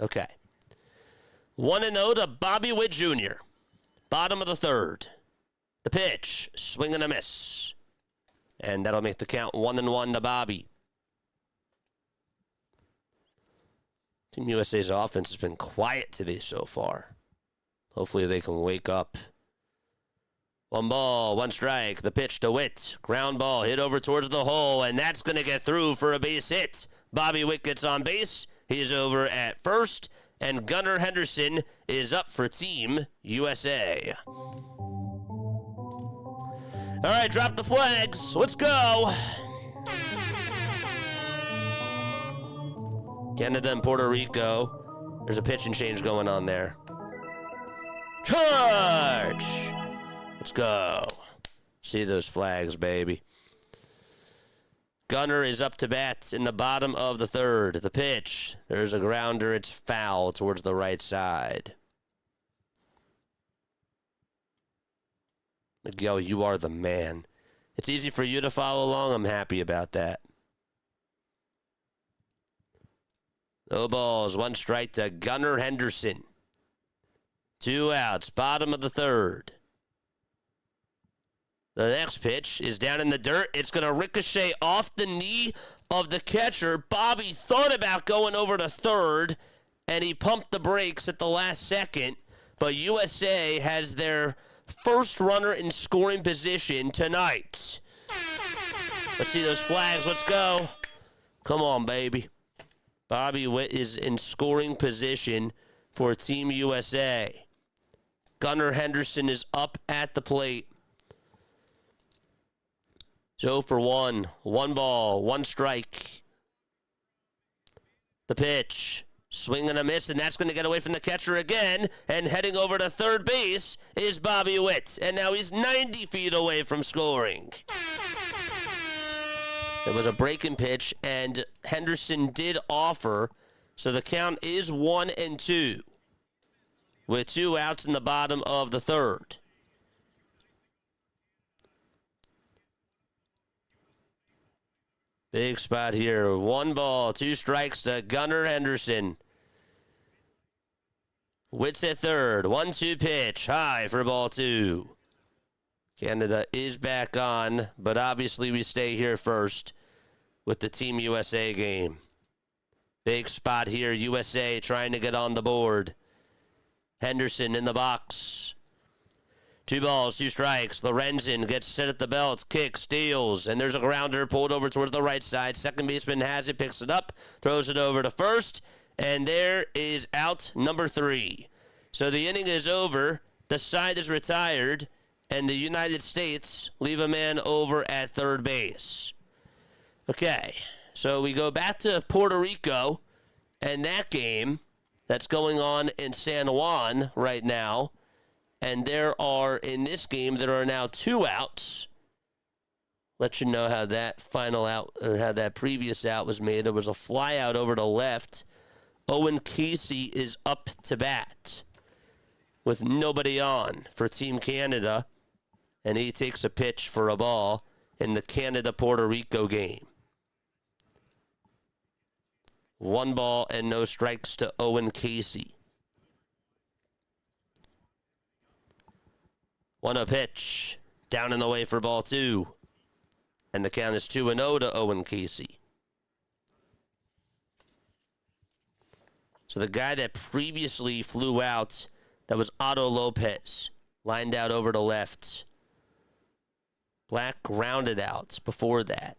Okay. 1-0 to Bobby Witt Jr. Bottom of the 3rd. The pitch, swing and a miss. And that'll make the count 1-1 to Bobby. Team USA's offense has been quiet today so far. Hopefully they can wake up. 1 ball, 1 strike. The pitch to Witt. Ground ball hit over towards the hole, and that's going to get through for a base hit. Bobby Witt gets on base. He's over at first, and Gunnar Henderson is up for Team USA. All right, drop the flags. Let's go. Canada and Puerto Rico. There's a pitch and change going on there. Charge! Let's go. See those flags, baby. Gunnar is up to bat in the bottom of the 3rd. The pitch. There's a grounder. It's foul towards the right side. Miguel, you are the man. It's easy for you to follow along. I'm happy about that. No balls, 1 strike to Gunnar Henderson. 2 outs, bottom of the 3rd. The next pitch is down in the dirt. It's going to ricochet off the knee of the catcher. Bobby thought about going over to 3rd, and he pumped the brakes at the last second. But USA has their first runner in scoring position tonight. Let's see those flags. Let's go. Come on, baby. Bobby Witt is in scoring position for Team USA. Gunnar Henderson is up at the plate. 0 for 1. 1 ball, 1 strike. The pitch. Swing and a miss, and that's going to get away from the catcher again. And heading over to 3rd base is Bobby Witt. And now he's 90 feet away from scoring. It was a breaking pitch, and Henderson did offer. So the count is 1-2 with 2 outs in the bottom of the 3rd. Big spot here. 1 ball, 2 strikes to Gunnar Henderson. Witt's at 3rd. 1-2 pitch. High for ball 2. Canada is back on, but obviously we stay here first with the Team USA game. Big spot here. USA trying to get on the board. Henderson in the box. 2 balls, 2 strikes. Lorenzen gets set at the belt, kicks, steals, and there's a grounder pulled over towards the right side. Second baseman has it, picks it up, throws it over to 1st, and there is out number 3. So the inning is over. The side is retired, and the United States leave a man over at 3rd base. Okay, so we go back to Puerto Rico, and that game that's going on in San Juan right now And there are, in this game, there are now 2 outs. Let you know how that final out, or how that previous out was made. There was a fly out over to left. Owen Casey is up to bat with nobody on for Team Canada. And he takes a pitch for a ball in the Canada-Puerto Rico game. 1 ball and no strikes to Owen Casey. 1-0 pitch. Down and away for ball 2. And the count is 2-0 to Owen Casey. So the guy that previously flew out, that was Otto Lopez, lined out over to left. Black grounded out before that.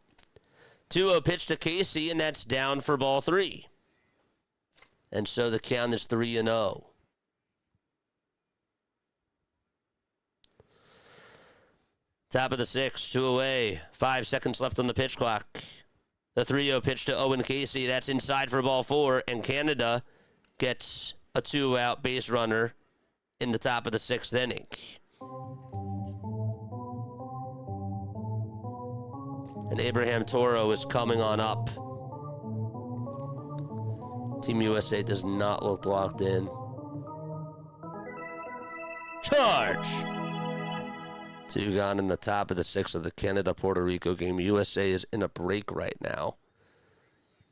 2-0 pitch to Casey, and that's down for ball 3. And so the count is 3-0. Top of the 6th, 2 away. 5 seconds left on the pitch clock. The 3-0 pitch to Owen Casey. That's inside for ball 4. And Canada gets a 2-out base runner in the top of the 6th inning. And Abraham Toro is coming on up. Team USA does not look locked in. Charge! 2 gone in the top of the 6th of the Canada-Puerto Rico game. USA is in a break right now.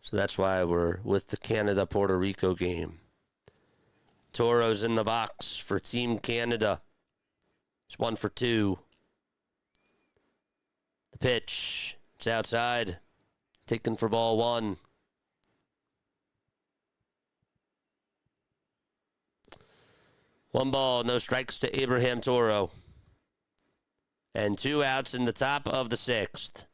So that's why we're with the Canada-Puerto Rico game. Toro's in the box for Team Canada. It's 1 for 2. The pitch. It's outside. Taken for ball 1. One ball, no strikes to Abraham Toro. And 2 outs in the top of the 6th.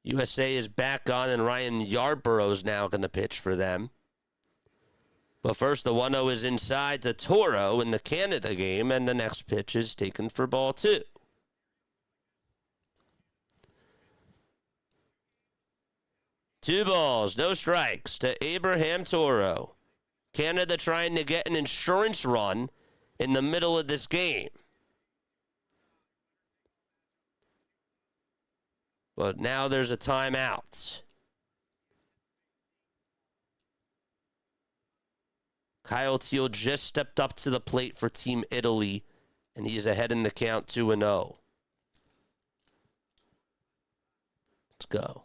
USA is back on, and Ryan Yarborough is now going to pitch for them. But first, the 1-0 is inside to Toro in the Canada game, and the next pitch is taken for ball 2. Two balls, no strikes to Abraham Toro. Canada trying to get an insurance run in the middle of this game. But now there's a timeout. Kyle Teal just stepped up to the plate for Team Italy, and he is ahead in the count 2-0. Let's go.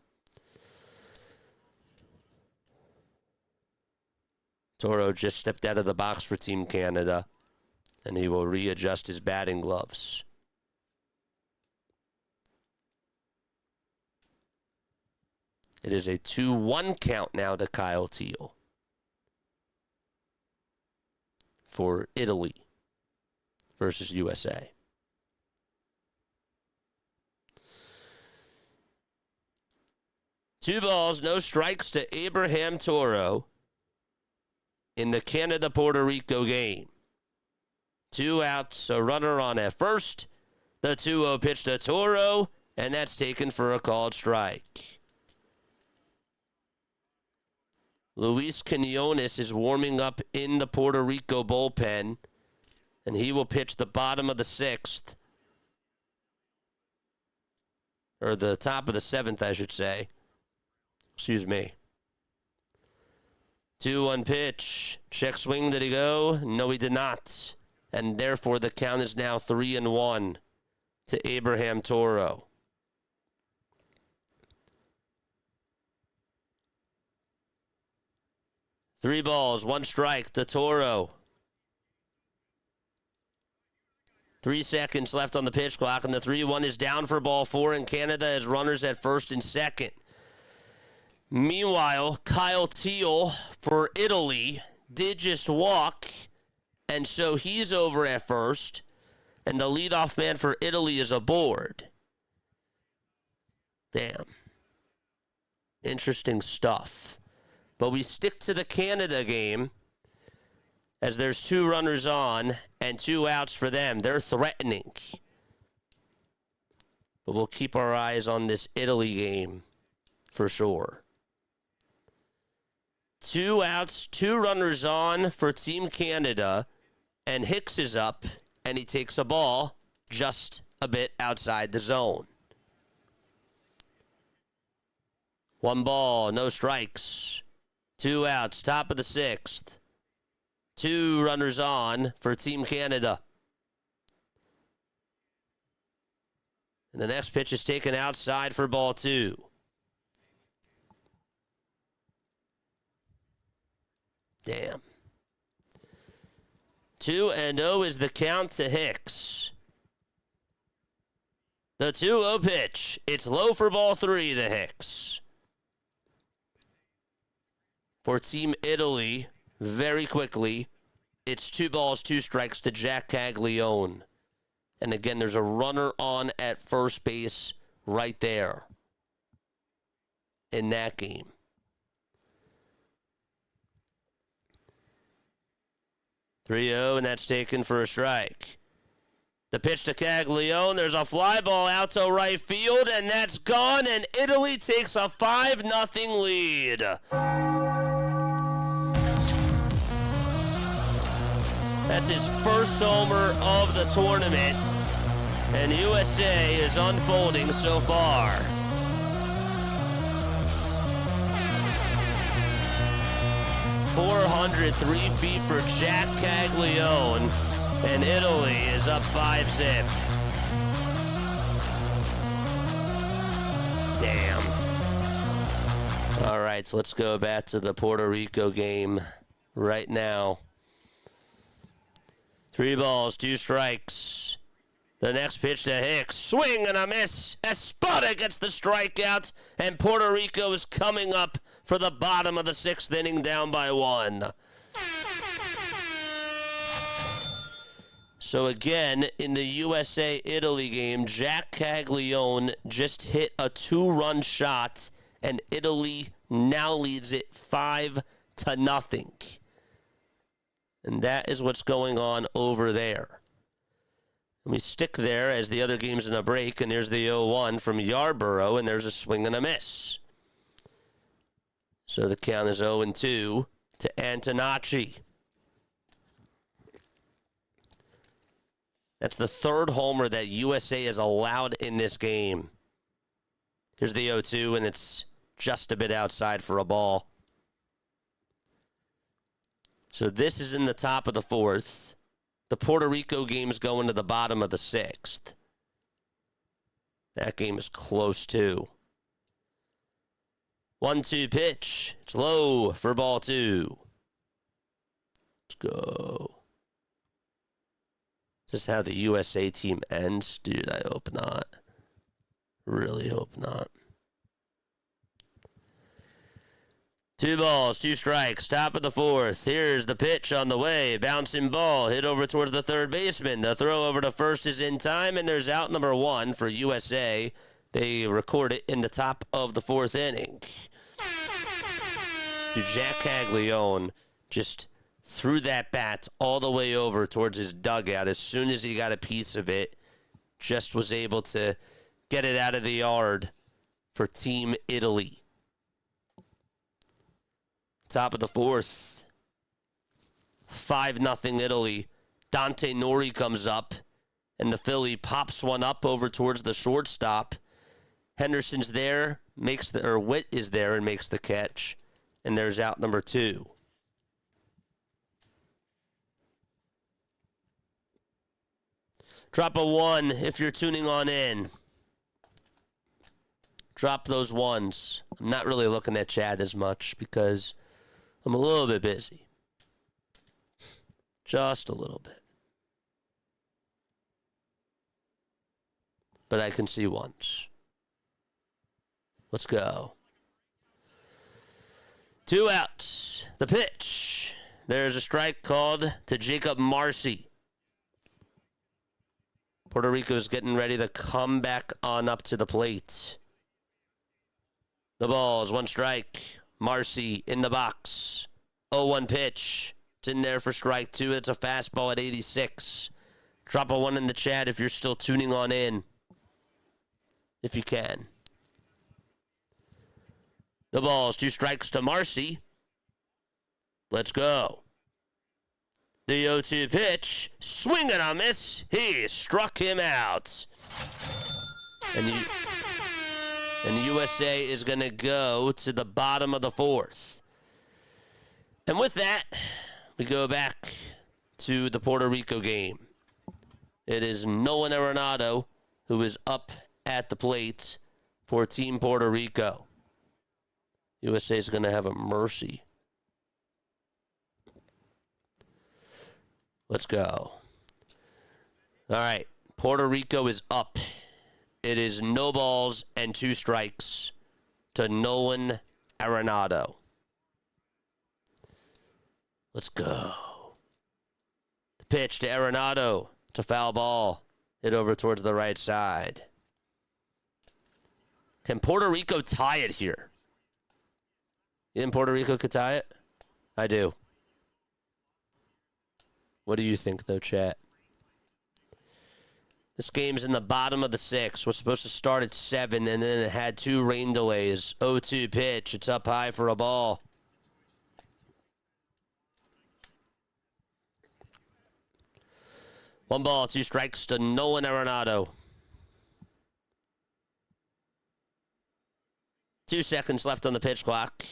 Toro just stepped out of the box for Team Canada, and he will readjust his batting gloves. It is a 2-1 count now to Kyle Teal for Italy versus USA. Two balls, no strikes to Abraham Toro in the Canada-Puerto Rico game. 2 outs, a runner on at first. The 2-0 pitch to Toro, and that's taken for a called strike. Luis Quinones is warming up in the Puerto Rico bullpen, and he will pitch the bottom of the 6th. Or the top of the 7th, I should say. Excuse me. 2-1 pitch. Check swing. Did he go? No, he did not. And therefore, the count is now 3-1 to Abraham Toro. Three balls, 1 strike to Toro. 3 seconds left on the pitch clock, and the 3-1 is down for ball 4, and Canada has runners at first and second. Meanwhile, Kyle Teal for Italy did just walk, and so he's over at first, and the leadoff man for Italy is aboard. Damn. Interesting stuff. But we stick to the Canada game as there's 2 runners on and 2 outs for them. They're threatening. But we'll keep our eyes on this Italy game for sure. 2 outs, 2 runners on for Team Canada. And Hicks is up, and he takes a ball just a bit outside the zone. 1 ball, no strikes. 2 outs, top of the 6th. 2 runners on for Team Canada. And the next pitch is taken outside for ball 2. Damn. 2-0 is the count to Hicks. The 2-0 pitch. It's low for ball 3 to Hicks. For Team Italy, very quickly, it's 2 balls, 2 strikes to Jack Caglione. And again, there's a runner on at first base right there in that game. .3-0, and that's taken for a strike. The pitch to Caglione. There's a fly ball out to right field, and that's gone, and Italy takes a 5-0 lead. That's his first homer of the tournament, and USA is unfolding so far. .403 feet for Jack Caglione, and Italy is up 5-0. Damn. All right, so let's go back to the Puerto Rico game right now. 3 balls, 2 strikes. The next pitch to Hicks. Swing and a miss. Espada gets the strikeout, and Puerto Rico is coming up for the bottom of the 6th inning, down by 1. So again, in the USA-Italy game, Jack Caglione just hit a 2-run shot, and Italy now leads it 5-0. And that is what's going on over there. And we stick there as the other game's in a break, and there's the 0-1 from Yarborough, and there's a swing and a miss. So the count is 0-2 to Antonacci. That's the 3rd homer that USA has allowed in this game. Here's the 0-2, and it's just a bit outside for a ball. So this is in the top of the 4th. The Puerto Rico game is going to the bottom of the 6th. That game is close too. 1-2 pitch. It's low for ball 2. Let's go. Is this how the USA team ends? Dude, I hope not. Really hope not. 2 balls, 2 strikes, top of the 4th. Here's the pitch on the way. Bouncing ball, hit over towards the 3rd baseman. The throw over to first is in time, and there's out number 1 for USA. They record it in the top of the 4th inning. Dude, Jack Caglione just threw that bat all the way over towards his dugout. As soon as he got a piece of it, just was able to get it out of the yard for Team Italy. Top of the 4th. 5-0 Italy. Dante Nori comes up, and the Philly pops one up over towards the shortstop. Henderson's there, Witt is there and makes the catch. And there's out number 2. Drop a 1 if you're tuning on in. Drop those 1s. I'm not really looking at chat as much because I'm a little bit busy. Just a little bit. But I can see 1s. Let's go. 2 outs. The pitch. There's a strike called to Jacob Marcy. Puerto Rico is getting ready to come back on up to the plate. The ball is 1 strike. Marcy in the box. 0-1 pitch. It's in there for strike 2. It's a fastball at 86. Drop a 1 in the chat if you're still tuning on in. If you can. The ball is 2 strikes to Marcy. Let's go. The 0-2 pitch, swing and a miss. He struck him out. And USA is going to go to the bottom of the fourth. And with that, we go back to the Puerto Rico game. It is Nolan Arenado who is up at the plate for Team Puerto Rico. USA is going to have a mercy. Let's go. All right. Puerto Rico is up. It is no balls and 2 strikes to Nolan Arenado. Let's go. The pitch to Arenado. It's a foul ball. Hit over towards the right side. Can Puerto Rico tie it here? You think Puerto Rico could tie it? I do. What do you think, though, chat? This game's in the bottom of the 6th. We're supposed to start at 7, and then it had 2 rain delays. 0-2 pitch. It's up high for a ball. One ball, 2 strikes to Nolan Arenado. 2 seconds left on the pitch clock.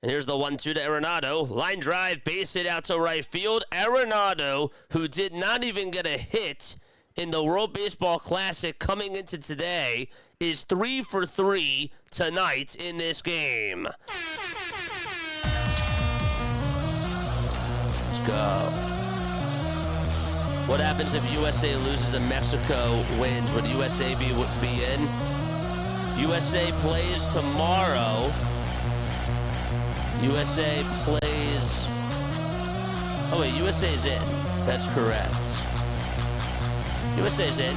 And here's the 1-2 to Arenado. Line drive, base hit out to right field. Arenado, who did not even get a hit in the World Baseball Classic coming into today, is 3 for 3 tonight in this game. Let's go. What happens if USA loses and Mexico wins? Would USA be in? USA plays tomorrow. USA plays... Oh, wait, USA's in. That's correct. USA's in.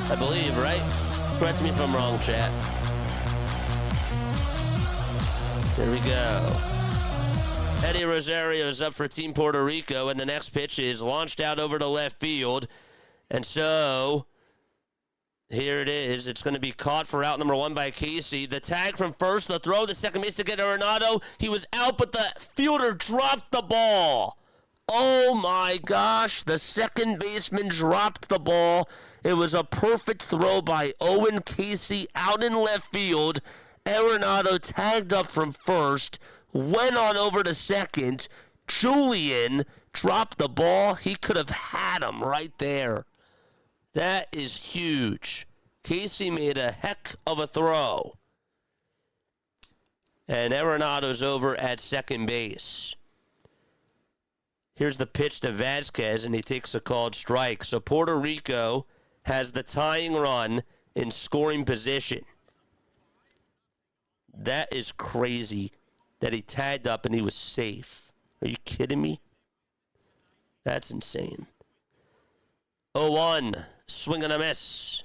I believe, right? Correct me if I'm wrong, chat. There we go. Eddie Rosario is up for Team Puerto Rico, and the next pitch is launched out over to left field. And so... here it is. It's going to be caught for out number 1 by Casey. The tag from first, the throw, the second base to get Arenado. He was out, but the fielder dropped the ball. Oh my gosh, the second baseman dropped the ball. It was a perfect throw by Owen Casey out in left field. Arenado tagged up from first, went on over to second. Julian dropped the ball. He could have had him right there. That is huge. Casey made a heck of a throw. And Arenado's over at second base. Here's the pitch to Vasquez, and he takes a called strike. So Puerto Rico has the tying run in scoring position. That is crazy that he tagged up and he was safe. Are you kidding me? That's insane. 0-1. Swing and a miss.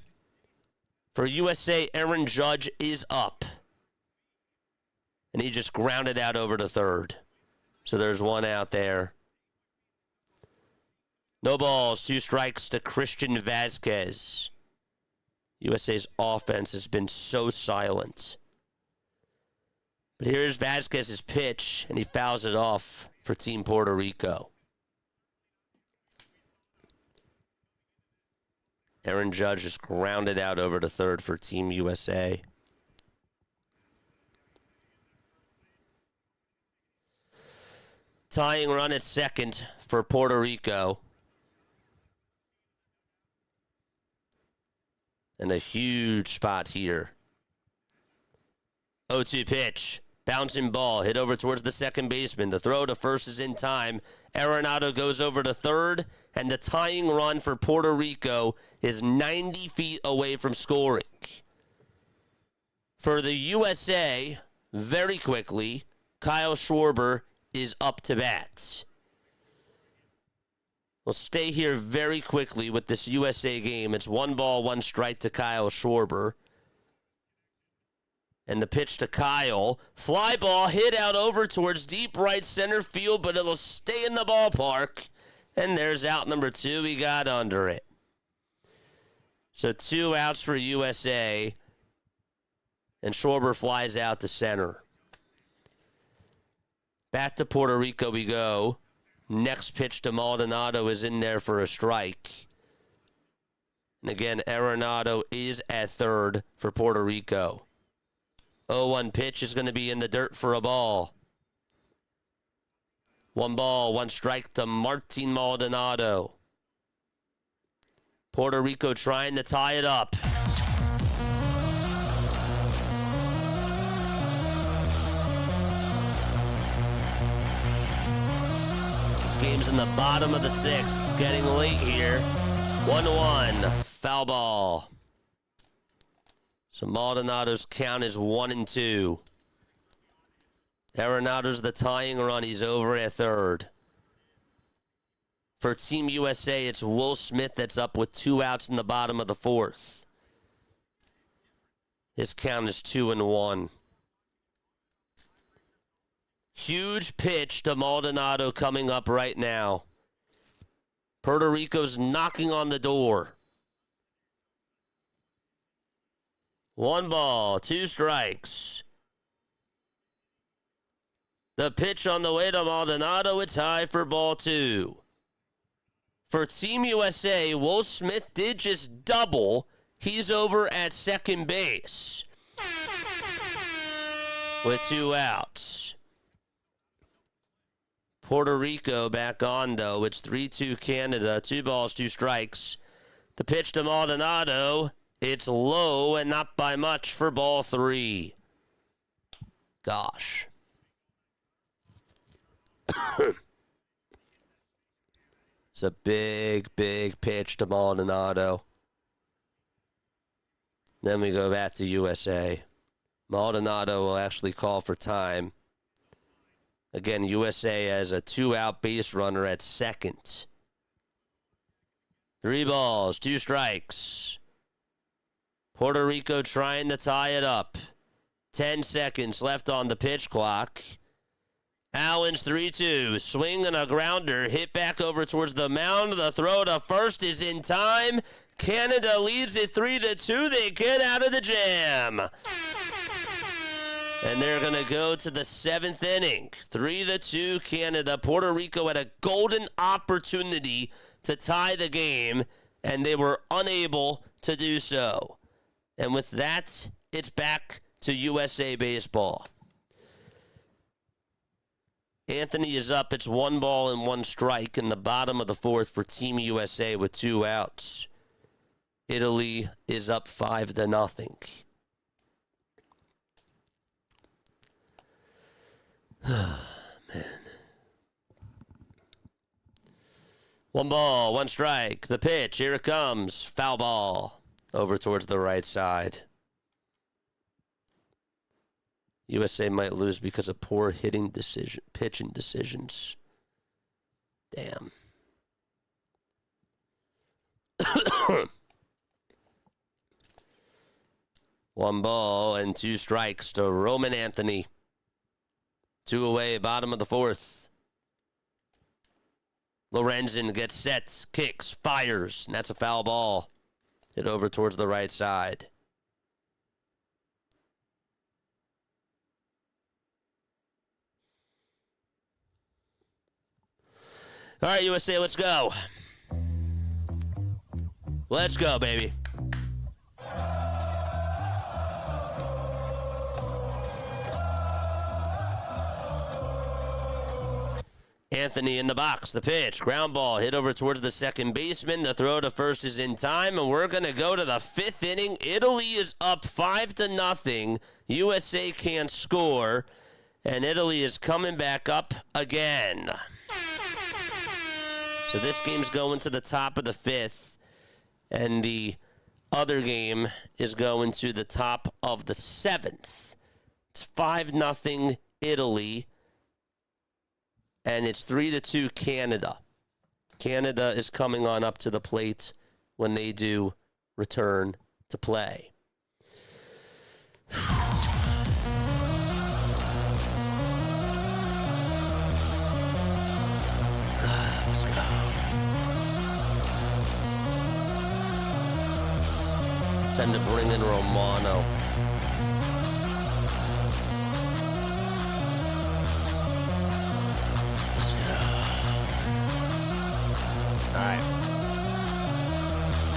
For USA, Aaron Judge is up. And he just grounded out over to third. So there's 1 out there. No balls, 2 strikes to Christian Vasquez. USA's offense has been so silent. But here's Vasquez's pitch, and he fouls it off for Team Puerto Rico. Aaron Judge is grounded out over to third for Team USA. Tying run at second for Puerto Rico. And a huge spot here. 0-2 pitch. Bouncing ball. Hit over towards the second baseman. The throw to first is in time. Arenado goes over to third. And the tying run for Puerto Rico is 90 feet away from scoring. For the USA, very quickly, Kyle Schwarber is up to bat. We'll stay here very quickly with this USA game. It's 1 ball, 1 strike to Kyle Schwarber. And the pitch to Kyle. Fly ball hit out over towards deep right center field, but it'll stay in the ballpark. And there's out number 2. He got under it. So 2 outs for USA. And Schwarber flies out to center. Back to Puerto Rico we go. Next pitch to Maldonado is in there for a strike. And again, Arenado is at third for Puerto Rico. 0-1 pitch is going to be in the dirt for a ball. 1 ball, 1 strike to Martin Maldonado. Puerto Rico trying to tie it up. This game's in the bottom of the 6th. It's getting late here. 1-1. Foul ball. So Maldonado's count is 1-2. Arenado's the tying run. He's over at third. For Team USA, it's Will Smith that's up with 2 outs in the bottom of the 4th. His count is 2-1. Huge pitch to Maldonado coming up right now. Puerto Rico's knocking on the door. 1 ball, 2 strikes. The pitch on the way to Maldonado, it's high for ball 2. For Team USA, Will Smith did just double. He's over at second base with 2 outs. Puerto Rico back on, though. It's 3-2 Canada. 2 balls, 2 strikes. The pitch to Maldonado. It's low and not by much for ball 3. Gosh. It's a big, big pitch to Maldonado. Then we go back to USA. Maldonado will actually call for time. Again, USA has a 2-out base runner at second. 3 balls, 2 strikes. Puerto Rico trying to tie it up. 10 seconds left on the pitch clock. Allen's 3-2. Swing and a grounder. Hit back over towards the mound. The throw to first is in time. Canada leads it 3-2. They get out of the jam. And they're going to go to the 7th inning. 3-2 Canada. Puerto Rico had a golden opportunity to tie the game, and they were unable to do so. And with that, it's back to USA baseball. Anthony is up. It's 1 ball and 1 strike in the bottom of the 4th for Team USA with 2 outs. Italy is up 5-0. Man. 1 ball, 1 strike. The pitch, here it comes. Foul ball over towards the right side. USA might lose because of poor pitching decisions. Damn. 1 ball and 2 strikes to Roman Anthony. 2 away, bottom of the 4th. Lorenzen gets set, kicks, fires, and that's a foul ball. Hit over towards the right side. All right, USA, let's go. Let's go, baby. Anthony in the box. The pitch. Ground ball. Hit over towards the second baseman. The throw to first is in time, and we're going to go to the 5th inning. Italy is up 5-0. USA can't score, and Italy is coming back up again. So this game's going to the top of the 5th, and the other game is going to the top of the 7th. It's 5-0 Italy, and it's 3-2 Canada. Canada is coming on up to the plate when they do return to play. Let's go. Time to bring in Romano. Let's go.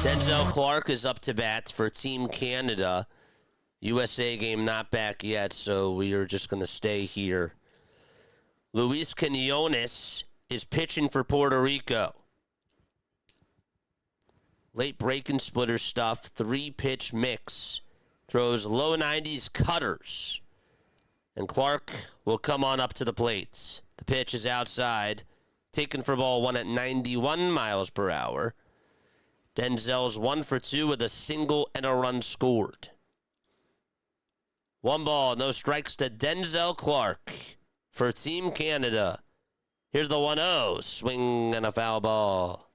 Denzel Clark is up to bat for Team Canada. USA game not back yet, so we are just going to stay here. Luis Quinones is pitching for Puerto Rico. Late breaking splitter stuff, 3-pitch mix. Throws low 90s cutters. And Clark will come on up to the plate. The pitch is outside. Taken for ball 1 at 91 miles per hour. Denzel's 1 for 2 with a single and a run scored. 1 ball, no strikes to Denzel Clark for Team Canada. Here's the 1-0. Swing and a foul ball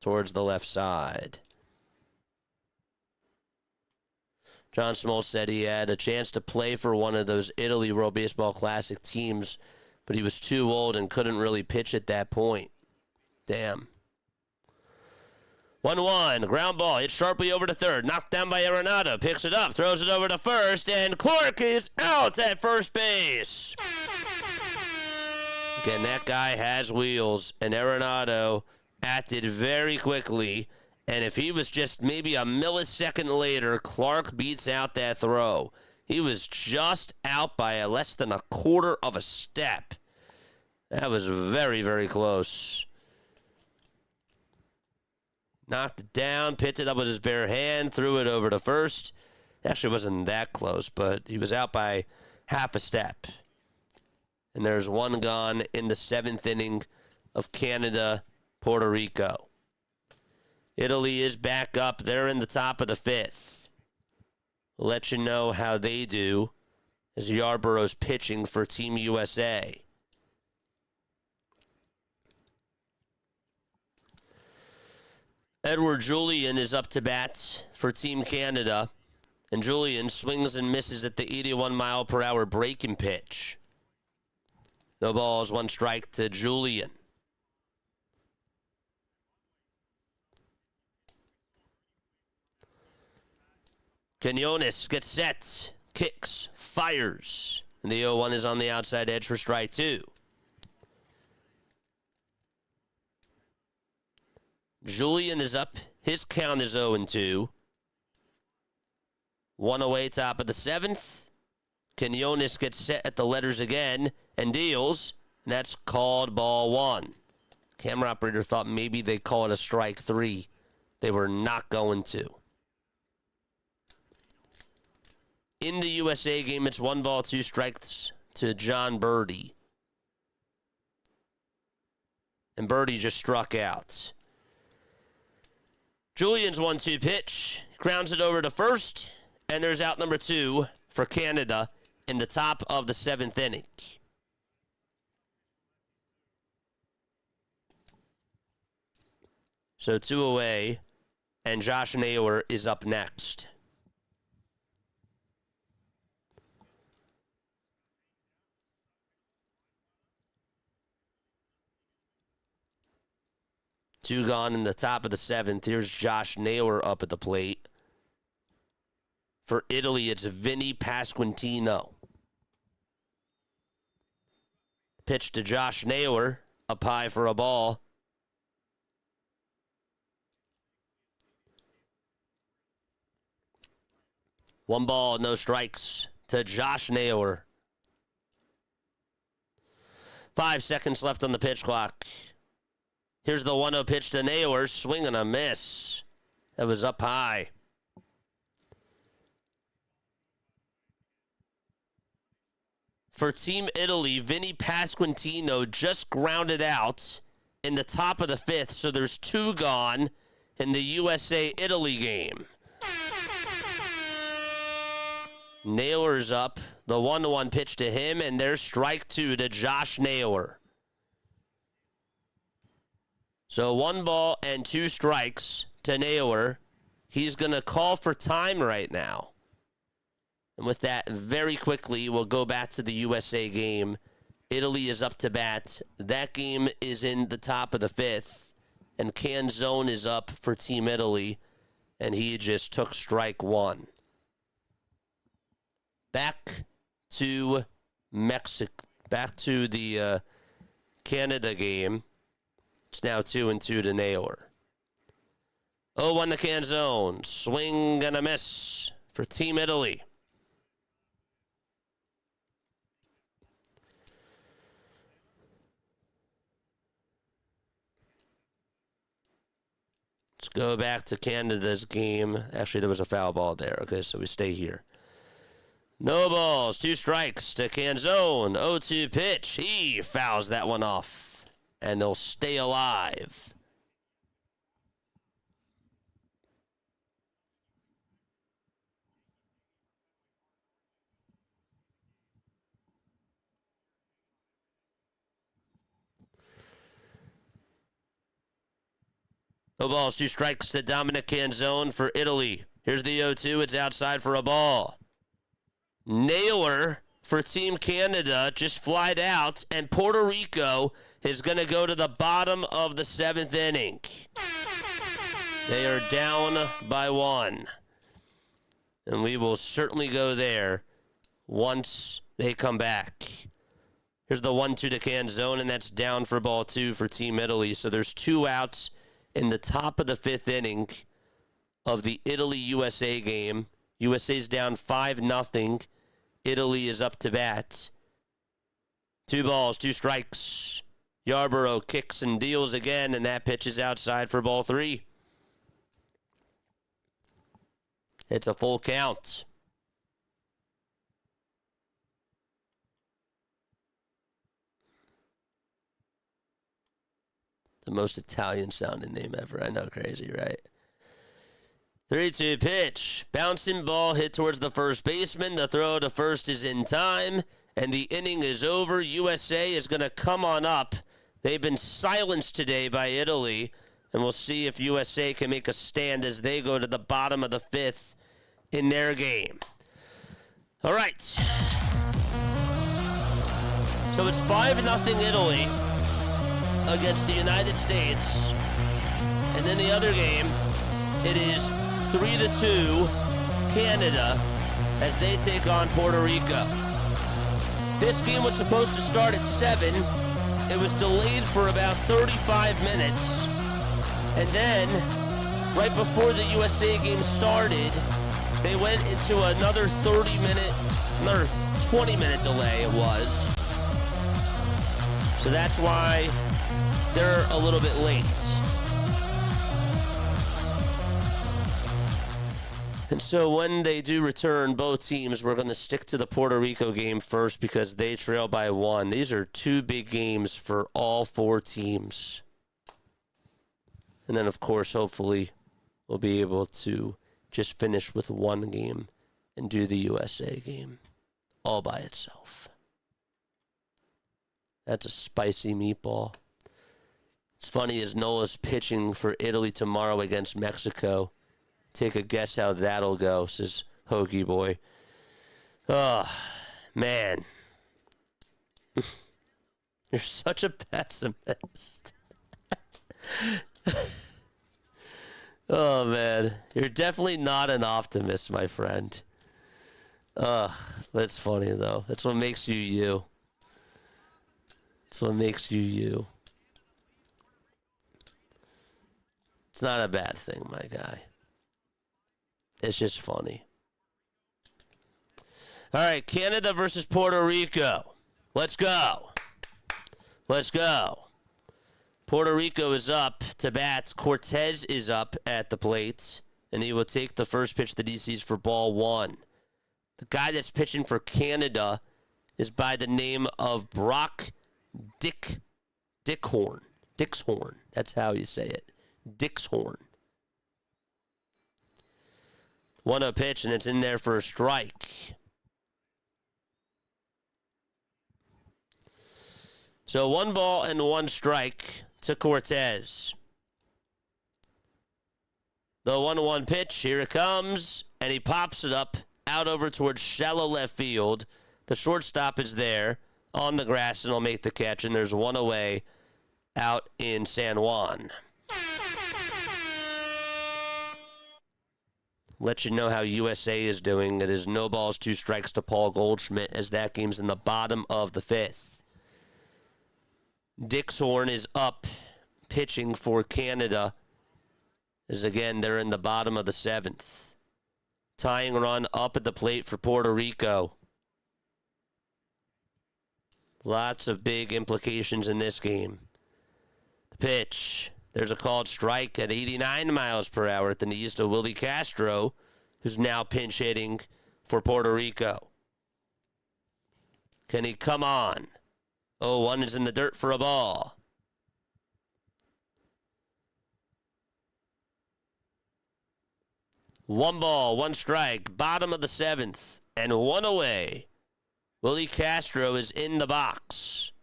towards the left side. John Smoltz said he had a chance to play for one of those Italy World Baseball Classic teams, but he was too old and couldn't really pitch at that point. Damn. 1-1, ground ball, hit sharply over to third, knocked down by Arenado, picks it up, throws it over to first, and Clark is out at first base. Again, that guy has wheels, and Arenado acted very quickly, and if he was just maybe a millisecond later, Clark beats out that throw. He was just out by less than a quarter of a step. That was very, very close. Knocked it down, picked it up with his bare hand, threw it over to first. Actually, wasn't that close, but he was out by half a step. And there's 1 gone in the 7th inning of Canada, Puerto Rico. Italy is back up. They're in the top of the 5th. We'll let you know how they do as Yarbrough's pitching for Team USA. Edward Julian is up to bat for Team Canada, and Julian swings and misses at the 81-mile-per-hour breaking pitch. No balls, 1 strike to Julian. Quinones gets set, kicks, fires, and the 0-1 is on the outside edge for strike 2. Julian is up. His count is 0-2. 1 away, top of the 7th. Quinones gets set at the letters again and deals. And that's called ball 1. Camera operator thought maybe they call it a strike 3. They were not going to. In the USA game, it's 1 ball, 2 strikes to John Birdie. And Birdie just struck out. Julian's 1-2 pitch. Grounds it over to first. And there's out number 2 for Canada in the top of the 7th inning. So 2 away. And Josh Naylor is up next. Two gone in the top of the 7th. Here's Josh Naylor up at the plate. For Italy, it's Vinny Pasquantino. Pitch to Josh Naylor. Up high for a ball. One ball, no strikes to Josh Naylor. 5 seconds left on the pitch clock. Here's the 1-0 pitch to Naylor. Swing and a miss. That was up high. For Team Italy, Vinny Pasquantino just grounded out in the top of the 5th, so there's 2 gone in the USA-Italy game. Naylor's up. The 1-1 pitch to him, and there's strike 2 to Josh Naylor. So 1 ball and 2 strikes to Naylor. He's going to call for time right now. And with that, very quickly, we'll go back to the USA game. Italy is up to bat. That game is in the top of the 5th. And Canzone is up for Team Italy. And he just took strike 1. Back to Mexico. Back to the Canada game. It's now 2-2 to Naylor. 0-1 the Canzone. Swing and a miss for Team Italy. Let's go back to Canada's game. Actually, there was a foul ball there. Okay, so we stay here. No balls, 2 strikes to Canzone. 0-2 pitch. He fouls that one off. And they'll stay alive. No balls, 2 strikes to Dominic Canzone for Italy. Here's the 0-2. It's outside for a ball. Nailer for Team Canada just flied out, and Puerto Rico is going to go to the bottom of the 7th inning. They are down by 1. And we will certainly go there once they come back. Here's the 1-2 to Canzone, and that's down for ball 2 for Team Italy. So there's 2 outs in the top of the 5th inning of the Italy-USA game. USA's down 5-0. Italy is up to bat. 2 balls, 2 strikes. Yarborough kicks and deals again, and that pitch is outside for ball 3. It's a full count. The most Italian-sounding name ever. I know, crazy, right? 3-2 pitch. Bouncing ball hit towards the first baseman. The throw to first is in time, and the inning is over. USA is going to come on up. They've been silenced today by Italy, and we'll see if USA can make a stand as they go to the bottom of the 5th in their game. All right. So it's 5-0 Italy against the United States. And then the other game, it is 3-2 Canada as they take on Puerto Rico. This game was supposed to start at 7. It was delayed for about 35 minutes. And then, right before the USA game started, they went into another 20-minute delay it was. So that's why they're a little bit late. And so when they do return, both teams, we're going to stick to the Puerto Rico game first because they trail by 1. These are 2 big games for all 4 teams. And then, of course, hopefully we'll be able to just finish with 1 game and do the USA game all by itself. That's a spicy meatball. It's funny as Nola's pitching for Italy tomorrow against Mexico. Take a guess how that'll go, says Hoagie Boy. Oh, man. You're such a pessimist. Oh, man. You're definitely not an optimist, my friend. That's funny, though. That's what makes you you. That's what makes you you. It's not a bad thing, my guy. It's just funny. All right, Canada versus Puerto Rico. Let's go. Let's go. Puerto Rico is up to bat. Cortez is up at the plate, and he will take the first pitch that he sees for ball 1. The guy that's pitching for Canada is by the name of Brock Dixhorn. Dixhorn. That's how you say it. Dixhorn. 1-0 pitch, and it's in there for a strike. So 1 ball and 1 strike to Cortez. The 1-1 pitch, here it comes, and he pops it up out over towards shallow left field. The shortstop is there on the grass, and he'll make the catch, and there's 1 away out in San Juan. Let you know how USA is doing. It is no balls, 2 strikes to Paul Goldschmidt as that game's in the bottom of the 5th. Dixhorn is up pitching for Canada as again, they're in the bottom of the 7th. Tying run up at the plate for Puerto Rico. Lots of big implications in this game. The pitch. There's a called strike at 89 miles per hour at the knees to Willie Castro, who's now pinch hitting for Puerto Rico. Can he come on? 0-1 is in the dirt for a ball. One ball, one strike, bottom of the 7th, and one away. Willie Castro is in the box.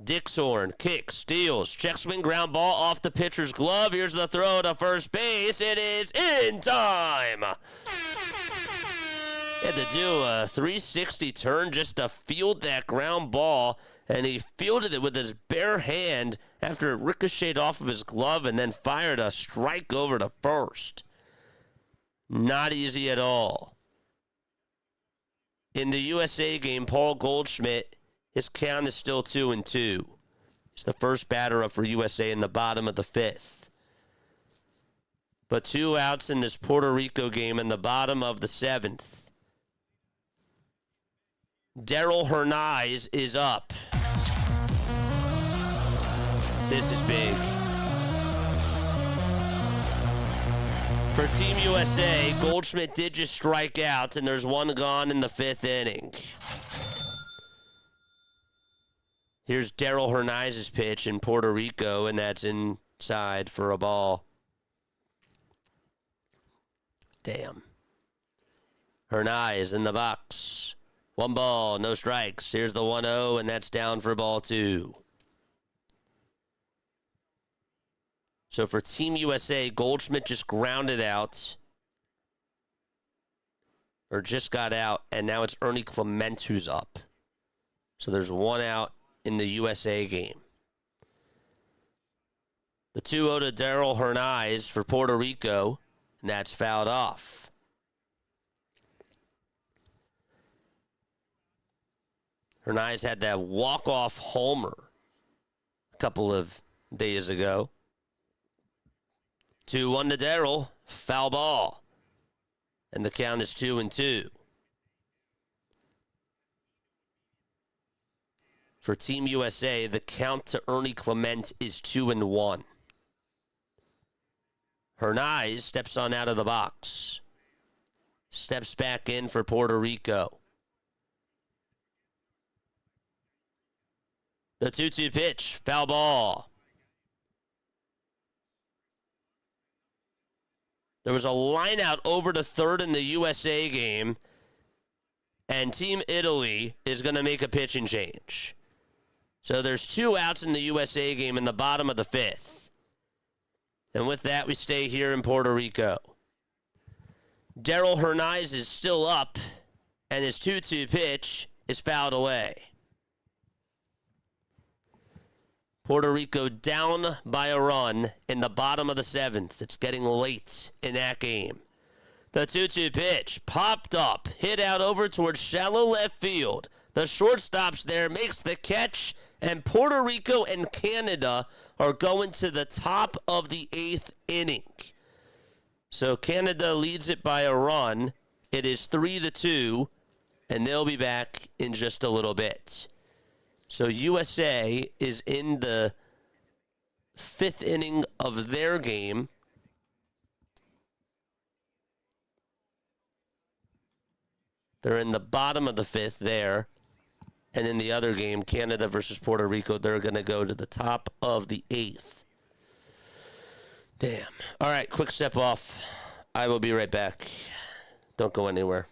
Dixhorn kicks, steals, check swing, ground ball off the pitcher's glove. Here's the throw to first base. It is in time. Had to do a 360 turn just to field that ground ball, and he fielded it with his bare hand after it ricocheted off of his glove and then fired a strike over to first. Not easy at all. In the USA game, Paul Goldschmidt, his count is still 2-2. He's the first batter up for USA in the bottom of the 5th. But 2 outs in this Puerto Rico game in the bottom of the 7th. Daryl Hernaiz is up. This is big. For Team USA, Goldschmidt did just strike out, and there's one gone in the 5th inning. Here's Daryl Hernaiz's pitch in Puerto Rico, and that's inside for a ball. Damn. Hernaiz in the box. 1 ball, no strikes. Here's the 1-0, and that's down for ball 2. So for Team USA, Goldschmidt just grounded out, or just got out, and now it's Ernie Clement who's up. So there's 1 out in the USA game. The 2-0 to Daryl Hernaiz for Puerto Rico, and that's fouled off. Hernaiz had that walk-off homer a couple of days ago. 2-1 to Daryl, foul ball. And the count is 2-2. For Team USA, the count to Ernie Clement is 2-1. Hernaiz steps on out of the box. Steps back in for Puerto Rico. The 2-2 pitch, foul ball. There was a line out over to third in the USA game, and Team Italy is going to make a pitching change. So there's 2 outs in the USA game in the bottom of the 5th. And with that, we stay here in Puerto Rico. Daryl Hernaiz is still up, and his 2-2 pitch is fouled away. Puerto Rico down by a run in the bottom of the 7th. It's getting late in that game. The 2-2 pitch popped up, hit out over towards shallow left field. The shortstop's there, makes the catch, and Puerto Rico and Canada are going to the top of the 8th inning. So Canada leads it by a run. It is 3-2, and they'll be back in just a little bit. So USA is in the 5th inning of their game. They're in the bottom of the 5th there. And in the other game, Canada versus Puerto Rico, they're going to go to the top of the 8th. Damn. All right, quick step off. I will be right back. Don't go anywhere.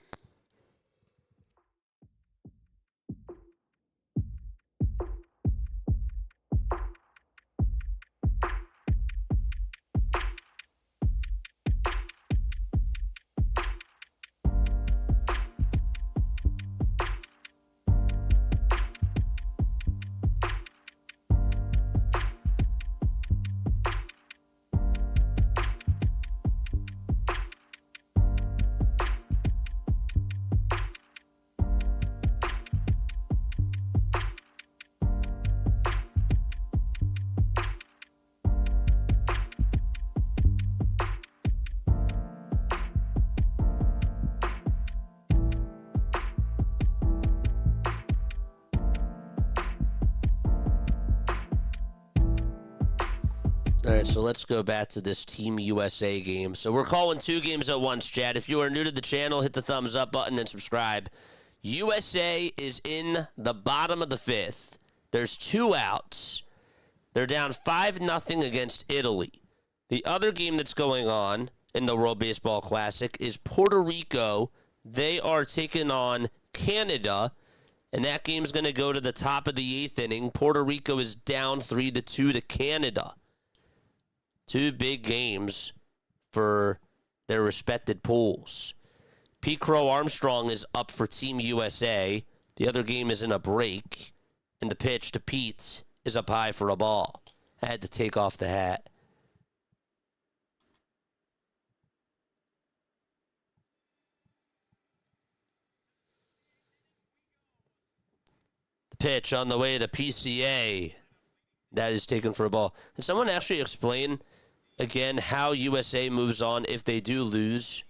All right, so let's go back to this Team USA game. So we're calling 2 games at once, Chad. If you are new to the channel, hit the thumbs up button and subscribe. USA is in the bottom of the 5th. There's 2 outs. They're down 5-0 against Italy. The other game that's going on in the World Baseball Classic is Puerto Rico. They are taking on Canada, and that game's going to go to the top of the 8th inning. Puerto Rico is down 3-2 to Canada. 2 big games for their respected pools. Pete Crow Armstrong is up for Team USA. The other game is in a break, and the pitch to Pete is up high for a ball. I had to take off the hat. The pitch on the way to PCA. That is taken for a ball. Can someone actually explain again how USA moves on if they do lose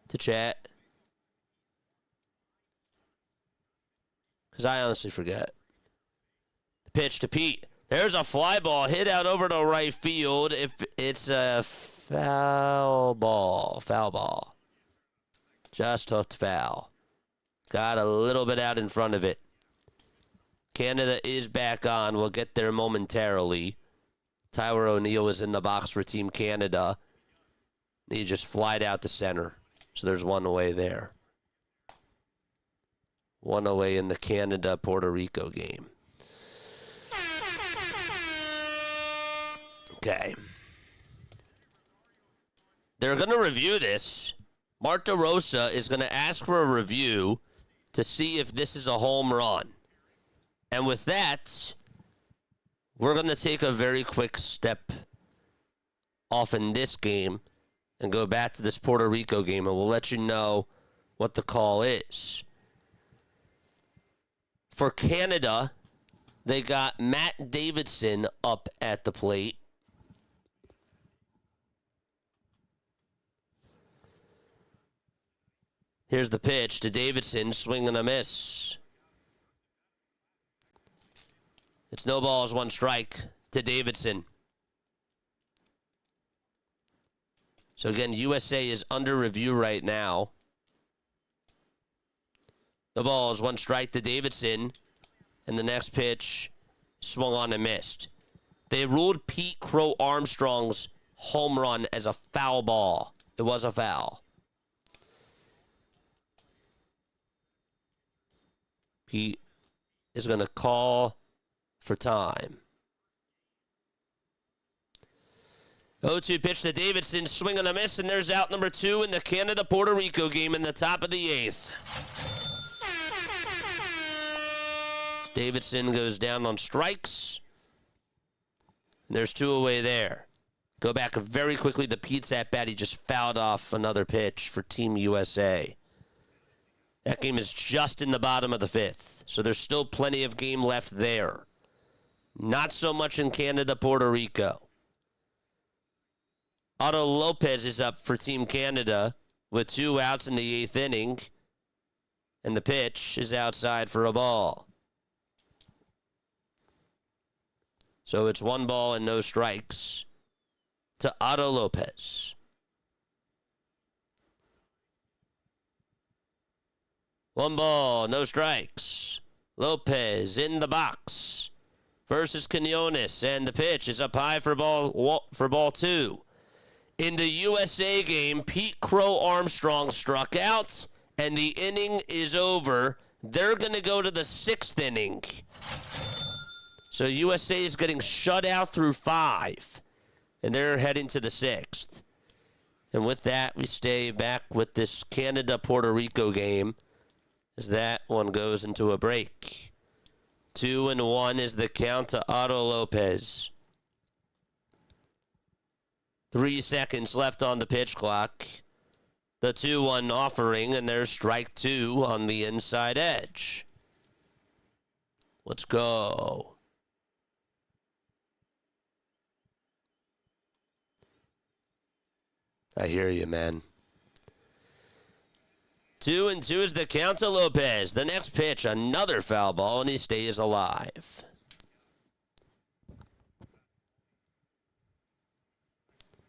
to chat? Because I honestly forget. The pitch to Pete. There's a fly ball hit out over to right field. If it's a foul ball. Foul ball. Just hooked foul. Got a little bit out in front of it. Canada is back on. We'll get there momentarily. Tyler O'Neill is in the box for Team Canada. He just flied out to center. So there's 1 away there. 1 away in the Canada-Puerto Rico game. Okay. They're going to review this. Marta Rosa is going to ask for a review to see if this is a home run. And with that, we're going to take a very quick step off in this game and go back to this Puerto Rico game, and we'll let you know what the call is. For Canada, they got Matt Davidson up at the plate. Here's the pitch to Davidson, swing and a miss. It's no balls, 1 strike to Davidson. So again, USA is under review right now. The ball is 1 strike to Davidson. And the next pitch swung on and missed. They ruled Pete Crow Armstrong's home run as a foul ball. It was a foul. Pete is going to call for time. 0-2 pitch to Davidson, swing and a miss, and there's out number 2 in the Canada-Puerto Rico game in the top of the 8th. Davidson goes down on strikes, and there's 2 away there. Go back very quickly to Pete's at-bat. He just fouled off another pitch for Team USA. That game is just in the bottom of the 5th, so there's still plenty of game left there. Not so much in Canada, Puerto Rico. Otto Lopez is up for Team Canada with 2 outs in the 8th inning. And the pitch is outside for a ball. So it's 1 ball and no strikes to Otto Lopez. 1 ball, no strikes. Lopez in the box versus Quinones, and the pitch is up high for ball 2. In the USA game, Pete Crow Armstrong struck out, and the inning is over. They're going to go to the 6th inning. So USA is getting shut out through 5, and they're heading to the 6th. And with that, we stay back with this Canada-Puerto Rico game as that one goes into a break. 2-1 is the count to Otto Lopez. 3 seconds left on the pitch clock. The 2-1 offering, and there's strike 2 on the inside edge. Let's go. I hear you, man. 2-2 is the count to Lopez. The next pitch, another foul ball, and he stays alive.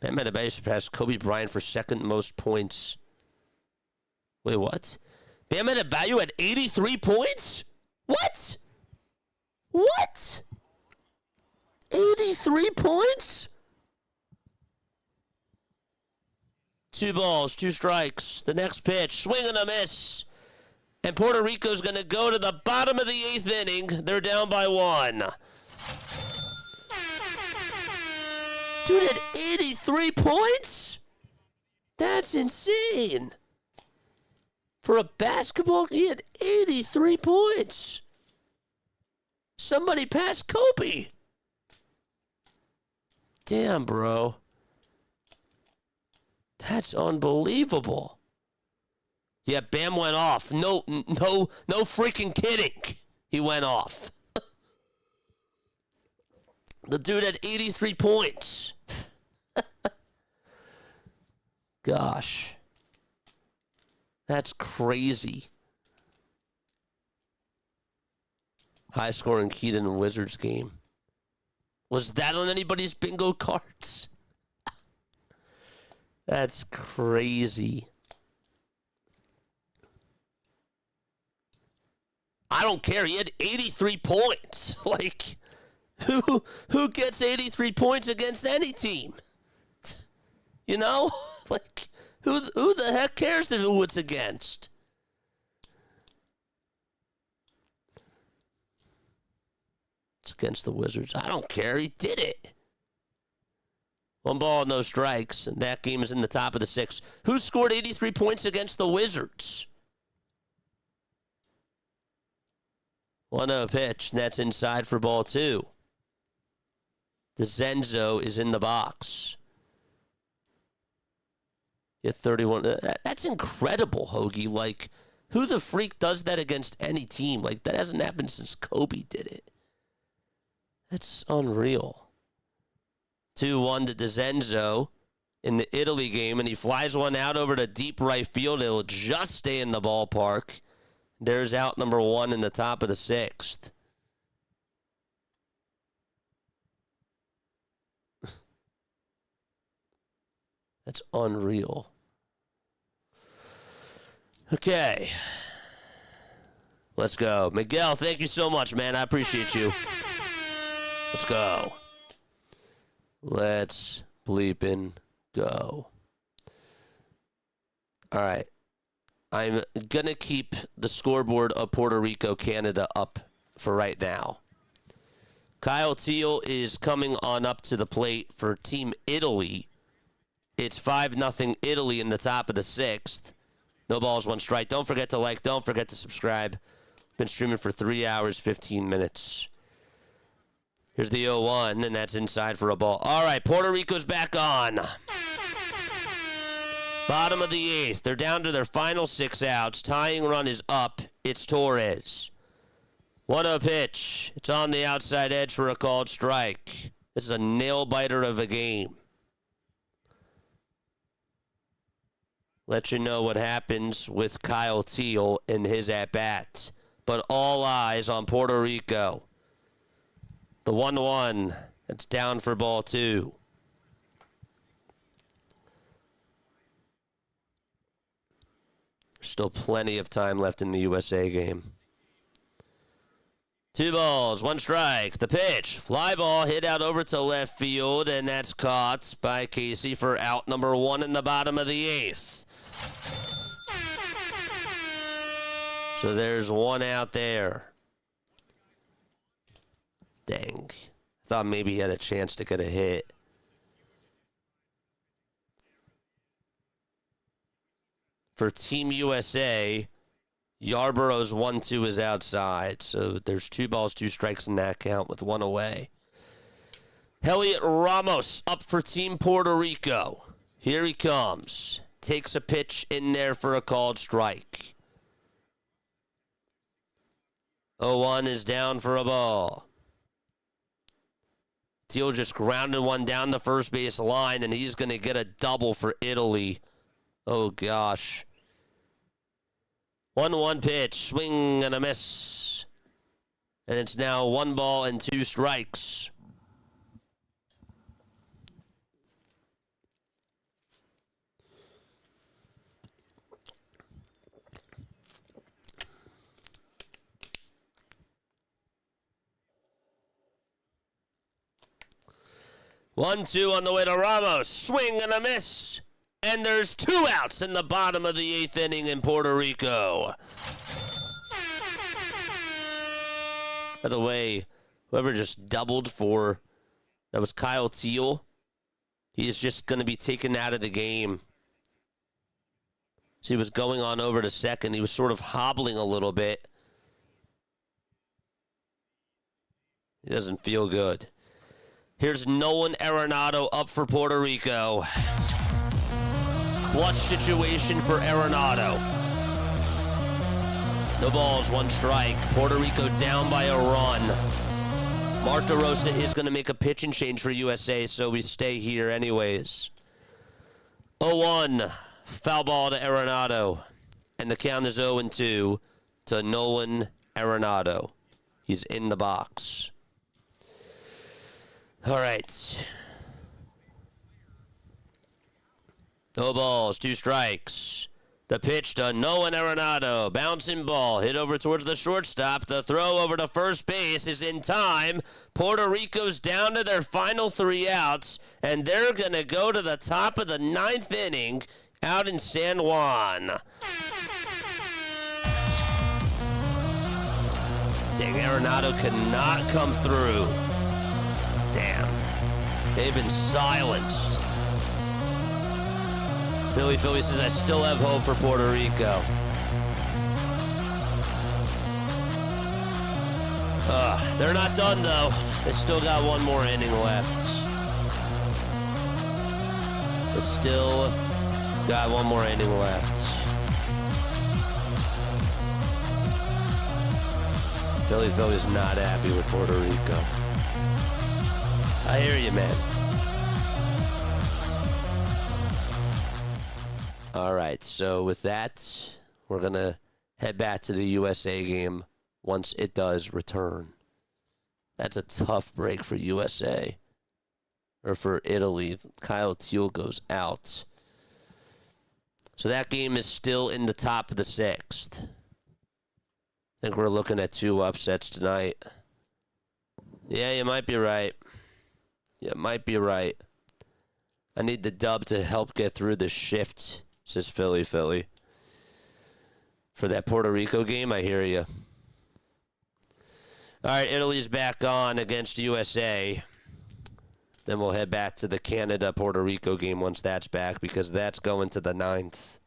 Bam Adebayo surpassed Kobe Bryant for second most points. Wait, what? Bam Adebayo had 83 points? What? What? 83 points? 2 balls, 2 strikes. The next pitch, swing and a miss. And Puerto Rico's going to go to the bottom of the 8th inning. They're down by 1. Dude had 83 points? That's insane. For a basketball, he had 83 points. Somebody passed Kobe. Damn, bro. That's unbelievable. Yeah, Bam went off. No freaking kidding. He went off. The dude had 83 points. Gosh. That's crazy. High scoring Keaton and Wizards game. Was that on anybody's bingo cards? That's crazy. I don't care. He had 83 points. Like, who gets 83 points against any team? You know? Like, who the heck cares who it's against? It's against the Wizards. I don't care. He did it. 1 ball, no strikes, and that game is in the top of the 6th. Who scored 83 points against the Wizards? 1-0 pitch, and that's inside for ball 2. DeZenzo is in the box. Hit 31. That's incredible, Hoagie. Like, who the freak does that against any team? Like, that hasn't happened since Kobe did it. That's unreal. 2-1 to DeZenzo in the Italy game, and he flies one out over to deep right field. It'll just stay in the ballpark. There's out number 1 in the top of the 6th. That's unreal. Okay. Let's go. Miguel, thank you so much, man. I appreciate you. Let's go. Let's bleepin' go. All right. I'm going to keep the scoreboard of Puerto Rico, Canada up for right now. Kyle Teal is coming on up to the plate for Team Italy. It's 5-0 Italy in the top of the 6th. No balls, 1 strike. Don't forget to like. Don't forget to subscribe. Been streaming for 3 hours, 15 minutes. Here's the 0-1, and that's inside for a ball. All right, Puerto Rico's back on. Bottom of the 8th. They're down to their final 6 outs. Tying run is up. It's Torres. 1-0 pitch. It's on the outside edge for a called strike. This is a nail-biter of a game. Let you know what happens with Kyle Teal in his at-bat. But all eyes on Puerto Rico. The 1-1. It's down for ball 2. Still plenty of time left in the USA game. 2 balls, 1 strike. The pitch. Fly ball hit out over to left field, and that's caught by Casey for out number 1 in the bottom of the 8th. So there's 1 out there. Dang. Thought maybe he had a chance to get a hit. For Team USA, Yarborough's 1-2 is outside. So there's 2 balls, 2 strikes in that count with 1 away. Elliot Ramos up for Team Puerto Rico. Here he comes. Takes a pitch in there for a called strike. 0-1 is down for a ball. Teal just grounded one down the first base line, and he's going to get a double for Italy. Oh, gosh. 1-1 pitch. Swing and a miss. And it's now 1 ball and 2 strikes. 1-2 on the way to Ramos. Swing and a miss. And there's 2 outs in the bottom of the 8th inning in Puerto Rico. By the way, whoever just doubled for, that was Kyle Teal. He is just going to be taken out of the game. So he was going on over to second. He was sort of hobbling a little bit. He doesn't feel good. Here's Nolan Arenado up for Puerto Rico. Clutch situation for Arenado. No balls, 1 strike. Puerto Rico down by a run. Mark DeRosa is going to make a pitching change for USA, so we stay here anyways. 0-1. Foul ball to Arenado. And the count is 0-2 to Nolan Arenado. He's in the box. All right. No balls, 2 strikes. The pitch to Nolan Arenado. Bouncing ball. Hit over towards the shortstop. The throw over to first base is in time. Puerto Rico's down to their final 3 outs, and they're going to go to the top of the 9th inning out in San Juan. Dang, Arenado cannot come through. Damn. They've been silenced. Philly says, I still have hope for Puerto Rico. They're not done, though. They still got 1 more inning left. They still got 1 more inning left. Philly's not happy with Puerto Rico. I hear you, man. All right, so with that, we're going to head back to the USA game once it does return. That's a tough break for USA. Or for Italy. Kyle Teal goes out. So that game is still in the top of the 6th. I think we're looking at 2 upsets tonight. Yeah, you might be right. You might be right. I need the dub to help get through the shift, says Philly. For that Puerto Rico game, I hear you. All right, Italy's back on against USA. Then we'll head back to the Canada-Puerto Rico game once that's back, because that's going to the 9th.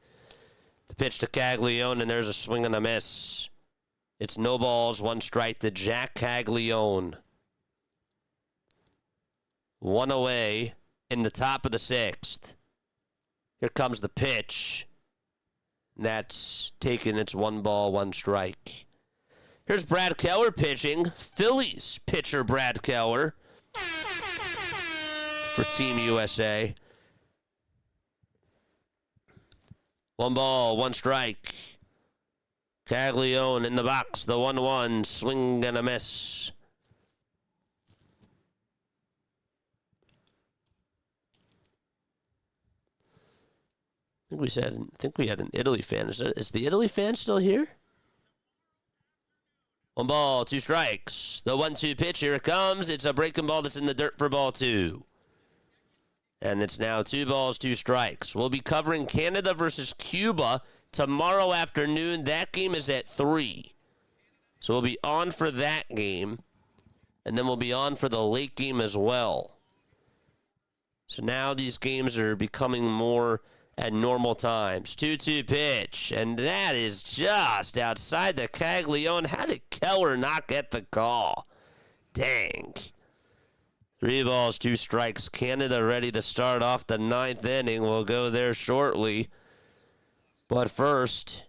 The pitch to Caglione, and there's a swing and a miss. It's no balls, 1 strike to Jack Caglione. 1 away in the top of the 6th. Here comes the pitch. That's taken its 1 ball, 1 strike. Here's Brad Keller pitching. Phillies pitcher Brad Keller for Team USA. 1 ball, 1 strike. Caglione in the box. The 1-1. Swing and a miss. I think we had an Italy fan. Is the Italy fan still here? 1 ball, 2 strikes. The 1-2 pitch, here it comes. It's a breaking ball that's in the dirt for ball 2. And it's now 2 balls, 2 strikes. We'll be covering Canada versus Cuba tomorrow afternoon. That game is at 3. So we'll be on for that game. And then we'll be on for the late game as well. So now these games are becoming more at normal times. 2-2 pitch, and that is just outside the Caglione. How did Keller not get the call? Dang. 3 balls, 2 strikes. Canada ready to start off the 9th inning. We'll go there shortly. But first,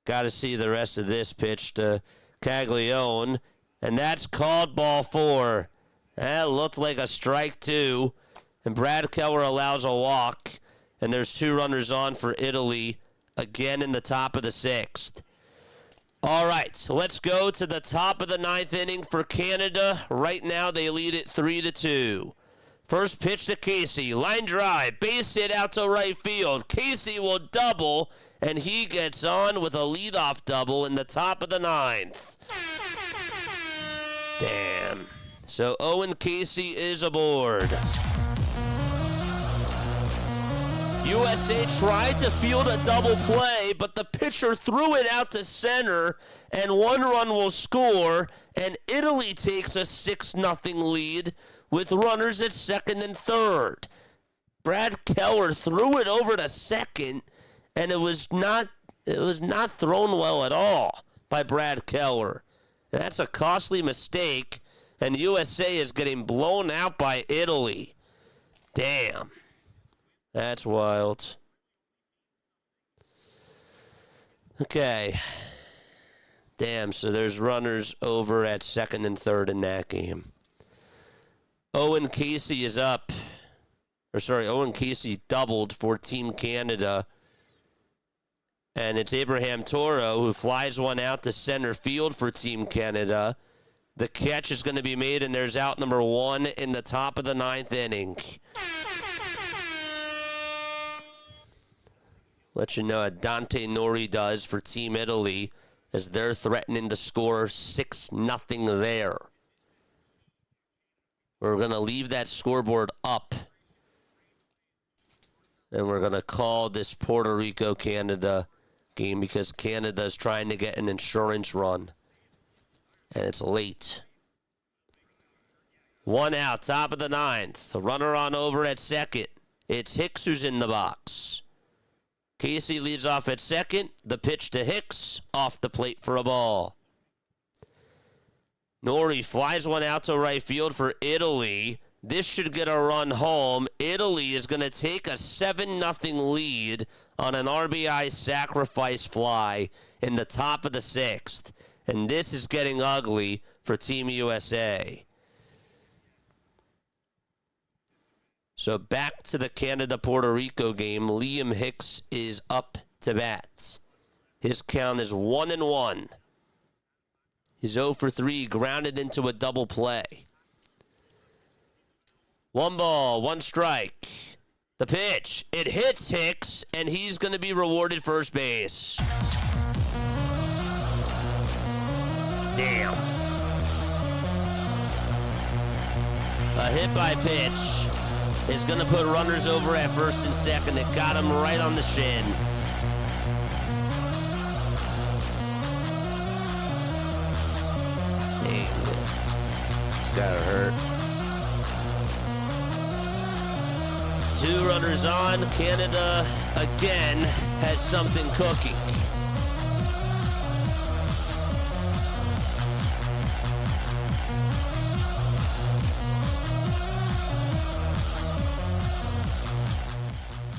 got to see the rest of this pitch to Caglione, and that's called ball 4. That looked like a strike 2, and Brad Keller allows a walk. And there's 2 runners on for Italy, again in the top of the 6th. All right, so let's go to the top of the 9th inning for Canada. Right now, they lead it 3-2. First pitch to Casey. Line drive, base hit out to right field. Casey will double, and he gets on with a leadoff double in the top of the 9th. Damn. So Owen Casey is aboard. USA tried to field a double play, but the pitcher threw it out to center, and one run will score, and Italy takes a 6-0 lead with runners at second and third. Brad Keller threw it over to second, and it was not thrown well at all by Brad Keller. That's a costly mistake, and USA is getting blown out by Italy. Damn. That's wild. Okay. Damn, so there's runners over at second and third in that game. Owen Casey is up. Owen Casey doubled for Team Canada. And it's Abraham Toro who flies one out to center field for Team Canada. The catch is going to be made, and there's out number 1 in the top of the 9th inning. Let you know what Dante Nori does for Team Italy as they're threatening to score 6-0 there. We're going to leave that scoreboard up. And we're going to call this Puerto Rico-Canada game because Canada is trying to get an insurance run. And it's late. 1 out, top of the 9th. A runner on over at second. It's Hicks who's in the box. Casey leads off at second. The pitch to Hicks, off the plate for a ball. Nori flies one out to right field for Italy. This should get a run home. Italy is going to take a 7-0 lead on an RBI sacrifice fly in the top of the 6th. And this is getting ugly for Team USA. So back to the Canada-Puerto Rico game. Liam Hicks is up to bat. His count is 1-1. He's 0 for 3, grounded into a double play. 1 ball, 1 strike. The pitch, it hits Hicks, and he's going to be rewarded first base. Damn. A hit by pitch is going to put runners over at first and second. It got him right on the shin. Dang. It's got to hurt. 2 runners on. Canada, again, has something cooking.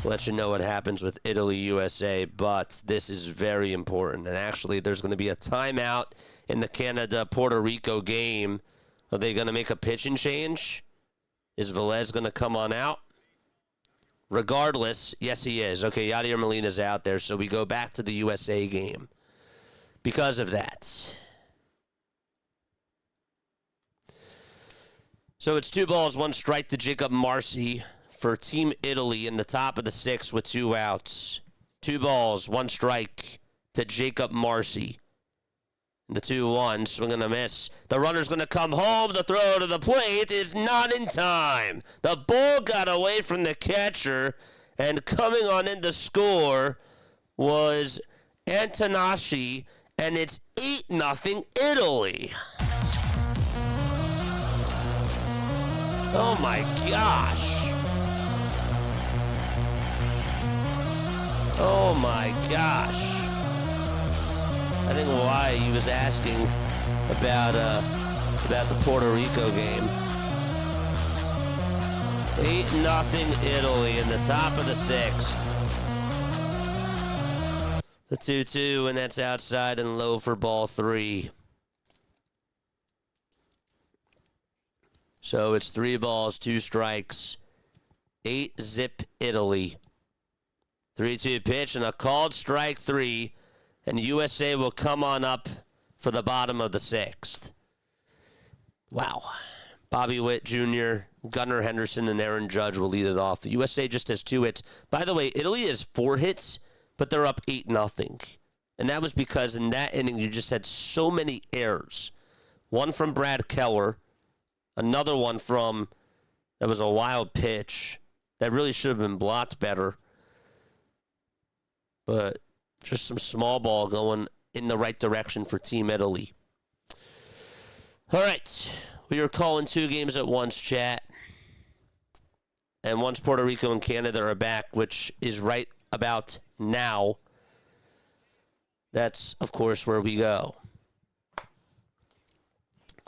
Let you know what happens with Italy, USA, but this is very important. And actually, there's going to be a timeout in the Canada-Puerto Rico game. Are they going to make a pitching change? Is Velez going to come on out? Regardless, yes, he is. Okay, Yadier Molina's out there, so we go back to the USA game because of that. So it's 2 balls, 1 strike to Jacob Marcy for Team Italy in the top of the 6th with 2 outs. 2 balls, 1 strike to Jacob Marcy. The 2-1, swing and a miss. The runner's going to come home. The throw to the plate is not in time. The ball got away from the catcher, and coming on in to score was Antonacci, and it's 8-0 Italy. Oh my gosh. Oh my gosh. I think why he was asking about the Puerto Rico game. 8-0 Italy in the top of the 6th. The 2-2, and that's outside and low for ball 3. So it's 3 balls, 2 strikes. 8-0 Italy. 3-2 pitch and a called strike 3. And USA will come on up for the bottom of the 6th. Wow. Bobby Witt Jr., Gunnar Henderson, and Aaron Judge will lead it off. The USA just has 2 hits. By the way, Italy has 4 hits, but they're up 8-0. And that was because in that inning, you just had so many errors. One from Brad Keller. Another one that was a wild pitch that really should have been blocked better. But just some small ball going in the right direction for Team Italy. All right. We are calling 2 games at once, chat. And once Puerto Rico and Canada are back, which is right about now, that's, of course, where we go.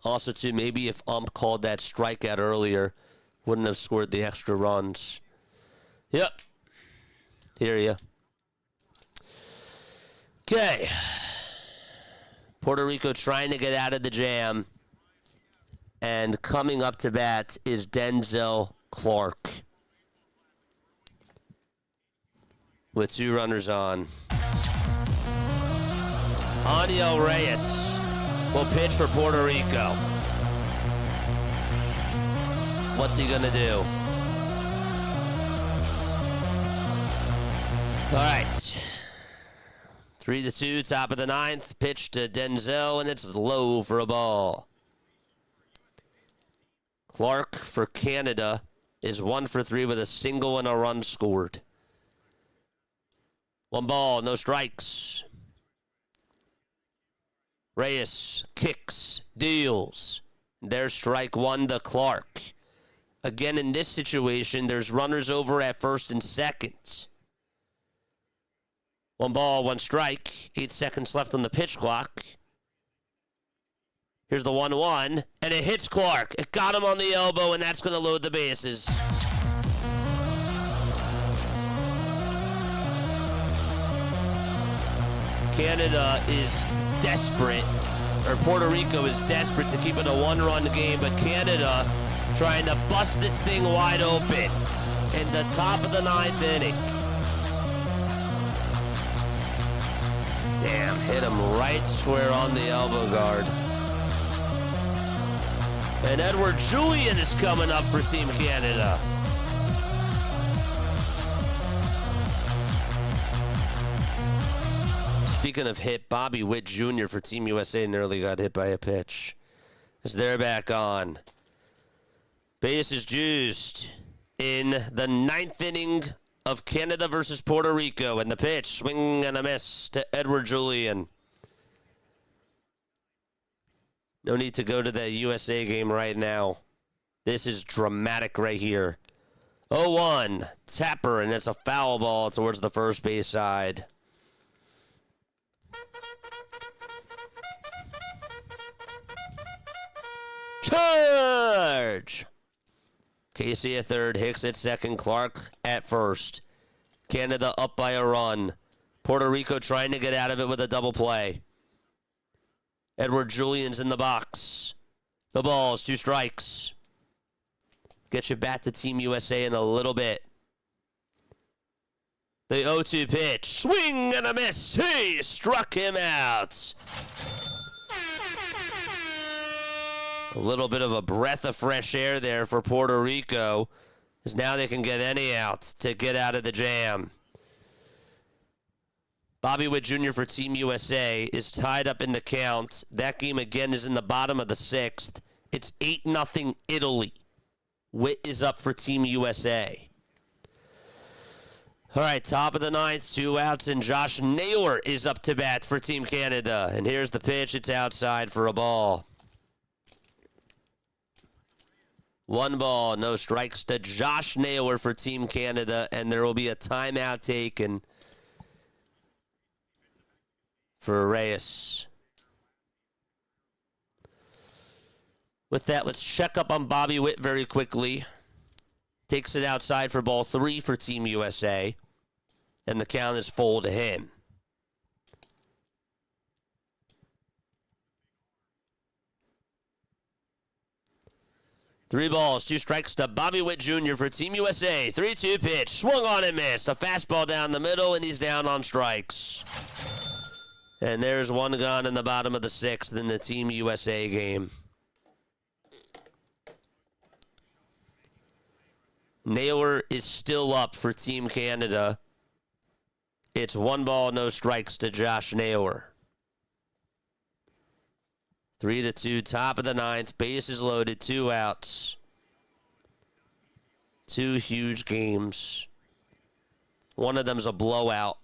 Also, too, maybe if Ump called that strikeout earlier, wouldn't have scored the extra runs. Yep. Hear ya. Okay. Puerto Rico trying to get out of the jam. And coming up to bat is Denzel Clark. With 2 runners on. Aniel Reyes will pitch for Puerto Rico. What's he gonna do? All right. 3-2, top of the 9th. Pitch to Denzel, and it's low for a ball. Clark for Canada is 1 for 3 with a single and a run scored. 1 ball, no strikes. Reyes kicks, deals. There's strike 1 to Clark. Again, in this situation, there's runners over at first and second. 1 ball, 1 strike. 8 seconds left on the pitch clock. Here's the 1-1, and it hits Clark. It got him on the elbow, and that's going to load the bases. Canada is desperate, or Puerto Rico is desperate to keep it a 1-run game, but Canada trying to bust this thing wide open in the top of the 9th inning. Damn, hit him right square on the elbow guard. And Edward Julian is coming up for Team Canada. Speaking of hit, Bobby Witt Jr. for Team USA nearly got hit by a pitch. As they're back on. Base is juiced in the 9th inning of Canada versus Puerto Rico. And the pitch, swing and a miss to Edward Julian. No need to go to the USA game right now. This is dramatic right here. 0-1, Tapper, and it's a foul ball towards the first base side. Charge! Casey at third, Hicks at second, Clark at first. Canada up by a run. Puerto Rico trying to get out of it with a double play. Edward Julian's in the box. The balls, 2 strikes. Get you back to Team USA in a little bit. The 0-2 pitch. Swing and a miss. He struck him out. A little bit of a breath of fresh air there for Puerto Rico, as now they can get any outs to get out of the jam. Bobby Witt Jr. for Team USA is tied up in the count. That game again is in the bottom of the 6th. It's 8-0 Italy. Witt is up for Team USA. All right, top of the 9th, 2 outs, and Josh Naylor is up to bat for Team Canada. And here's the pitch. It's outside for a ball. 1 ball, no strikes to Josh Naylor for Team Canada, and there will be a timeout taken for Reyes. With that, let's check up on Bobby Witt very quickly. Takes it outside for ball 3 for Team USA, and the count is full to him. Three balls, 2 strikes to Bobby Witt Jr. for Team USA. 3-2 pitch, swung on and missed. A fastball down the middle, and he's down on strikes. And there's 1 gone in the bottom of the 6th in the Team USA game. Naylor is still up for Team Canada. It's 1 ball, no strikes to Josh Naylor. 3-2, top of the 9th. Bases loaded, 2 outs. 2 huge games. One of them's a blowout.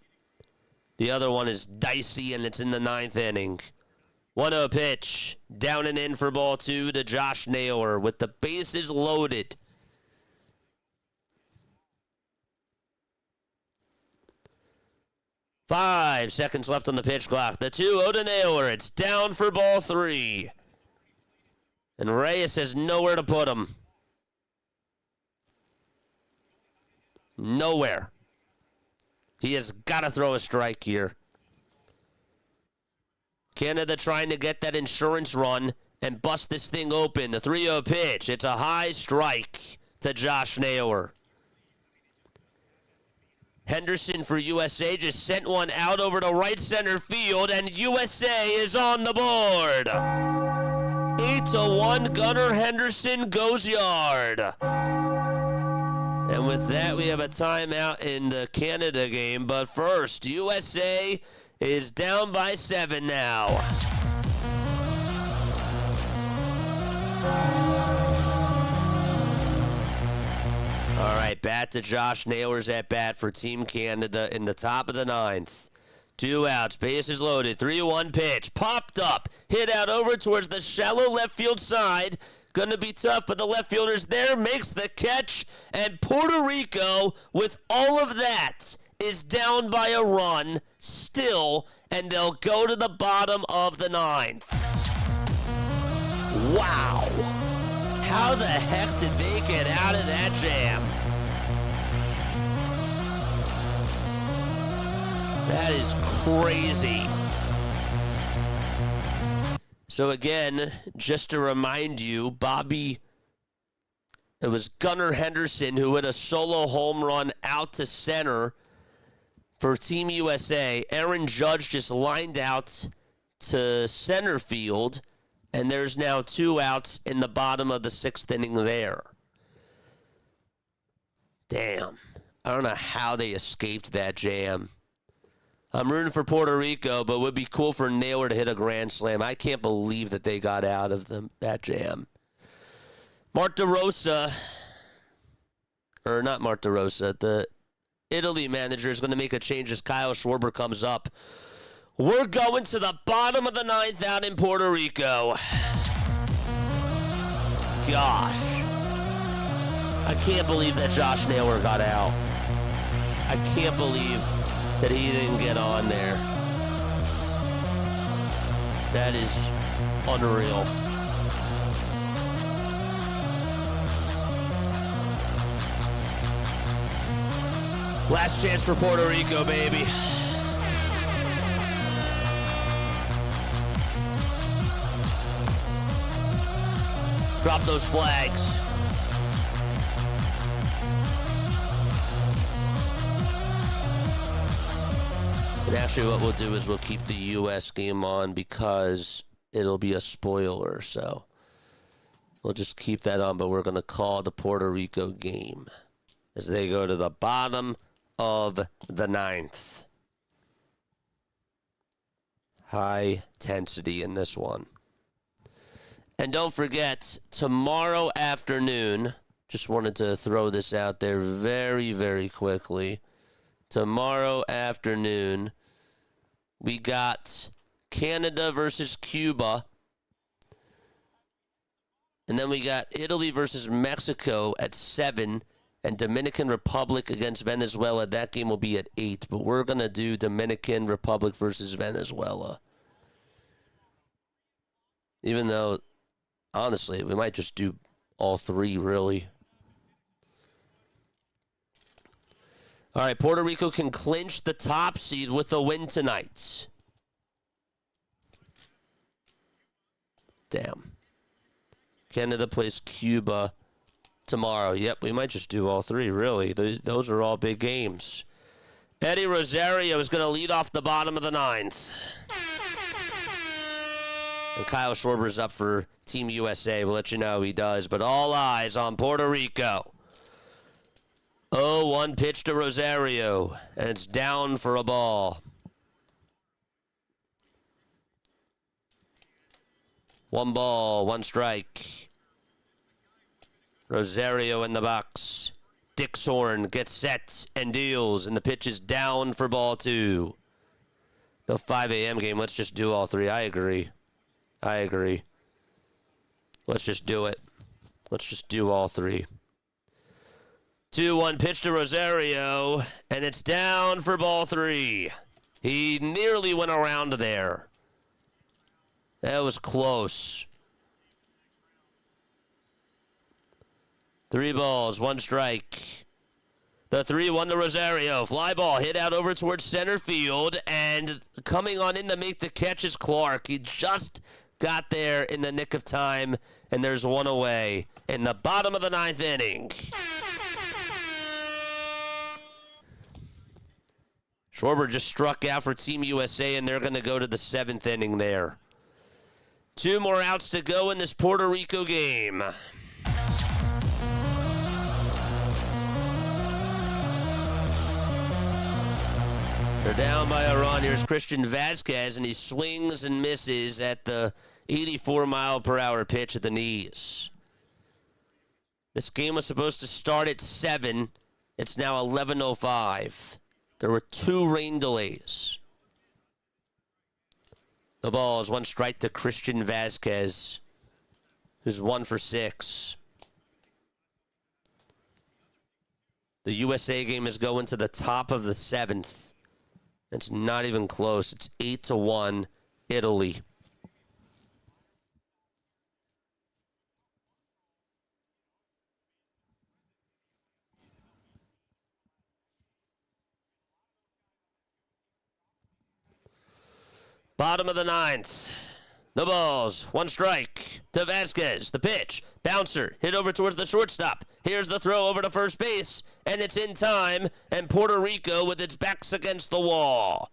The other one is dicey, and it's in the 9th inning. 1-0 pitch. Down and in for ball 2 to Josh Naylor with the bases loaded. Five seconds left on the pitch clock. The 2-0 to Naylor. It's down for ball 3. And Reyes has nowhere to put him. Nowhere. He has got to throw a strike here. Canada trying to get that insurance run and bust this thing open. The 3-0 pitch. It's a high strike to Josh Naylor. Henderson for USA just sent one out over to right center field, and USA is on the board. 8-1, Gunnar Henderson goes yard. And with that, we have a timeout in the Canada game. But first, USA is down by 7 now. All right, bat to Josh Naylor's at bat for Team Canada in the top of the 9th. 2 outs, bases loaded, 3-1 pitch, popped up, hit out over towards the shallow left field side. Gonna be tough, but the left fielder's there, makes the catch, and Puerto Rico, with all of that, is down by a run still, and they'll go to the bottom of the 9th. Wow. How the heck did they get out of that jam? That is crazy. So again, just to remind you, it was Gunnar Henderson who hit a solo home run out to center for Team USA. Aaron Judge just lined out to center field. And there's now 2 outs in the bottom of the 6th inning there. Damn. I don't know how they escaped that jam. I'm rooting for Puerto Rico, but it would be cool for Naylor to hit a grand slam. I can't believe that they got out of that jam. Mark DeRosa, or not Mark DeRosa, the Italy manager is going to make a change as Kyle Schwarber comes up. We're going to the bottom of the 9th out in Puerto Rico. Gosh. I can't believe that Josh Naylor got out. I can't believe that he didn't get on there. That is unreal. Last chance for Puerto Rico, baby. Drop those flags. And actually what we'll do is we'll keep the U.S. game on because it'll be a spoiler. So we'll just keep that on, but we're going to call the Puerto Rico game as they go to the bottom of the 9th. High intensity in this one. And don't forget, tomorrow afternoon, just wanted to throw this out there very, very quickly. Tomorrow afternoon, we got Canada versus Cuba. And then we got Italy versus Mexico at 7. And Dominican Republic against Venezuela. That game will be at 8. But we're going to do Dominican Republic versus Venezuela. Even though, honestly, we might just do all 3, really. All right, Puerto Rico can clinch the top seed with a win tonight. Damn. Canada plays Cuba tomorrow. Yep, we might just do all 3, really. Those are all big games. Eddie Rosario is going to lead off the bottom of the 9th. And Kyle Schwarber is up for Team USA. We'll let you know he does. But all eyes on Puerto Rico. 0-1 pitch to Rosario. And it's down for a ball. 1 ball, 1 strike. Rosario in the box. Dixhorn gets set and deals. And the pitch is down for ball 2. The 5 a.m. game, let's just do all three. I agree. Let's just do it. Let's just do all three. 2-1 pitch to Rosario, and it's down for ball 3. He nearly went around there. That was close. 3 balls, 1 strike. The 3-1 to Rosario. Fly ball hit out over towards center field, and coming on in to make the catch is Clark. He just got there in the nick of time, and there's 1 away in the bottom of the 9th inning. Schwarber just struck out for Team USA, and they're going to go to the 7th inning there. 2 more outs to go in this Puerto Rico game. They're down by a run. Here's Christian Vazquez, and he swings and misses at the 84-mile-per-hour pitch at the knees. This game was supposed to start at 7. It's now 11:05. There were 2 rain delays. The ball is 1 strike to Christian Vazquez, who's 1 for 6. The USA game is going to the top of the 7th. It's not even close. It's 8-1, Italy. Bottom of the 9th. The balls. 1 strike to Vazquez. The pitch. Bouncer. Hit over towards the shortstop. Here's the throw over to first base. And it's in time. And Puerto Rico with its backs against the wall.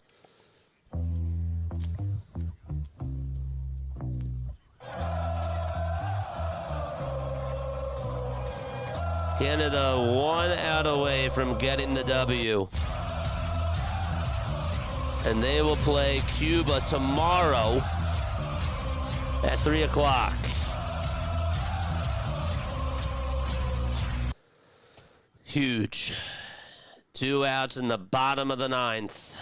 Canada 1 out away from getting the W. And they will play Cuba tomorrow at 3 o'clock. Huge. 2 outs in the bottom of the 9th.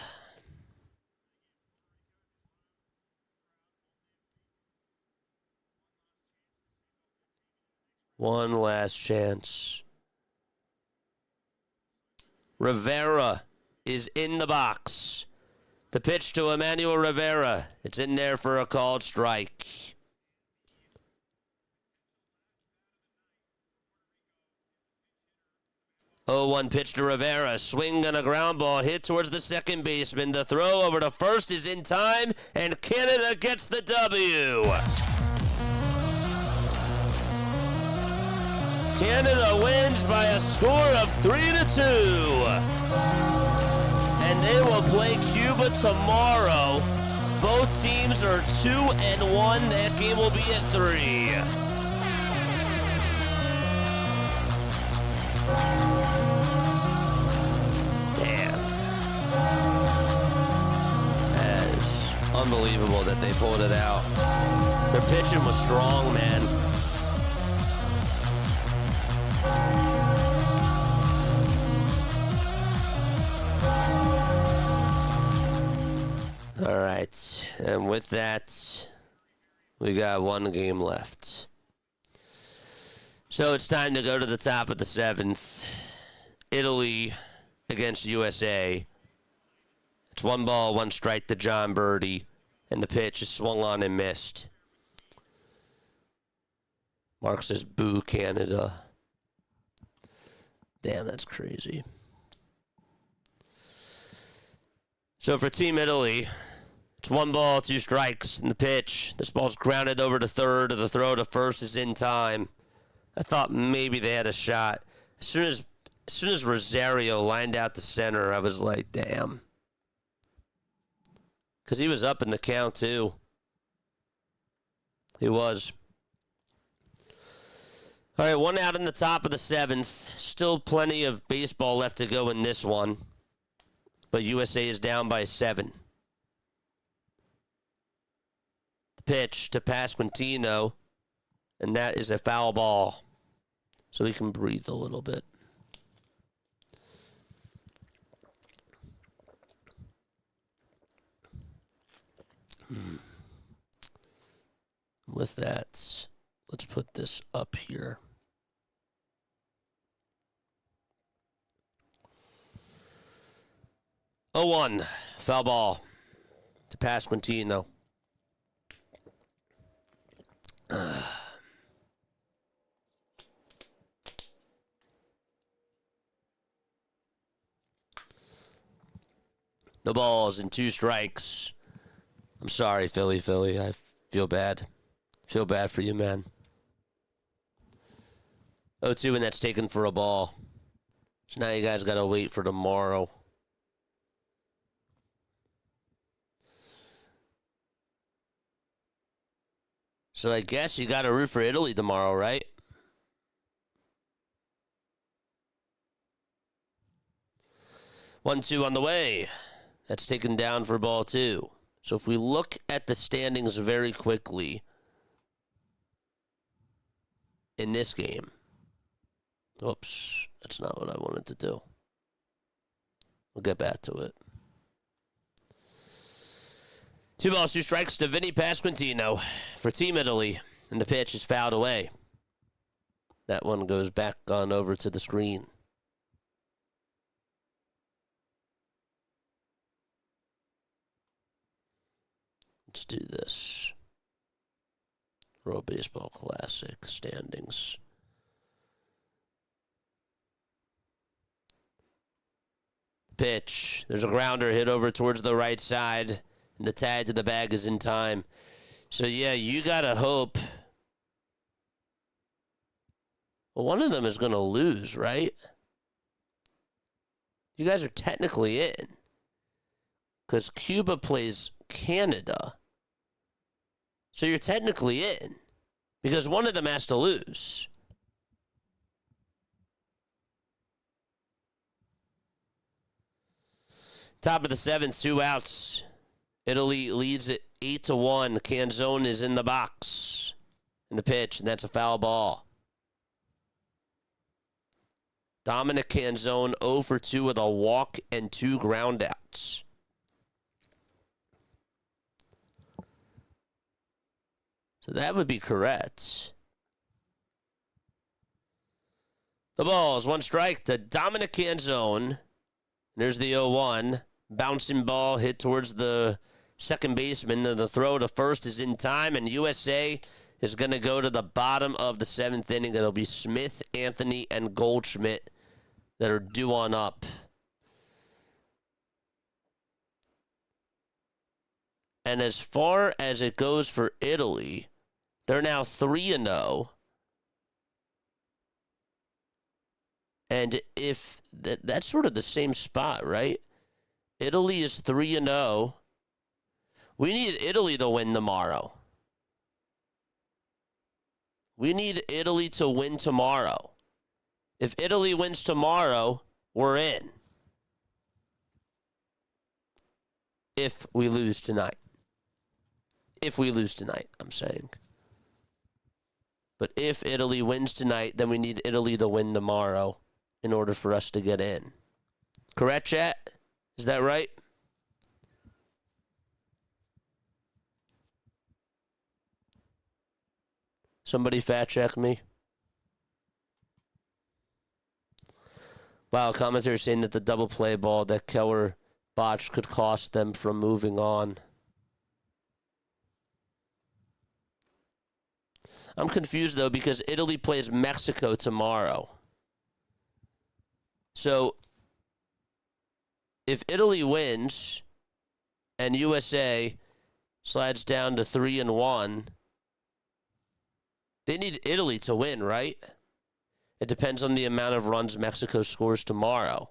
One last chance. Rivera is in the box. The pitch to Emmanuel Rivera. It's in there for a called strike. Oh, 1 pitch to Rivera. Swing and a ground ball hit towards the second baseman. The throw over to first is in time, and Canada gets the W. Canada wins by a score of 3-2. And they will play Cuba tomorrow. Both teams are 2-1. That game will be at 3. Damn. That is unbelievable that they pulled it out. Their pitching was strong, man. All right, and with that, we got 1 game left. So it's time to go to the top of the 7th. Italy against USA. It's 1 ball, 1 strike to John Birdie, and the pitch is swung on and missed. Mark says, boo, Canada. Damn, that's crazy. So for Team Italy, it's 1 ball, 2 strikes, and the pitch. This ball's grounded over to third, and the throw to first is in time. I thought maybe they had a shot. As soon as Rosario lined out the center, I was like, damn. Because he was up in the count, too. He was. All right, 1 out in the top of the 7th. Still plenty of baseball left to go in this one. But USA is down by 7. The pitch to Pasquantino, and that is a foul ball. So he can breathe a little bit. with that, let's put this up here. Oh, 1 foul ball to Pasquantino. No balls and 2 strikes. I'm sorry, Philly. I feel bad. Feel bad for you, man. 0-2, and that's taken for a ball. So now you guys got to wait for tomorrow. So I guess you got to root for Italy tomorrow, right? One, 2 on the way. That's taken down for ball 2. So if we look at the standings very quickly in this game. Oops, that's not what I wanted to do. We'll get back to it. 2 balls, 2 strikes to Vinny Pasquantino for Team Italy. And the pitch is fouled away. That one goes back on over to the screen. Let's do this. World Baseball Classic standings. Pitch. There's a grounder hit over towards the right side, and the tag to the bag is in time. So, yeah, you got to hope. Well, one of them is going to lose, right? You guys are technically in. Because Cuba plays Canada. So you're technically in. Because one of them has to lose. Top of the 7th, 2 outs. Italy leads it 8-1. Canzone is in the box. In the pitch, and that's a foul ball. Dominic Canzone 0 for 2 with a walk and 2 groundouts. So that would be correct. The ball is 1 strike to Dominic Canzone. There's the 0-1. Bouncing ball hit towards the second baseman. The throw to first is in time, and USA is going to go to the bottom of the 7th inning. It'll be Smith, Anthony, and Goldschmidt that are due on up. And as far as it goes for Italy, they're now 3-0. And if that's sort of the same spot, right? Italy is 3-0. We need Italy to win tomorrow. We need Italy to win tomorrow. If Italy wins tomorrow, we're in. If we lose tonight. If we lose tonight, I'm saying. But if Italy wins tonight, then we need Italy to win tomorrow in order for us to get in. Correct, chat? Is that right? Somebody fact check me. Wow, commentator saying that the double play ball that Keller botched could cost them from moving on. I'm confused, though, because Italy plays Mexico tomorrow. So, if Italy wins and USA slides down to 3-1, they need Italy to win, right? It depends on the amount of runs Mexico scores tomorrow.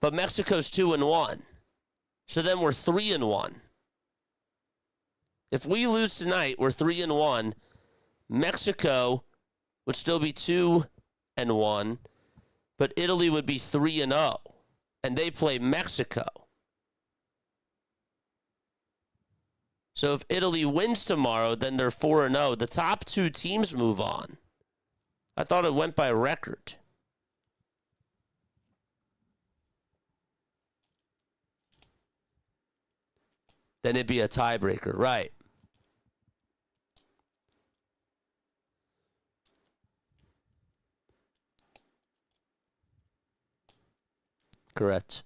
But Mexico's 2-1. So then we're 3-1. If we lose tonight, we're 3-1. Mexico would still be 2-1, but Italy would be 3-0, and they play Mexico. So if Italy wins tomorrow, then they're 4-0. The top 2 teams move on. I thought it went by record. Then it'd be a tiebreaker, right? Correct.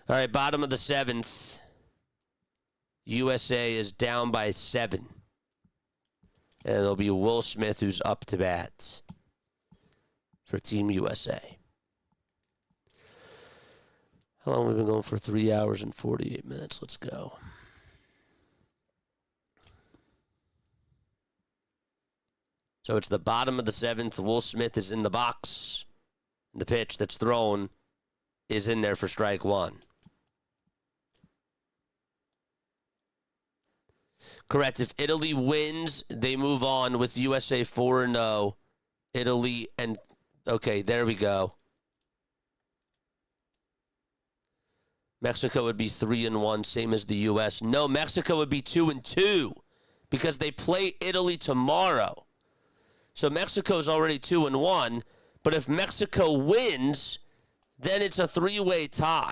All right, bottom of the 7th. USA is down by 7. And it'll be Will Smith who's up to bat for Team USA. How long have we been going for? 3 hours and 48 minutes. Let's go. So it's the bottom of the 7th. Will Smith is in the box. The pitch that's thrown is in there for strike 1. Correct. If Italy wins, they move on with USA 4-0. Italy and... Okay, there we go. Mexico would be 3-1, same as the U.S. No, Mexico would be 2-2 because they play Italy tomorrow. So Mexico's already 2-1, but if Mexico wins, then it's a 3-way tie.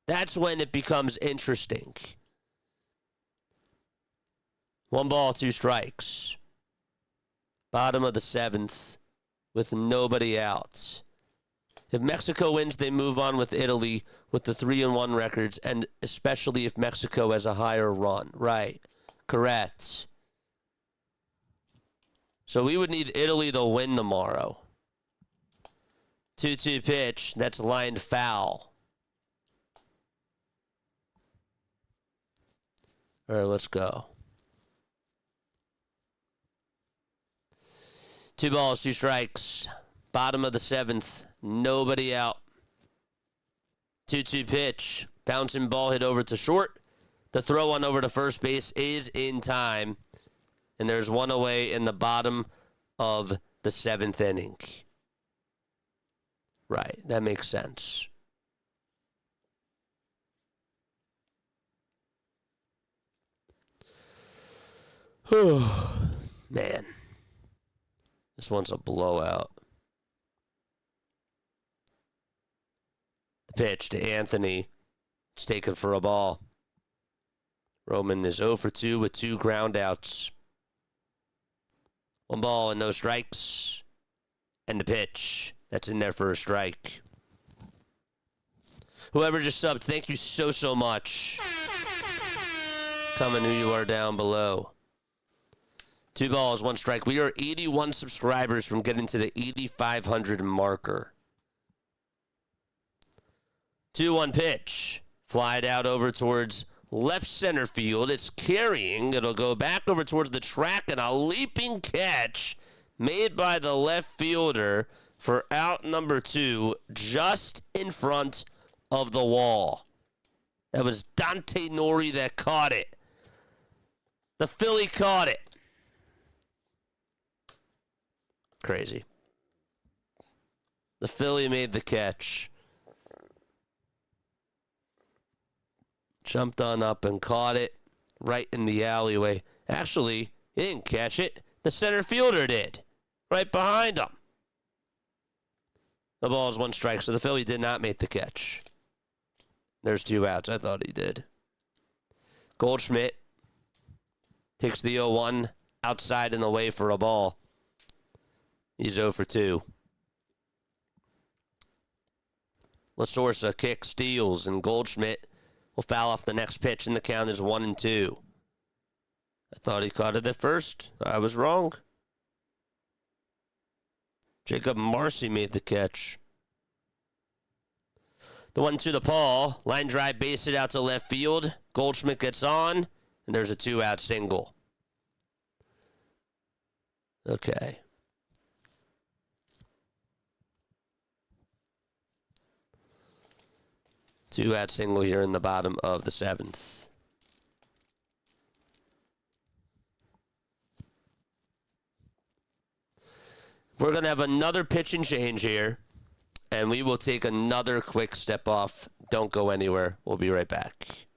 That's when it becomes interesting. 1 ball, 2 strikes. Bottom of the 7th with nobody out. If Mexico wins, they move on with Italy with the 3-1 records, and especially if Mexico has a higher run. Right. Correct. So we would need Italy to win tomorrow. 2-2 pitch. That's lined foul. All right, let's go. 2 balls, 2 strikes. Bottom of the 7th. Nobody out. 2-2 pitch. Bouncing ball hit over to short. The throw on over to first base is in time. And there's 1 away in the bottom of the 7th inning. Right. That makes sense. Man. This one's a blowout. The pitch to Anthony. It's taken for a ball. Roman is 0 for 2 with 2 ground outs. 1 ball and no strikes. And the pitch. That's in there for a strike. Whoever just subbed, thank you so much. Comment who you are down below. 2 balls, 1 strike. We are 81 subscribers from getting to the 8,500 marker. 2-1 pitch. Flied out over towards left center field. It's carrying. It'll go back over towards the track, and a leaping catch made by the left fielder for out number 2, just in front of the wall. That was Dante Nori that caught it. The Philly caught it. Crazy. The Philly made the catch. Jumped on up and caught it right in the alleyway. Actually, he didn't catch it. The center fielder did. Right behind him. The ball is 1 strike, so the Philly did not make the catch. There's 2 outs. I thought he did. Goldschmidt takes the 0-1 outside and away for a ball. He's 0 for 2. Lasorsa kicks, steals, and Goldschmidt will foul off the next pitch, and the count is 1-2. I thought he caught it at first. I was wrong. Jacob Marcy made the catch. The 1-2 to Paul. Line drive, base hit out to left field. Goldschmidt gets on, and there's a 2-out single. Okay. Two-out single here in the bottom of the 7th. We're going to have another pitch and change here, and we will take another quick step off. Don't go anywhere. We'll be right back.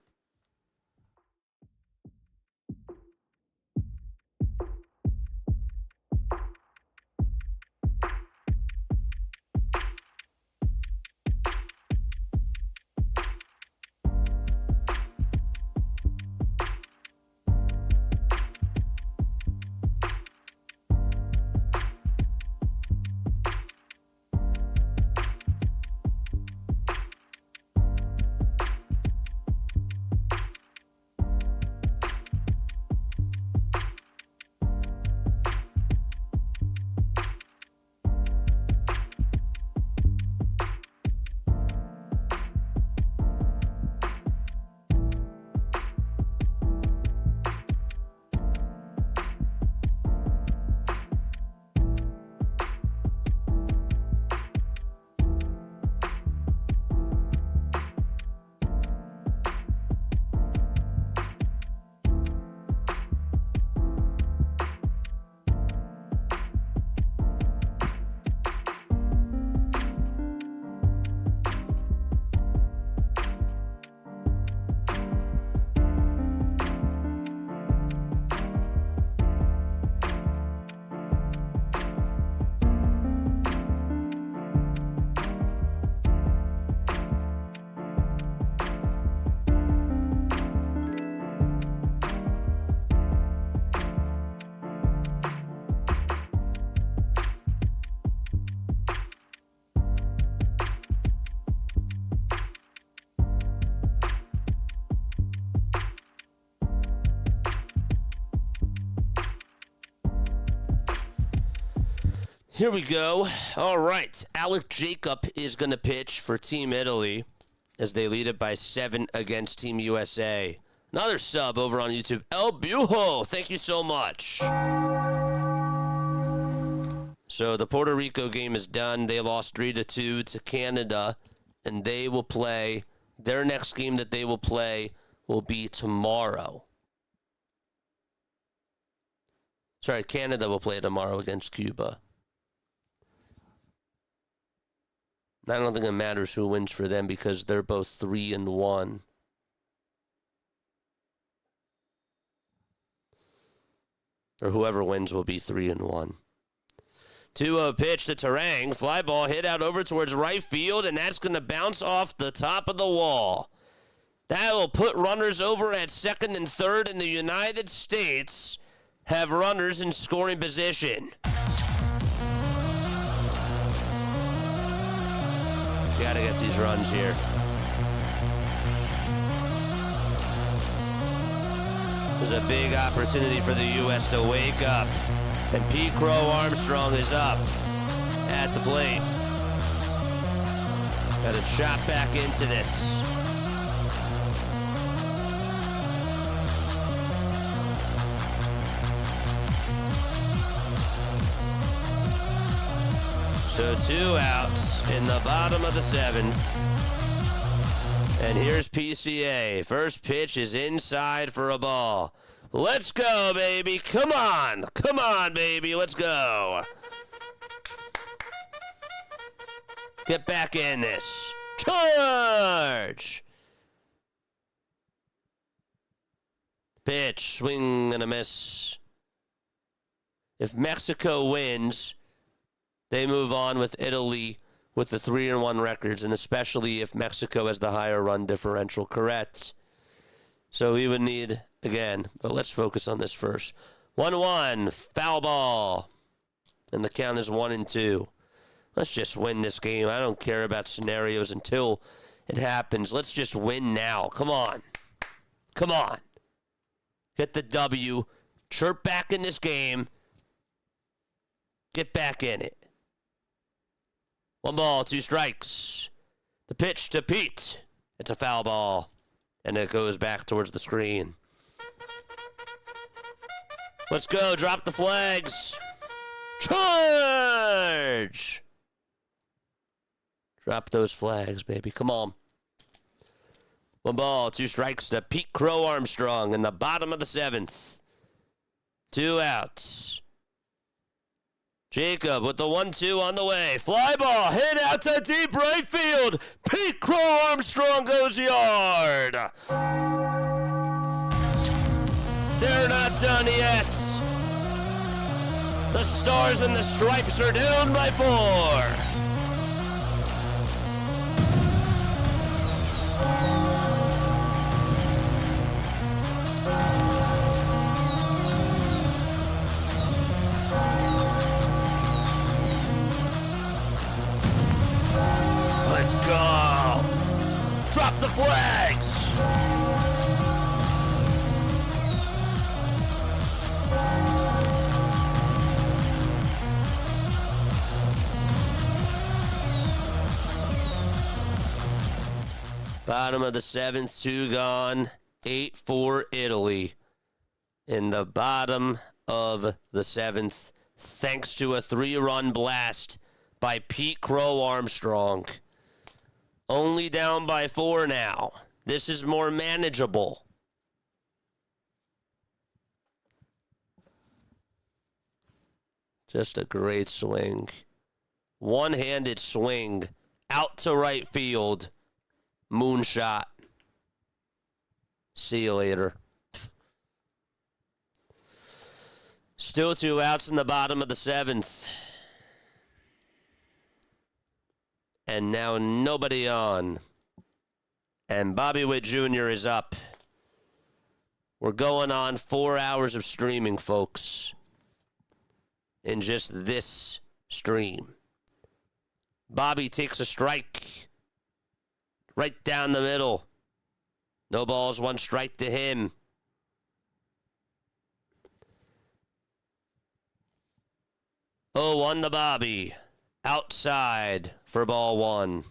Here we go. All right. Alec Jacob is going to pitch for Team Italy as they lead it by 7 against Team USA. Another sub over on YouTube. El Bujo, thank you so much. So the Puerto Rico game is done. They lost 3-2 to Canada, and they will play. Their next game that they will play will be tomorrow. Sorry, Canada will play tomorrow against Cuba. I don't think it matters who wins for them because they're both 3-1. Or whoever wins will be 3-1. 2-0 pitch to Terang. Fly ball hit out over towards right field, and that's going to bounce off the top of the wall. That will put runners over at second and third in the United States. Have runners in scoring position. Got to get these runs here. There's a big opportunity for the U.S. to wake up. And Pete Crow Armstrong is up at the plate. Got a shot back into this. So 2 outs in the bottom of the 7th. And here's PCA. First pitch is inside for a ball. Let's go, baby. Come on. Come on, baby. Let's go. Get back in this. Charge. Pitch. Swing and a miss. If Mexico wins, they move on with Italy with the 3-1 records, and especially if Mexico has the higher run differential, correct? So we would need, again, but let's focus on this first. 1-1, foul ball. And the count is 1-2. Let's just win this game. I don't care about scenarios until it happens. Let's just win now. Come on. Come on. Get the W. Chirp back in this game. Get back in it. 1 ball, 2 strikes. The pitch to Pete. It's a foul ball. And it goes back towards the screen. Let's go. Drop the flags. Charge! Drop those flags, baby. Come on. 1 ball, 2 strikes to Pete Crow Armstrong in the bottom of the 7th. 2 outs. Jacob with the 1-2 on the way. Fly ball hit out to deep right field. Pete Crow Armstrong goes yard. They're not done yet. The Stars and the Stripes are down by 4. Let's go! Drop the flags! Bottom of the 7th, 2 gone. 8-4 Italy. In the bottom of the 7th, thanks to a 3-run blast by Pete Crow Armstrong. Only down by 4 now. This is more manageable. Just a great swing. One-handed swing out to right field. Moonshot. See you later. Still 2 outs in the bottom of the 7th. And now nobody on. And Bobby Witt Jr. is up. We're going on 4 hours of streaming, folks. In just this stream. Bobby takes a strike. Right down the middle. No balls, 1 strike to him. 0-1 to Bobby. Outside for ball one.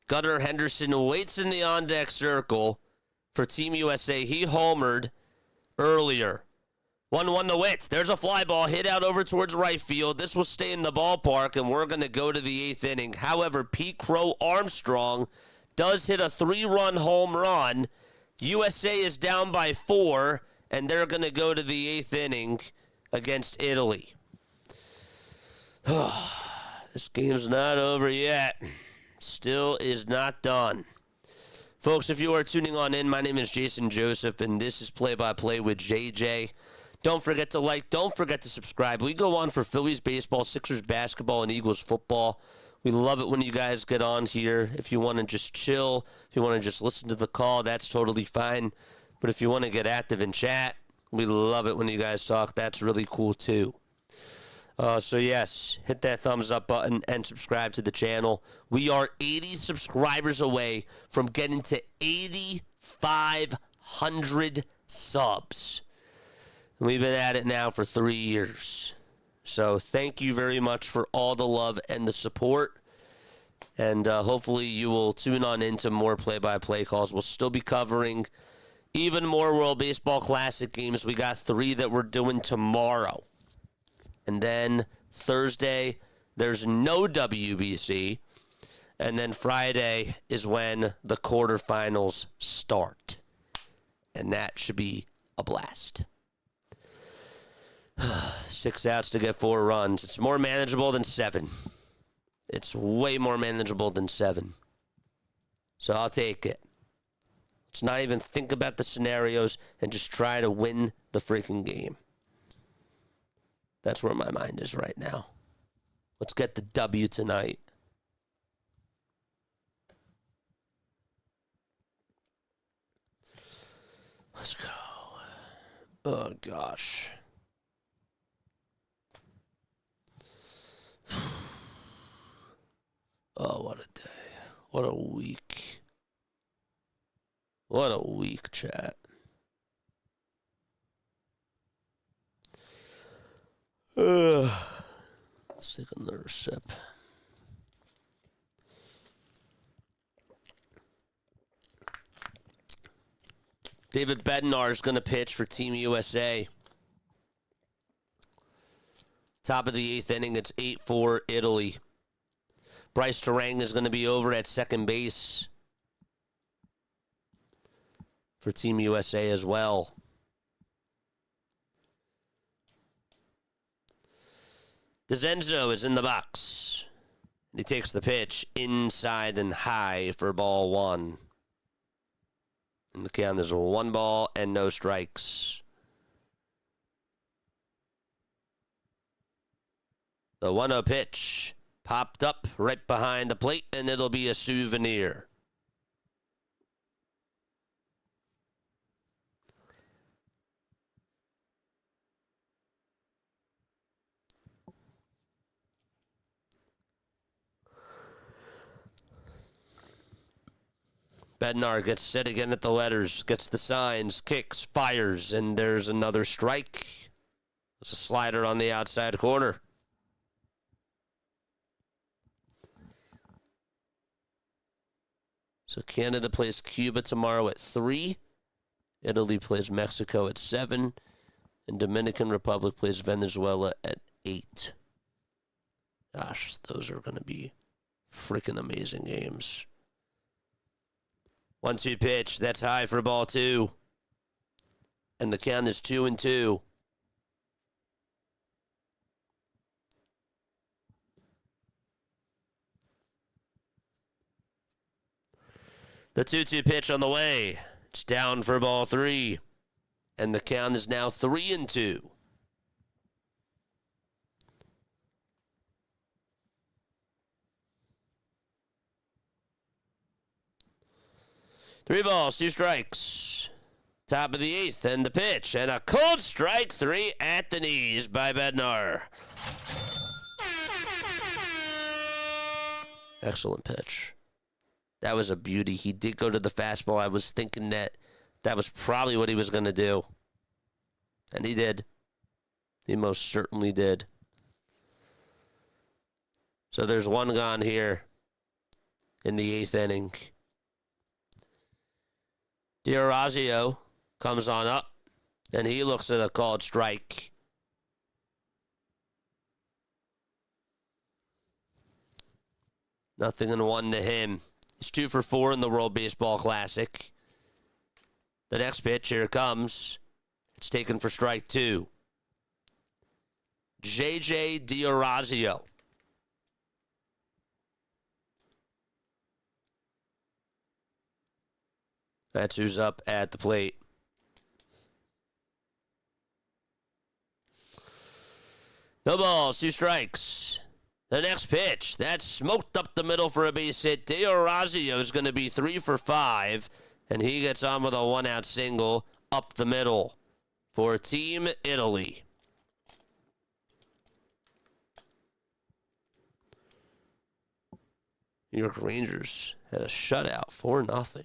Gunnar Henderson waits in the on-deck circle for Team USA. He homered earlier. 1-1 to Witz. There's a fly ball hit out over towards right field. This will stay in the ballpark, and we're going to go to the 8th inning. However, Pete Crow Armstrong does hit a 3-run home run. USA is down by 4, and they're going to go to the 8th inning against Italy. This game's not over yet. Still is not done. Folks, if you are tuning on in, my name is Jason Joseph, and this is Play-by-Play with JJ. Don't forget to like. Don't forget to subscribe. We go on for Phillies baseball, Sixers basketball, and Eagles football. We love it when you guys get on here. If you want to just chill, if you want to just listen to the call, that's totally fine. But if you want to get active in chat, we love it when you guys talk. That's really cool, too. So, yes, hit that thumbs up button and subscribe to the channel. We are 80 subscribers away from getting to 8,500 subs. We've been at it now for 3 years. So thank you very much for all the love and the support. And hopefully you will tune on into more play-by-play calls. We'll still be covering even more World Baseball Classic games. We got 3 that we're doing tomorrow. And then Thursday, there's no WBC. And then Friday is when the quarterfinals start. And that should be a blast. 6 outs to get 4 runs. It's more manageable than 7. It's way more manageable than 7. So I'll take it. Let's not even think about the scenarios and just try to win the freaking game. That's where my mind is right now. Let's get the W tonight. Let's go. Oh, gosh. Oh, what a day. What a week. What a week, chat. Let's take another sip. David Bednar is going to pitch for Team USA. Top of the 8th inning, it's 8-4 Italy. Bryce Terang is going to be over at second base for Team USA as well. DeZenzo is in the box. He takes the pitch inside and high for ball 1. And the count is 1 ball and no strikes. The 1-0 pitch popped up right behind the plate, and it'll be a souvenir. Bednar gets set again at the letters, gets the signs, kicks, fires, and there's another strike. There's a slider on the outside corner. So Canada plays Cuba tomorrow at 3. Italy plays Mexico at 7. And Dominican Republic plays Venezuela at 8. Gosh, those are going to be freaking amazing games. 1-2 pitch. That's high for ball 2. And the count is 2-2. The 2-2 pitch on the way. It's down for ball 3. And the count is now 3-2. Three balls, 2 strikes. Top of the 8th, and the pitch. And a cold strike, 3 at the knees by Bednar. Excellent pitch. That was a beauty. He did go to the fastball. I was thinking that was probably what he was going to do. And he did. He most certainly did. So there's one gone here in the 8th inning. D'Orazio comes on up, and he looks at a called strike. Nothing in 1 to him. He's 2 for 4 in the World Baseball Classic. The next pitch, here it comes. It's taken for strike 2. J.J. D'Orazio. That's who's up at the plate. No balls, 2 strikes. The next pitch, that's smoked up the middle for a base hit. D'Orazio is going to be 3 for 5, and he gets on with a 1-out single up the middle for Team Italy. New York Rangers had a shutout, 4-0.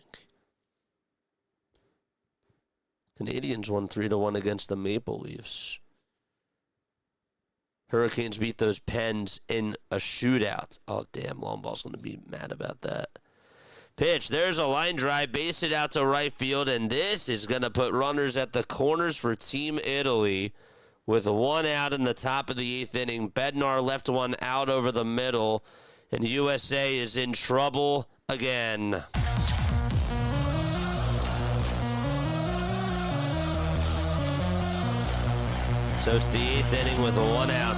Canadians won 3-1 against the Maple Leafs. Hurricanes beat those Pens in a shootout. Oh, damn, Longball's going to be mad about that. Pitch, there's a line drive, base it out to right field, and this is going to put runners at the corners for Team Italy with 1 out in the top of the 8th inning. Bednar left 1 out over the middle, and USA is in trouble again. So it's the 8th inning with 1 out.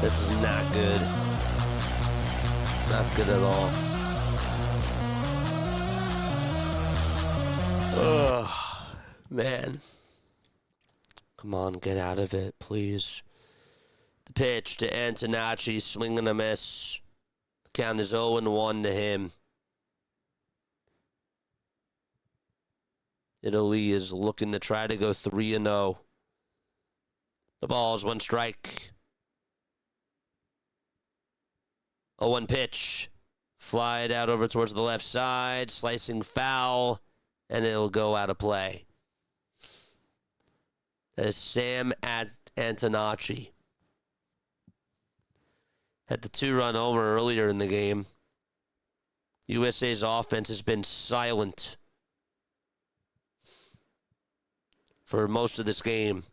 This is not good. Not good at all. Oh, man. Come on, get out of it, please. The pitch to Antonacci, swing and a miss. Count is 0-1 to him. Italy is looking to try to go 3-0. The ball is 1 strike. 0-1 pitch. Fly it out over towards the left side. Slicing foul. And it'll go out of play. That is Sam Antonacci. Had the 2-run homer earlier in the game. USA's offense has been silent for most of this game.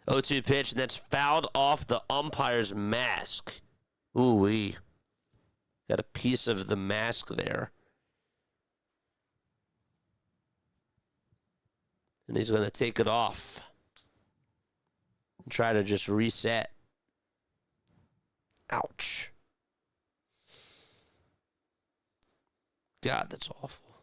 0-2 pitch, and that's fouled off the umpire's mask. Ooh-wee. Got a piece of the mask there. And he's going to take it off and try to just reset. Ouch. God, that's awful.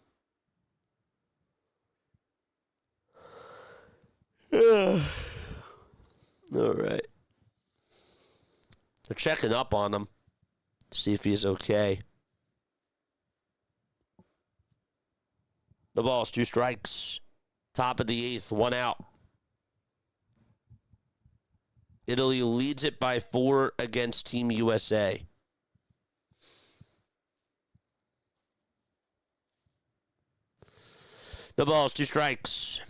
All right. They're checking up on him. See if he's okay. The ball's 2 strikes. Top of the 8th, 1 out. Italy leads it by 4 against Team USA. The ball's 2 strikes.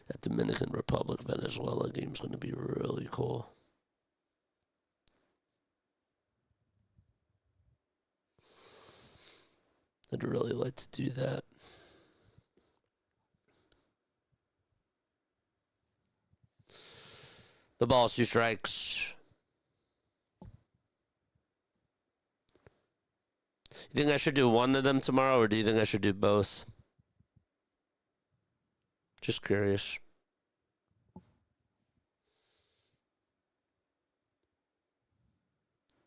That Dominican Republic Venezuela game is going to be really cool. I'd really like to do that. The ball's 2 strikes. You think I should do one of them tomorrow, or do you think I should do both? Just curious.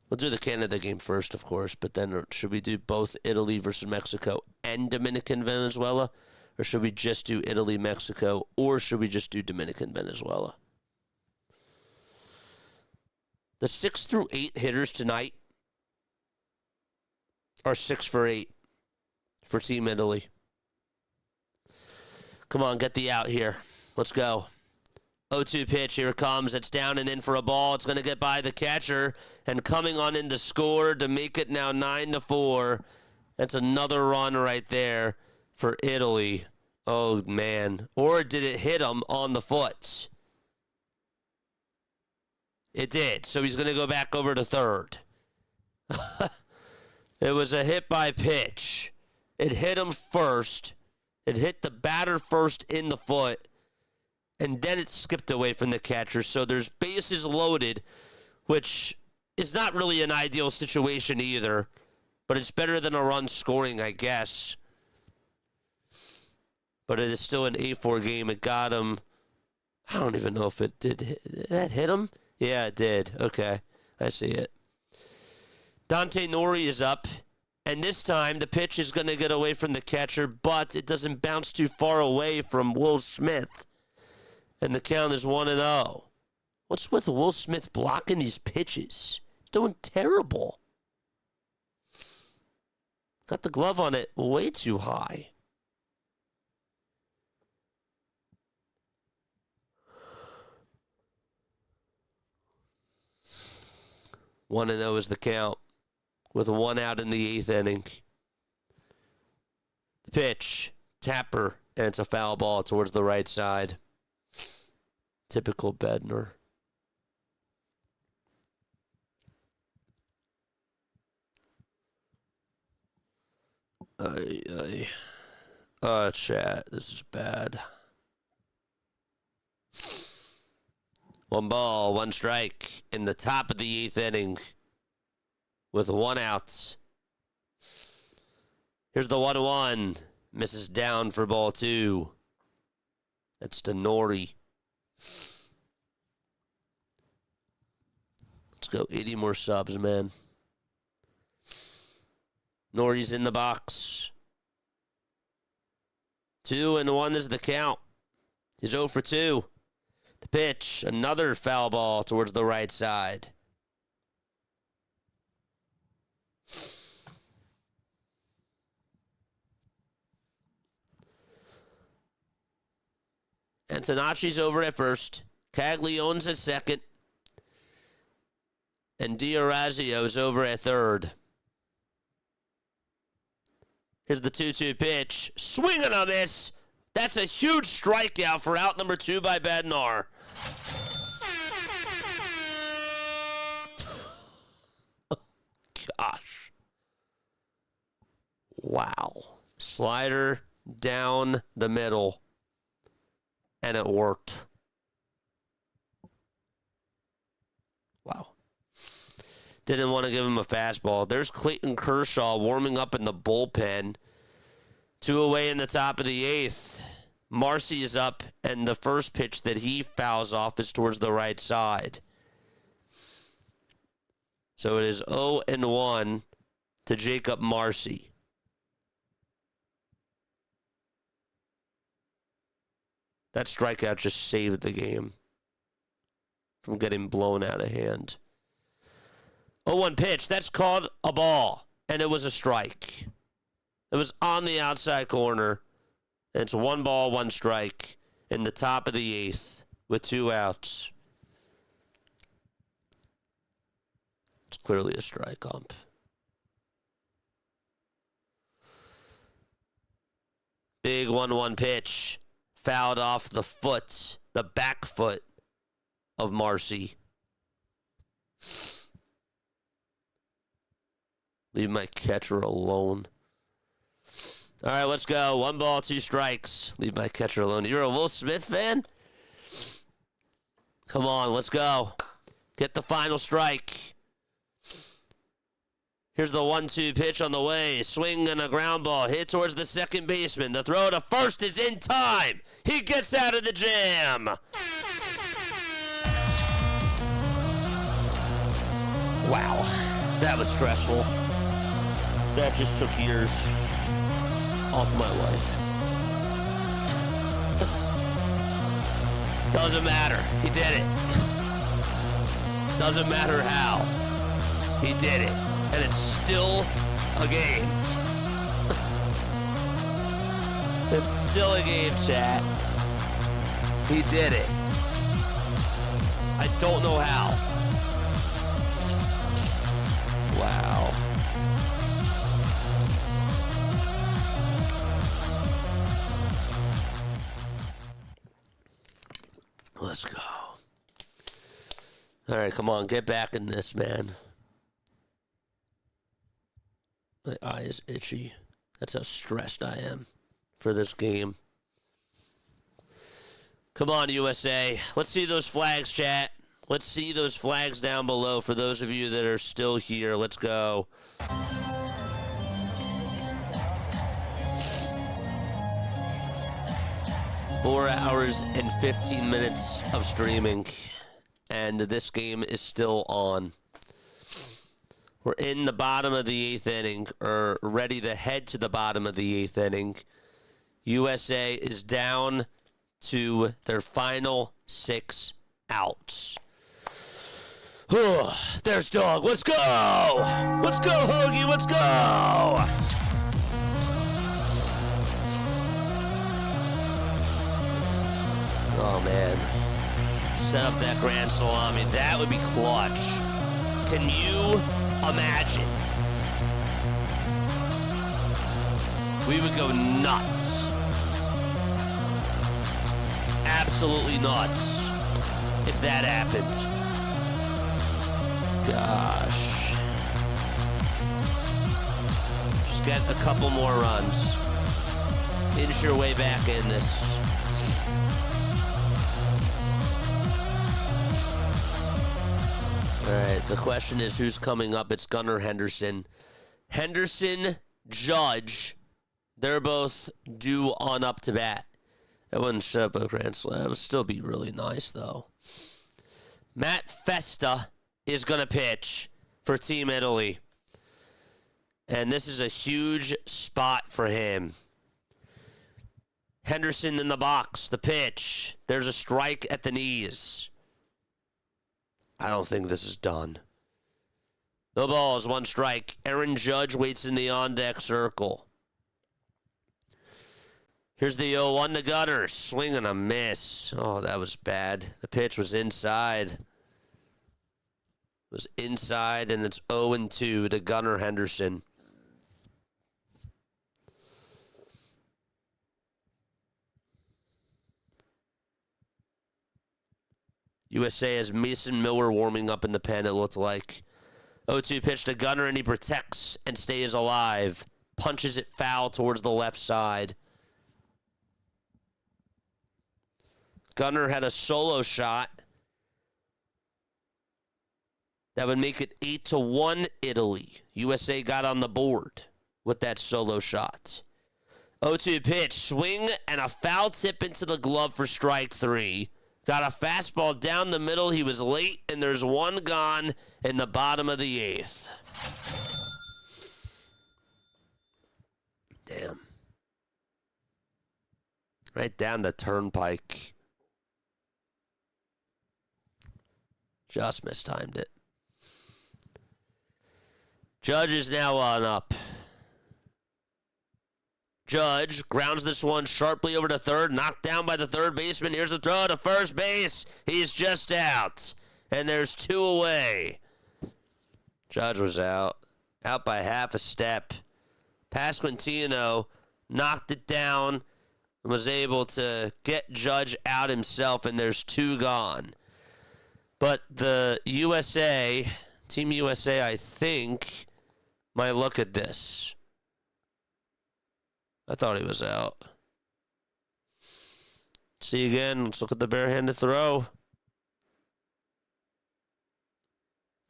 We'll do the Canada game first, of course, but then should we do both Italy versus Mexico and Dominican Venezuela? Or should we just do Italy, Mexico, or should we just do Dominican Venezuela? The 6 through 8 hitters tonight are 6 for 8 for Team Italy. Come on, get the out here. Let's go. 0-2 pitch. Here it comes. It's down and in for a ball. It's going to get by the catcher. And coming on in to score to make it now 9-4. That's another run right there for Italy. Oh, man. Or did it hit him on the foot? It did. So he's going to go back over to third. It was a hit by pitch. It hit him first. It hit the batter first in the foot. And then it skipped away from the catcher. So there's bases loaded, which is not really an ideal situation either. But it's better than a run scoring, I guess. But it is still an 8-4 game. It got him. I don't even know if it did. Did that hit him? Yeah, it did. Okay. I see it. Dante Nori is up. And this time, the pitch is going to get away from the catcher, but it doesn't bounce too far away from Will Smith. And the count is 1-0. What's with Will Smith blocking these pitches? He's doing terrible. Got the glove on it way too high. One and 0 is the count, with one out in the 8th inning. The pitch, tapper, and it's a foul ball towards the right side. Typical Bednar. Chat, this is bad. 1 ball, 1 strike in the top of the 8th inning with 1 out. Here's the 1-1. Misses down for ball 2. That's to Nori. Let's go 80 more subs, man. Nori's in the box. 2-1 is the count. He's 0 for 2. The pitch, another foul ball towards the right side. Antonacci's over at first. Caglione's at second. And D'Orazio's over at third. Here's the 2-2 pitch. Swing and a miss. That's a huge strikeout for out number 2 by Bednar. Gosh. Wow. Slider down the middle. And it worked. Wow. Didn't want to give him a fastball. There's Clayton Kershaw warming up in the bullpen. 2 away in the top of the 8th. Marcy is up, and the first pitch that he fouls off is towards the right side. So it is 0-1 to Jacob Marcy. That strikeout just saved the game from getting blown out of hand. 0-1 pitch. That's called a ball, and it was a strike. It was on the outside corner. And it's 1 ball, 1 strike in the top of the 8th with 2 outs. It's clearly a strike ump. Big 1-1 pitch. Fouled off the foot, the back foot of Marcy. Leave my catcher alone. All right, let's go. 1 ball, 2 strikes. Leave my catcher alone. You're a Will Smith fan? Come on, let's go. Get the final strike. Here's the 1-2 pitch on the way. Swing and a ground ball. Hit towards the second baseman. The throw to first is in time. He gets out of the jam. Wow. That was stressful. That just took years off my life. Doesn't matter. He did it. Doesn't matter how. He did it. And it's still a game. It's still a game, chat. He did it. I don't know how. Wow. Let's go. All right, come on, get back in this, man. My eye is itchy. That's how stressed I am for this game. Come on, USA. Let's see those flags, chat. Let's see those flags down below for those of you that are still here. Let's go. 4 hours and 15 minutes of streaming, and this game is still on. We're in the bottom of the 8th inning, or ready to head to the bottom of the 8th inning. USA is down to their final 6 outs. There's Dog. Let's go! Let's go, Hoagie! Let's go! Oh, man. Set up that grand salami. That would be clutch. Can you imagine? We would go nuts. Absolutely nuts if that happened. Gosh. Just get a couple more runs. Inch your way back in this. All right, the question is who's coming up. It's Gunnar Henderson. Henderson, Judge, they're both due on up to bat. That wouldn't shut up a grand slam. It would still be really nice, though. Matt Festa is going to pitch for Team Italy. And this is a huge spot for him. Henderson in the box, the pitch. There's a strike at the knees. I don't think this is done. No balls, 1 strike. Aaron Judge waits in the on-deck circle. Here's the 0-1 to Gunnar. Swing and a miss. Oh, that was bad. The pitch was inside. It was inside, and it's 0-2 to Gunnar Henderson. USA has Mason Miller warming up in the pen, it looks like. 0-2 pitch to Gunnar, and he protects and stays alive. Punches it foul towards the left side. Gunnar had a solo shot that would make it 8-1 Italy. USA got on the board with that solo shot. 0-2 pitch, swing, and a foul tip into the glove for strike 3. Got a fastball down the middle. He was late, and there's 1 gone in the bottom of the 8th. Damn. Right down the turnpike. Just mistimed it. Judge is now on up. Judge grounds this one sharply over to third, knocked down by the third baseman. Here's the throw to first base. He's just out. And there's 2 away. Judge was out. Out by half a step. Pasquantino knocked it down and was able to get Judge out himself, and there's 2 gone. But the USA, Team USA, I think, might look at this. I thought he was out. See again. Let's look at the barehanded throw.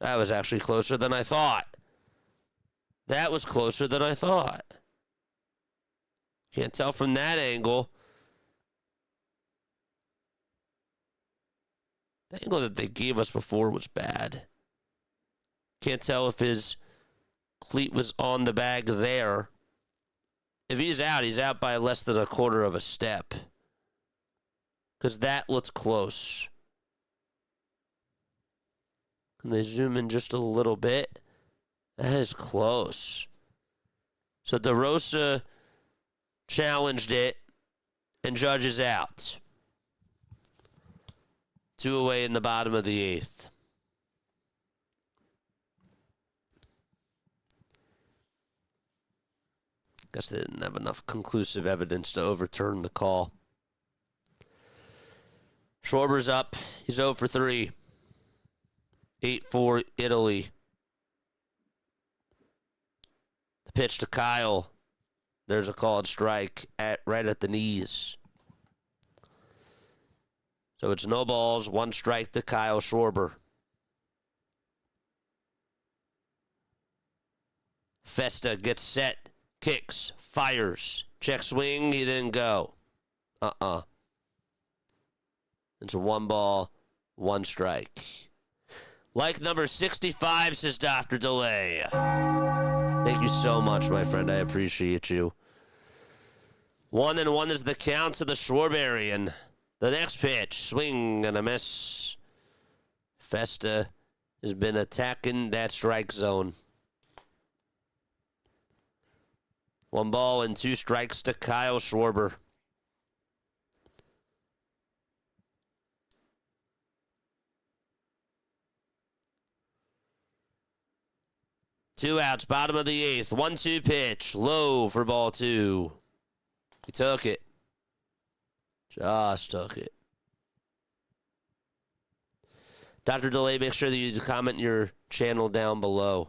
That was actually closer than I thought. That was closer than I thought. Can't tell from that angle. The angle that they gave us before was bad. Can't tell if his cleat was on the bag there. If he's out by less than a quarter of a step. Because that looks close. Can they zoom in just a little bit? That is close. So DeRosa challenged it, and Judge is out. 2 away in the bottom of the 8th. Guess they didn't have enough conclusive evidence to overturn the call. Schwarber's up. He's 0 for 3. 8-4 Italy. The pitch to Kyle. There's a called strike right at the knees. So it's no balls, 1 strike to Kyle Schwarber. Festa gets set, kicks, fires, check swing, he didn't go. It's a 1 ball, 1 strike. Like number 65, says Dr. Delay. Thank you so much, my friend. I appreciate you. 1-1 is the count to the Schwarberian. The next pitch, swing and a miss. Festa has been attacking that strike zone. 1 ball and 2 strikes to Kyle Schwarber. Two outs, bottom of the 8th. 1-2 pitch, low for ball 2. He took it. Just took it. Dr. Delay, make sure that you comment your channel down below.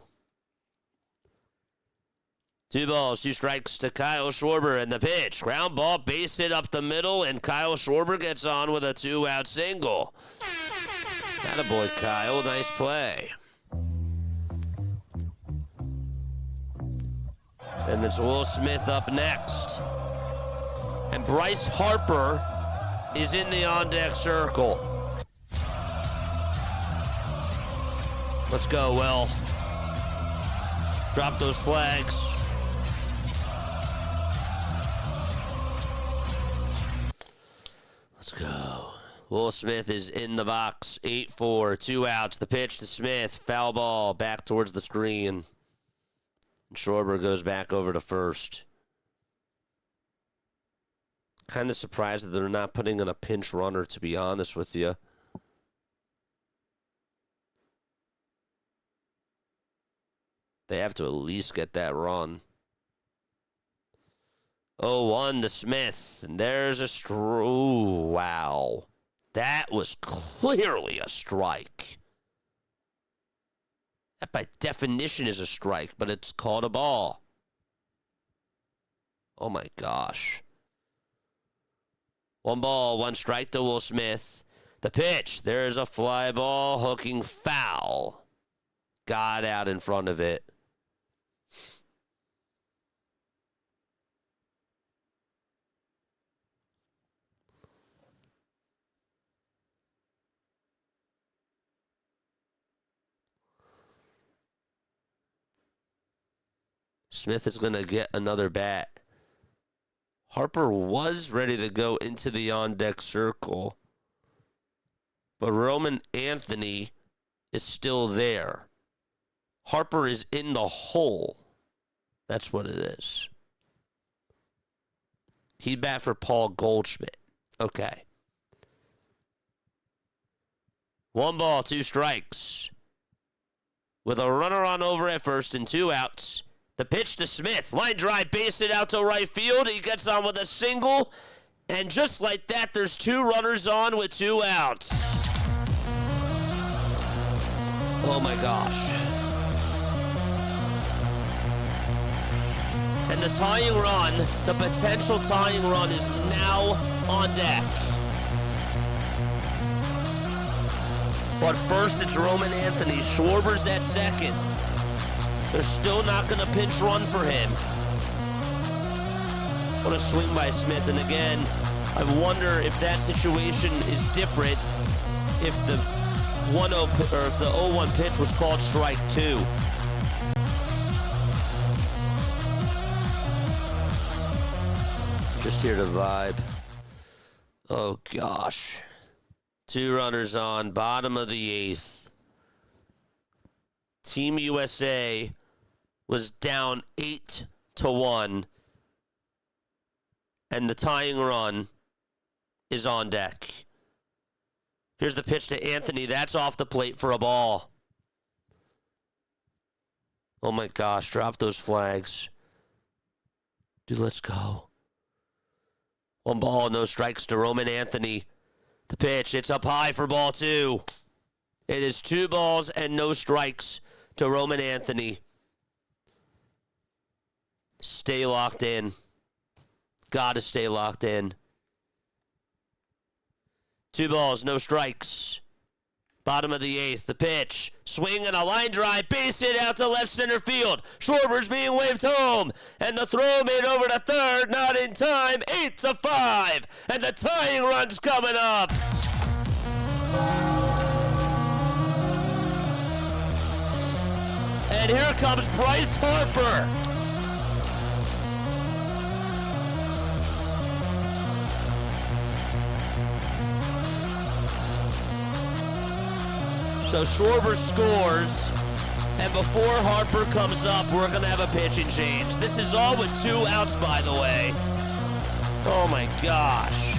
2 balls, 2 strikes to Kyle Schwarber, and the pitch. Ground ball, base hit up the middle, and Kyle Schwarber gets on with a 2-out single. Attaboy, Kyle. Nice play. And it's Will Smith up next. And Bryce Harper is in the on-deck circle. Let's go, Will. Drop those flags. Let's go. Will Smith is in the box. 8-4, 2 outs. The pitch to Smith. Foul ball back towards the screen. And Schwarber goes back over to first. Kind of surprised that they're not putting in a pinch runner, to be honest with you. They have to at least get that run. 0-1 to Smith. And there's a Ooh, wow. That was clearly a strike. That by definition is a strike, but it's called a ball. Oh my gosh. 1 ball, 1 strike to Will Smith. The pitch. There's a fly ball hooking foul. Got out in front of it. Smith is going to get another bat. Harper was ready to go into the on-deck circle, but Roman Anthony is still there. Harper is in the hole. That's what it is. He'd bat for Paul Goldschmidt. Okay. 1 ball, 2 strikes. With a runner on over at first and 2 outs. The pitch to Smith. Line drive, base it out to right field. He gets on with a single. And just like that, there's 2 runners on with 2 outs. Oh my gosh. And the tying run, the potential tying run, is now on deck. But first, it's Roman Anthony. Schwarber's at second. They're still not going to pinch run for him. What a swing by Smith. And again, I wonder if that situation is different if the 1-0 or if the 0-1 pitch was called strike 2. Just here to vibe. Oh gosh. 2 runners on, bottom of the 8th. Team USA was down 8-1, and the tying run is on deck. Here's the pitch to Anthony. That's off the plate for a ball. Oh, my gosh. Drop those flags. Dude, let's go. 1 ball, no strikes to Roman Anthony. The pitch, it's up high for ball 2. It is 2 balls and no strikes to Roman Anthony. Stay locked in. Gotta stay locked in. 2 balls, no strikes. Bottom of the 8th, the pitch. Swing and a line drive, base hit out to left center field. Schwarber's being waved home. And the throw made over to third, not in time. 8-5. And the tying run's coming up. And here comes Bryce Harper. So Schwarber scores, and before Harper comes up, we're going to have a pitching change. This is all with 2 outs, by the way. Oh, my gosh.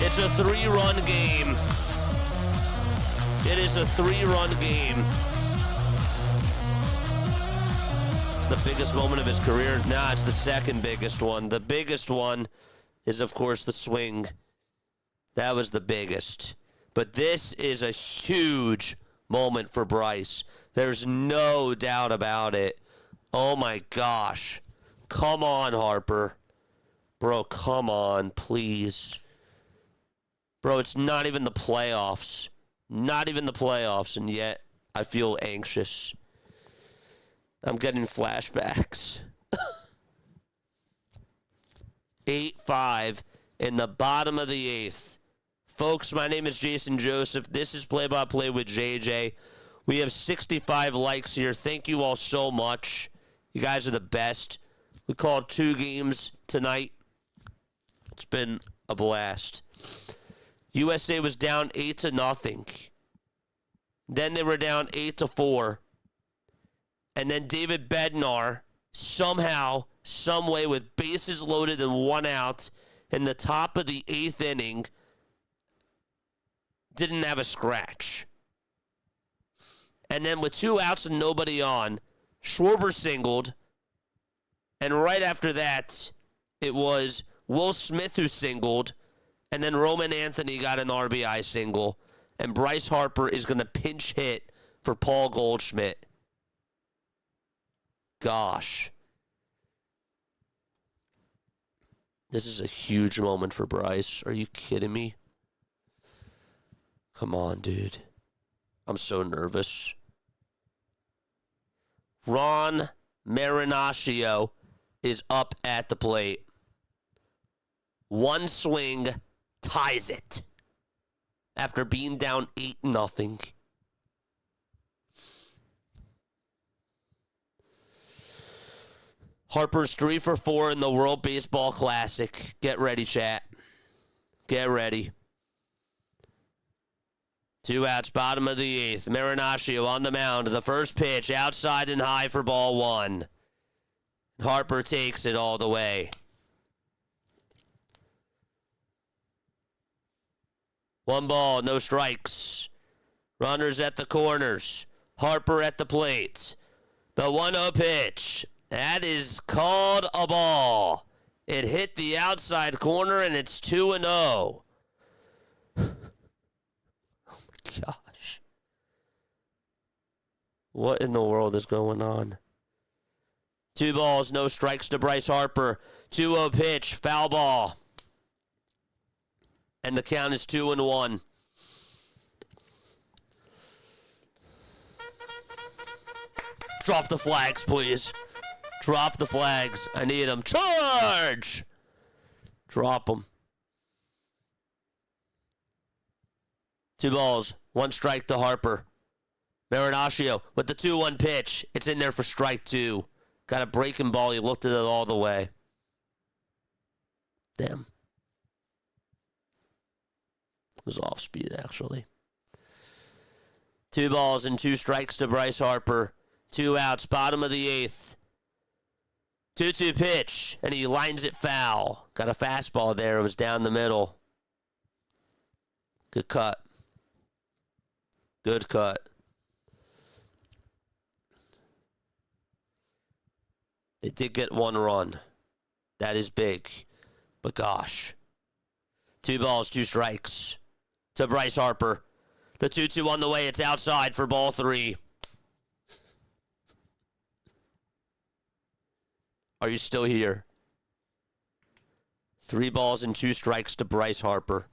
It's a 3-run game. It is a 3-run game. It's the biggest moment of his career. Nah, it's the second biggest one. The biggest one is, of course, the swing. That was the biggest. But this is a huge moment for Bryce. There's no doubt about it. Oh, my gosh. Come on, Harper. Bro, come on, please. Bro, it's not even the playoffs. Not even the playoffs, and yet I feel anxious. I'm getting flashbacks. 8-5 in the bottom of the 8th. Folks, my name is Jason Joseph. This is Play-by-Play with JJ. We have 65 likes here. Thank you all so much. You guys are the best. We called 2 games tonight. It's been a blast. USA was down 8-0. Then they were down 8-4. And then David Bednar, somehow, some way, with bases loaded and 1 out, in the top of the 8th inning, didn't have a scratch. And then with 2 outs and nobody on, Schwarber singled. And right after that, it was Will Smith who singled. And then Roman Anthony got an RBI single. And Bryce Harper is going to pinch hit for Paul Goldschmidt. Gosh. This is a huge moment for Bryce. Are you kidding me? Come on, dude. I'm so nervous. Ron Marinaccio is up at the plate. 1 swing ties it after being down 8-0. Harper's 3 for 4 in the World Baseball Classic. Get ready, chat. Get ready. 2 outs, bottom of the 8th. Marinaccio on the mound. The first pitch, outside and high for ball 1. Harper takes it all the way. 1 ball, no strikes. Runners at the corners. Harper at the plate. The 1-0 pitch. That is called a ball. It hit the outside corner, and it's 2-0. Gosh. What in the world is going on? 2 balls, no strikes to Bryce Harper. 2-0 pitch, foul ball. And the count is 2-1. Drop the flags, please. Drop the flags. I need them. Charge! Drop them. 2 balls, 1 strike to Harper. Marinaccio with the 2-1 pitch. It's in there for strike 2. Got a breaking ball. He looked at it all the way. Damn. It was off speed, actually. 2 balls and 2 strikes to Bryce Harper. 2 outs, bottom of the 8th. 2-2 pitch, and he lines it foul. Got a fastball there. It was down the middle. Good cut. Good cut. They did get one run. That is big. But gosh. 2 balls, 2 strikes to Bryce Harper. The 2-2 on the way. It's outside for ball 3. Are you still here? 3 balls and 2 strikes to Bryce Harper.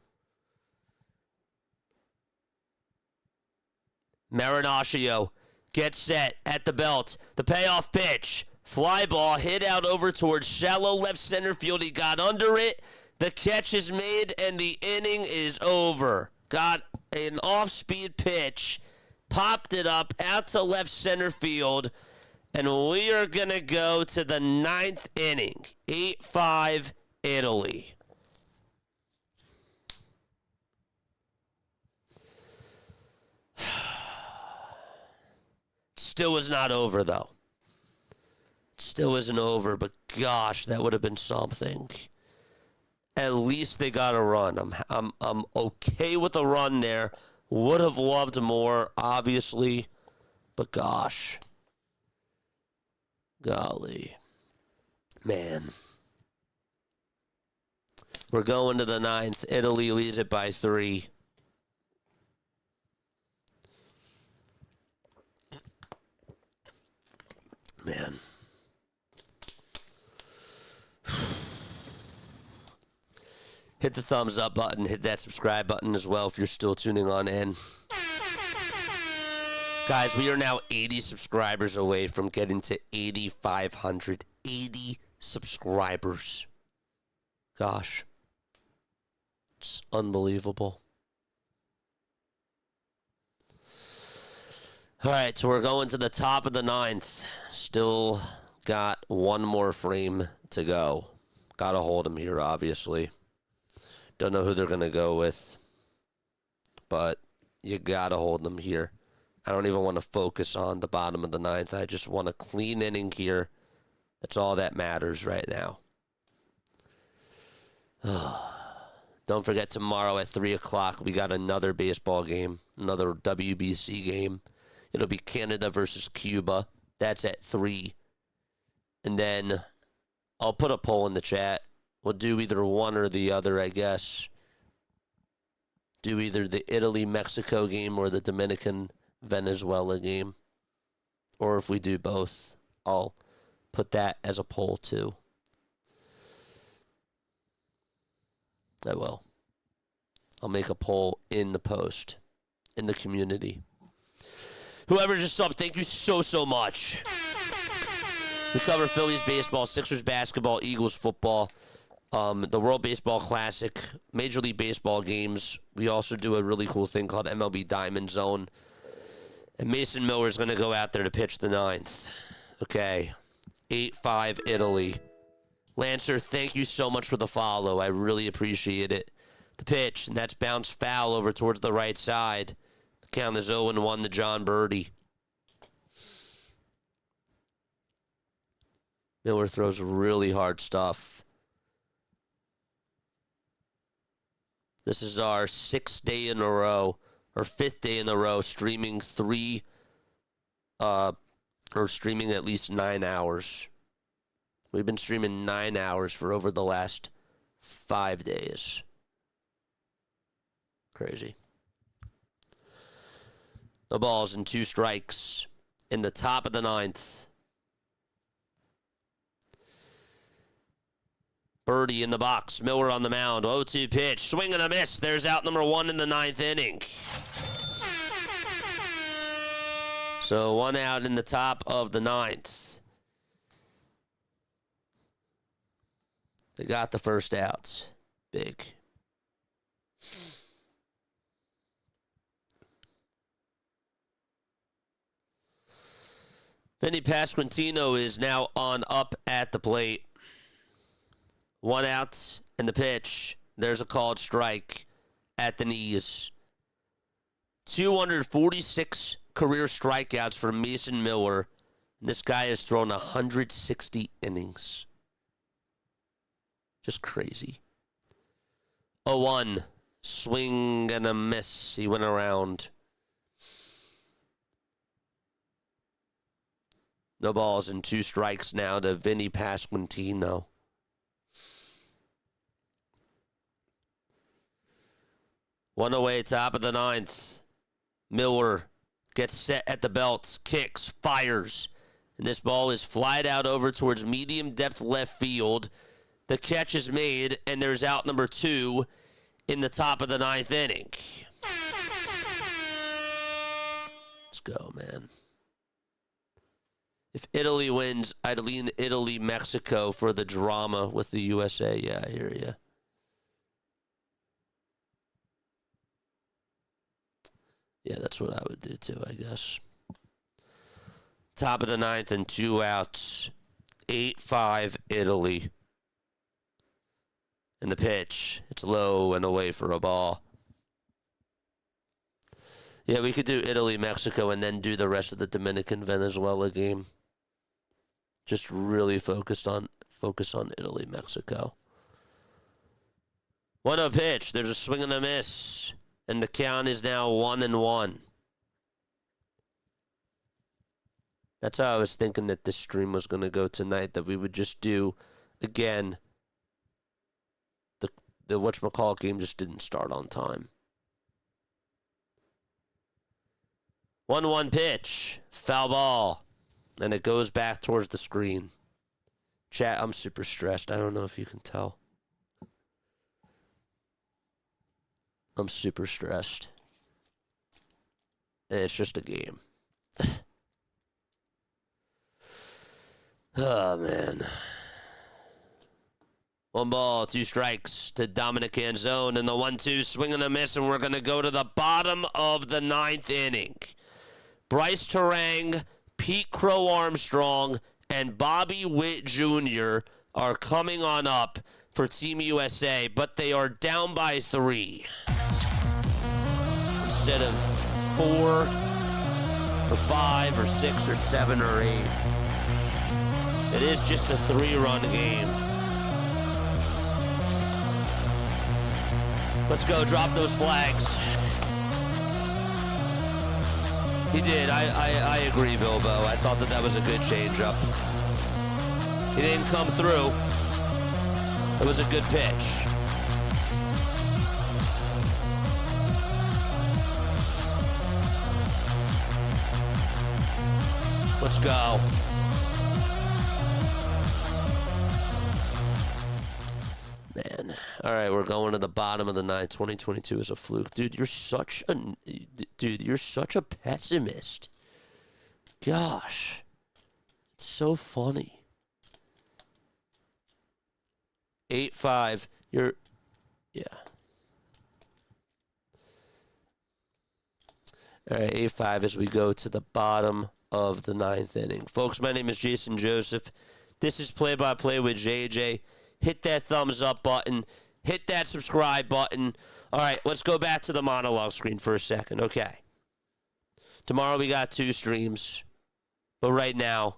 Marinaccio gets set at the belt. The payoff pitch. Fly ball hit out over towards shallow left center field. He got under it. The catch is made and the inning is over. Got an off-speed pitch. Popped it up out to left center field. And we are going to go to the 9th inning. 8-5 Italy. Still is not over, though. Still isn't over, but gosh, that would have been something. At least they got a run. I'm okay with a run there. Would have loved more, obviously, but gosh. Golly. Man. We're going to the 9th. Italy leads it by 3. Man. Hit the thumbs up button. Hit that subscribe button as well if you're still tuning on in. Guys, we are now 80 subscribers away from getting to 8,500. 80 subscribers. Gosh. It's unbelievable. All right, so we're going to the top of the 9th. Still got one more frame to go. Got to hold him here, obviously. Don't know who they're going to go with. But you got to hold them here. I don't even want to focus on the bottom of the 9th. I just want a clean inning here. That's all that matters right now. Don't forget tomorrow at 3 o'clock, we got another baseball game, another WBC game. It'll be Canada versus Cuba. That's at 3. And then I'll put a poll in the chat. We'll do either one or the other, I guess. Do either the Italy-Mexico game or the Dominican-Venezuela game. Or if we do both, I'll put that as a poll too. I will. I'll make a poll in the post, in the community. Whoever just subbed, thank you so much. We cover Phillies baseball, Sixers basketball, Eagles football, the World Baseball Classic, Major League Baseball games. We also do a really cool thing called MLB Diamond Zone. And Mason Miller is going to go out there to pitch the 9th. Okay. 8-5 Italy. Lancer, thank you so much for the follow. I really appreciate it. The pitch, and that's bounced foul over towards the right side. The count is 0-1 to John Birdie. Miller throws really hard stuff. This is our 6th day in a row, or 5th day in a row, streaming streaming at least 9 hours. We've been streaming 9 hours for over the last 5 days. Crazy. The ball's in 2 strikes in the top of the 9th. Birdie in the box. Miller on the mound. 0-2 pitch. Swing and a miss. There's out number 1 in the 9th inning. So 1 out in the top of the 9th. They got the first outs. Big. Vinny Pasquantino is now on up at the plate. 1 out in the pitch. There's a called strike at the knees. 246 career strikeouts for Mason Miller. This guy has thrown 160 innings. Just crazy. 0-1 Swing and a miss. He went around. No balls and 2 strikes now to Vinny Pasquantino. One away, top of the 9th. Miller gets set at the belts, kicks, fires. And this ball is flied out over towards medium depth left field. The catch is made, and there's out number 2 in the top of the 9th inning. Let's go, man. If Italy wins, I'd lean Italy, Mexico for the drama with the USA. Yeah, I hear you. Yeah, that's what I would do too, I guess. Top of the 9th and 2 outs. 8-5 Italy. And the pitch, it's low and away for a ball. Yeah, we could do Italy, Mexico, and then do the rest of the Dominican Venezuela game. Just really focus on Italy, Mexico. 1-0 pitch. There's a swing and a miss. And the count is now 1-1. That's how I was thinking that this stream was going to go tonight. That we would just do, again, the whatchamacallit game just didn't start on time. 1-1 pitch. Foul ball. And it goes back towards the screen. Chat, I'm super stressed. I don't know if you can tell. I'm super stressed. And it's just a game. Oh, man. 1 ball, 2 strikes to Dominic Canzone. And the 1-2 swing and a miss. And we're going to go to the bottom of the 9th inning. Bryce Terang, Pete Crow Armstrong, and Bobby Witt Jr. are coming on up for Team USA, but they are down by 3. Instead of 4 or 5 or 6 or 7 or 8. It is just a 3-run game. Let's go, drop those flags. He did. I agree, Bilbo. I thought that was a good changeup. He didn't come through. It was a good pitch. Let's go. Man. All right, we're going to the bottom of the 9th. 2022 is a fluke. Dude, you're such a pessimist. Gosh. It's so funny. 8-5. Yeah. All right, 8-5 as we go to the bottom of the 9th inning. Folks, my name is Jason Joseph. This is Play-by-Play with JJ. Hit that thumbs up button. Hit that subscribe button. All right, let's go back to the monologue screen for a second. Okay. Tomorrow we got 2 streams. But right now,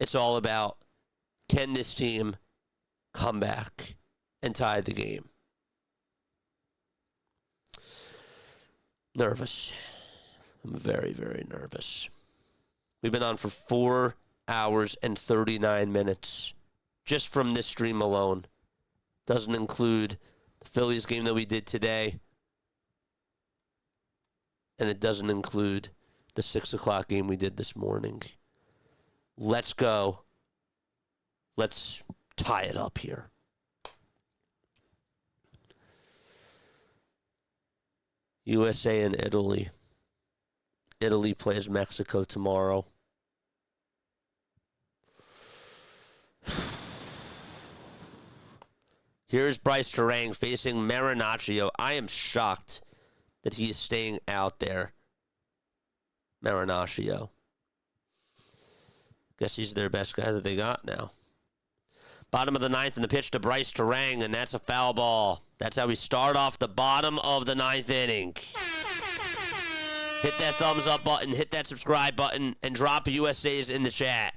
it's all about, can this team come back and tie the game? Nervous. I'm very, very nervous. We've been on for 4 hours and 39 minutes. Just from this stream alone. Doesn't include the Phillies game that we did today. And it doesn't include the 6 o'clock game we did this morning. Let's go. Let's tie it up here. USA and Italy. Italy plays Mexico tomorrow. Here's Bryce Terang facing Marinaccio. I am shocked that he is staying out there. Marinaccio. Guess he's their best guy that they got now. Bottom of the 9th and the pitch to Bryce Terang, and that's a foul ball. That's how we start off the bottom of the 9th inning. Hit that thumbs up button, hit that subscribe button, and drop USA's in the chat.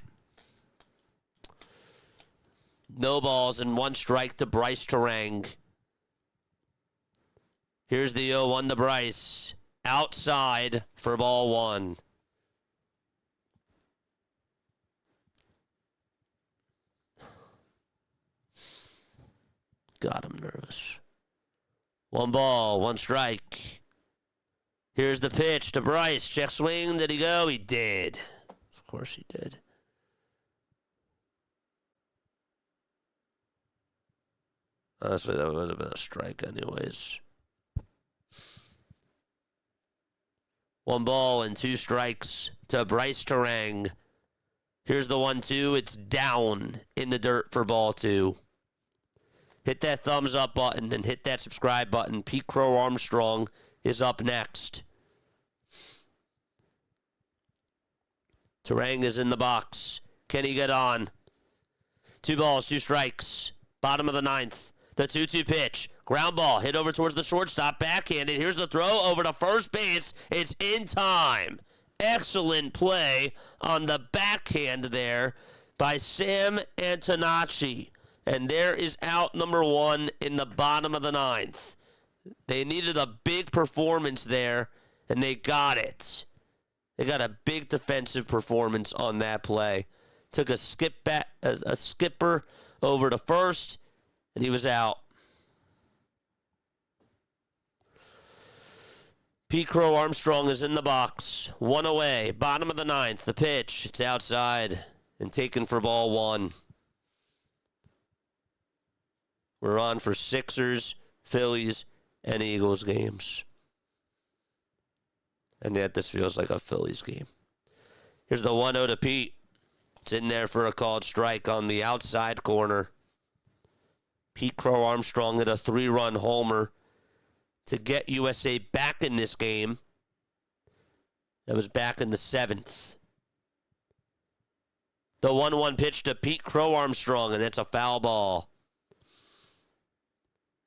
No balls and 1 strike to Bryce Terang. Here's the 0-1 to Bryce. Outside for ball one. God, I'm nervous. 1 ball, 1 strike. Here's the pitch to Bryce. Check swing. Did he go? He did. Of course he did. Honestly, that would have been a strike anyways. 1 ball and 2 strikes to Bryce Terang. Here's the 1-2. It's down in the dirt for ball 2. Hit that thumbs up button and hit that subscribe button. Pete Crow Armstrong is up next. Terang is in the box. Can he get on? 2 balls, 2 strikes. Bottom of the 9th. The 2-2 pitch. Ground ball. Hit over towards the shortstop. Backhanded. Here's the throw over to first base. It's in time. Excellent play on the backhand there by Sam Antonacci. And there is out number 1 in the bottom of the 9th. They needed a big performance there, and they got it. They got a big defensive performance on that play. Took a skipper over to first, and he was out. Pete Crow Armstrong is in the box. 1 away. Bottom of the 9th. The pitch. It's outside and taken for ball 1. We're on for Sixers, Phillies, and Eagles games. And yet this feels like a Phillies game. Here's the 1-0 to Pete. It's in there for a called strike on the outside corner. Pete Crow Armstrong hit a 3-run homer to get USA back in this game. That was back in the 7th. The 1-1 pitch to Pete Crow Armstrong, and it's a foul ball.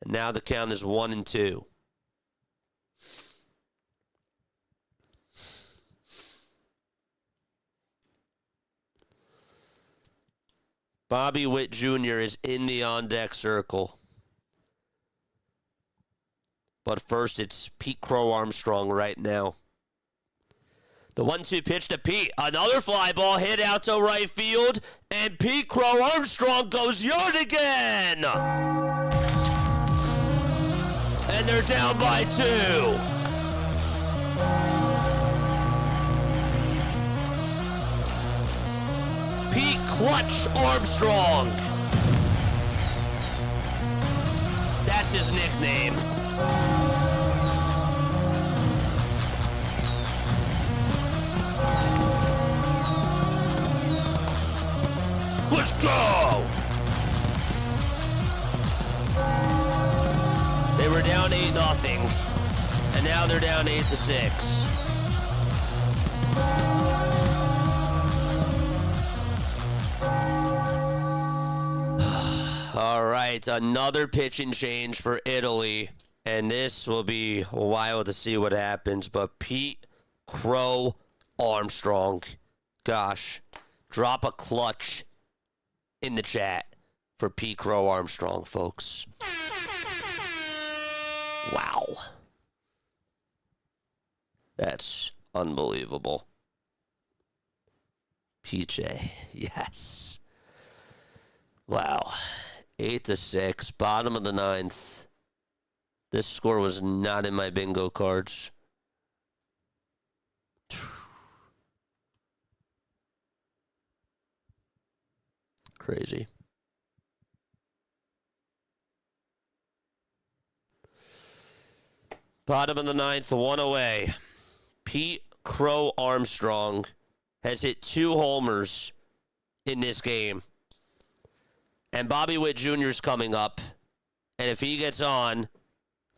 And now the count is 1-2. Bobby Witt Jr. is in the on-deck circle. But first, it's Pete Crow Armstrong right now. The 1-2 pitch to Pete. Another fly ball hit out to right field. And Pete Crow Armstrong goes yard again. And they're down by 2. Pete Clutch Armstrong. That's his nickname. Let's go! They were down 8-0, and now they're down 8-6. All right, another pitching change for Italy, and this will be wild to see what happens, but Pete Crow Armstrong, gosh, drop a clutch in the chat for Pete Crow Armstrong, folks. Wow. That's unbelievable. PJ, yes. Wow. 8-6, bottom of the 9th. This score was not in my bingo cards. Crazy. Bottom of the 9th, 1 away. Pete Crow Armstrong has hit 2 homers in this game. And Bobby Witt Jr. is coming up. And if he gets on,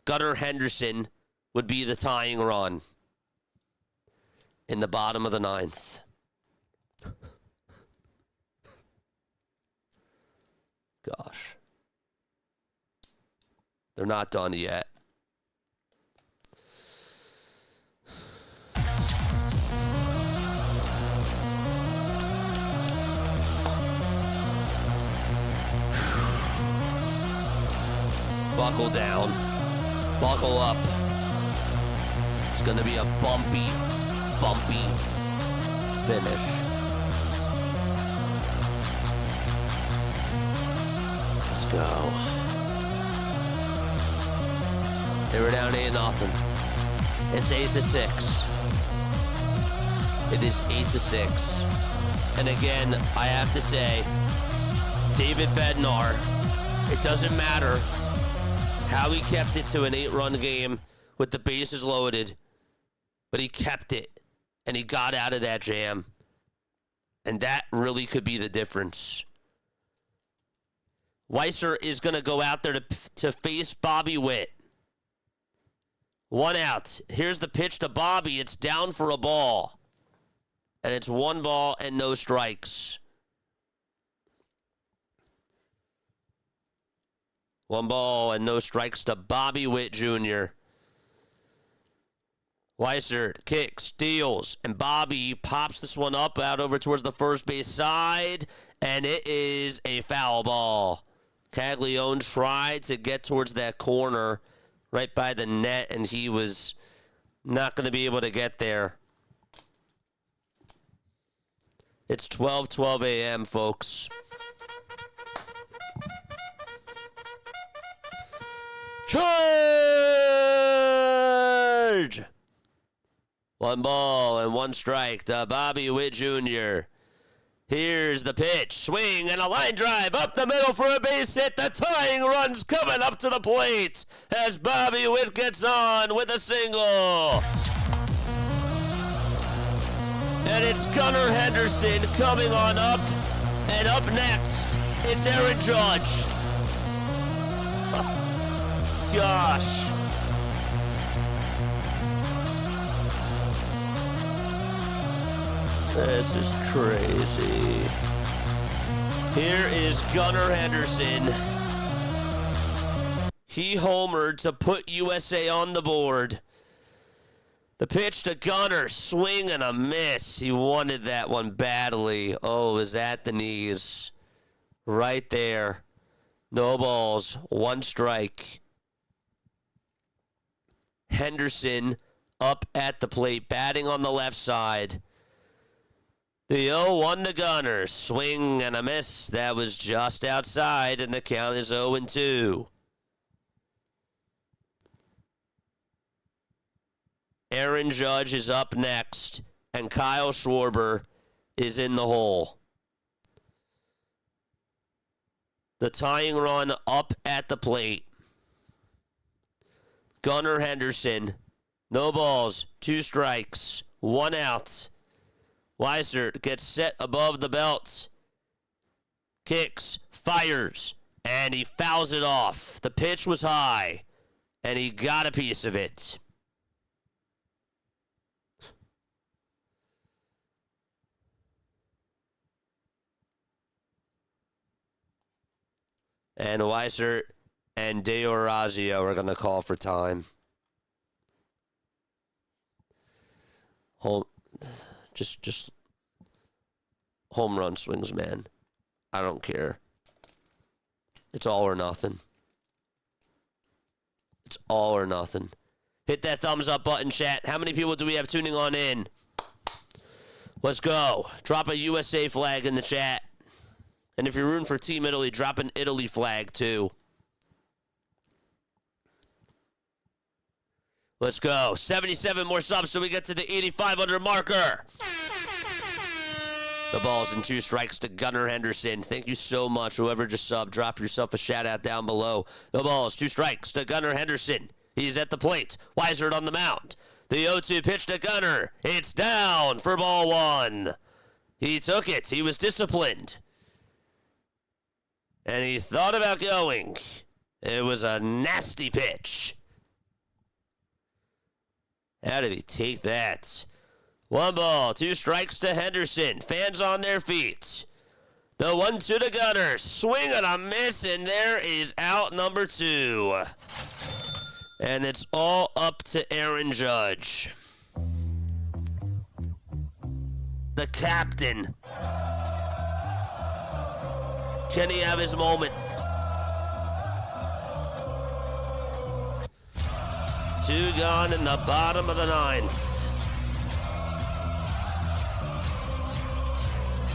Gunnar Henderson would be the tying run in the bottom of the 9th. Gosh. They're not done yet. Buckle down. Buckle up. It's going to be a bumpy finish. Let's go. They were down 8-0. It's 8-6. It is 8-6. And again, I have to say, David Bednar, it doesn't matter how he kept it to an 8-run game with the bases loaded, but he kept it, and he got out of that jam. And that really could be the difference. Weiser is going to go out there to face Bobby Witt. 1 out. Here's the pitch to Bobby. It's down for a ball. And it's 1 ball and no strikes. 1 ball and no strikes to Bobby Witt Jr. Weiser kicks, steals, and Bobby pops this one up out over towards the first base side, and it is a foul ball. Caglione tried to get towards that corner right by the net, and he was not going to be able to get there. It's 12:12 a.m., folks. Charge! 1 ball and 1 strike to Bobby Witt Jr. Here's the pitch. Swing and a line drive up the middle for a base hit. The tying run's coming up to the plate as Bobby Witt gets on with a single. And it's Gunnar Henderson coming on up. And up next, it's Aaron Judge. Gosh. This is crazy. Here is Gunnar Henderson. He homered to put USA on the board. The pitch to Gunnar, swing and a miss. He wanted that one badly. Oh, is at the knees. Right there. No balls, 1 strike. Henderson up at the plate, batting on the left side. The 0-1 to Gunnar. Swing and a miss. That was just outside, and the count is 0-2. Aaron Judge is up next, and Kyle Schwarber is in the hole. The tying run up at the plate. Gunnar Henderson, no balls, 2 strikes, 1 out. Weiser gets set above the belt. Kicks, fires, and he fouls it off. The pitch was high, and he got a piece of it. And Weiser and De Orazio are going to call for time. Just home run swings, man. I don't care. It's all or nothing. It's all or nothing. Hit that thumbs up button, chat. How many people do we have tuning on in? Let's go. Drop a USA flag in the chat. And if you're rooting for Team Italy, drop an Italy flag, too. Let's go. 77 more subs so we get to the 8,500 marker. The ball's in 2 strikes to Gunnar Henderson. Thank you so much. Whoever just subbed, drop yourself a shout-out down below. The ball's 2 strikes to Gunnar Henderson. He's at the plate. Weiser on the mound. The 0-2 pitch to Gunnar. It's down for ball 1. He took it. He was disciplined. And he thought about going. It was a nasty pitch. How did he take that? 1 ball, 2 strikes to Henderson. Fans on their feet. The 1-2 to Gunnar. Swing and a miss, and there is out number 2. And it's all up to Aaron Judge. The captain. Can he have his moment? 2 gone in the bottom of the 9th.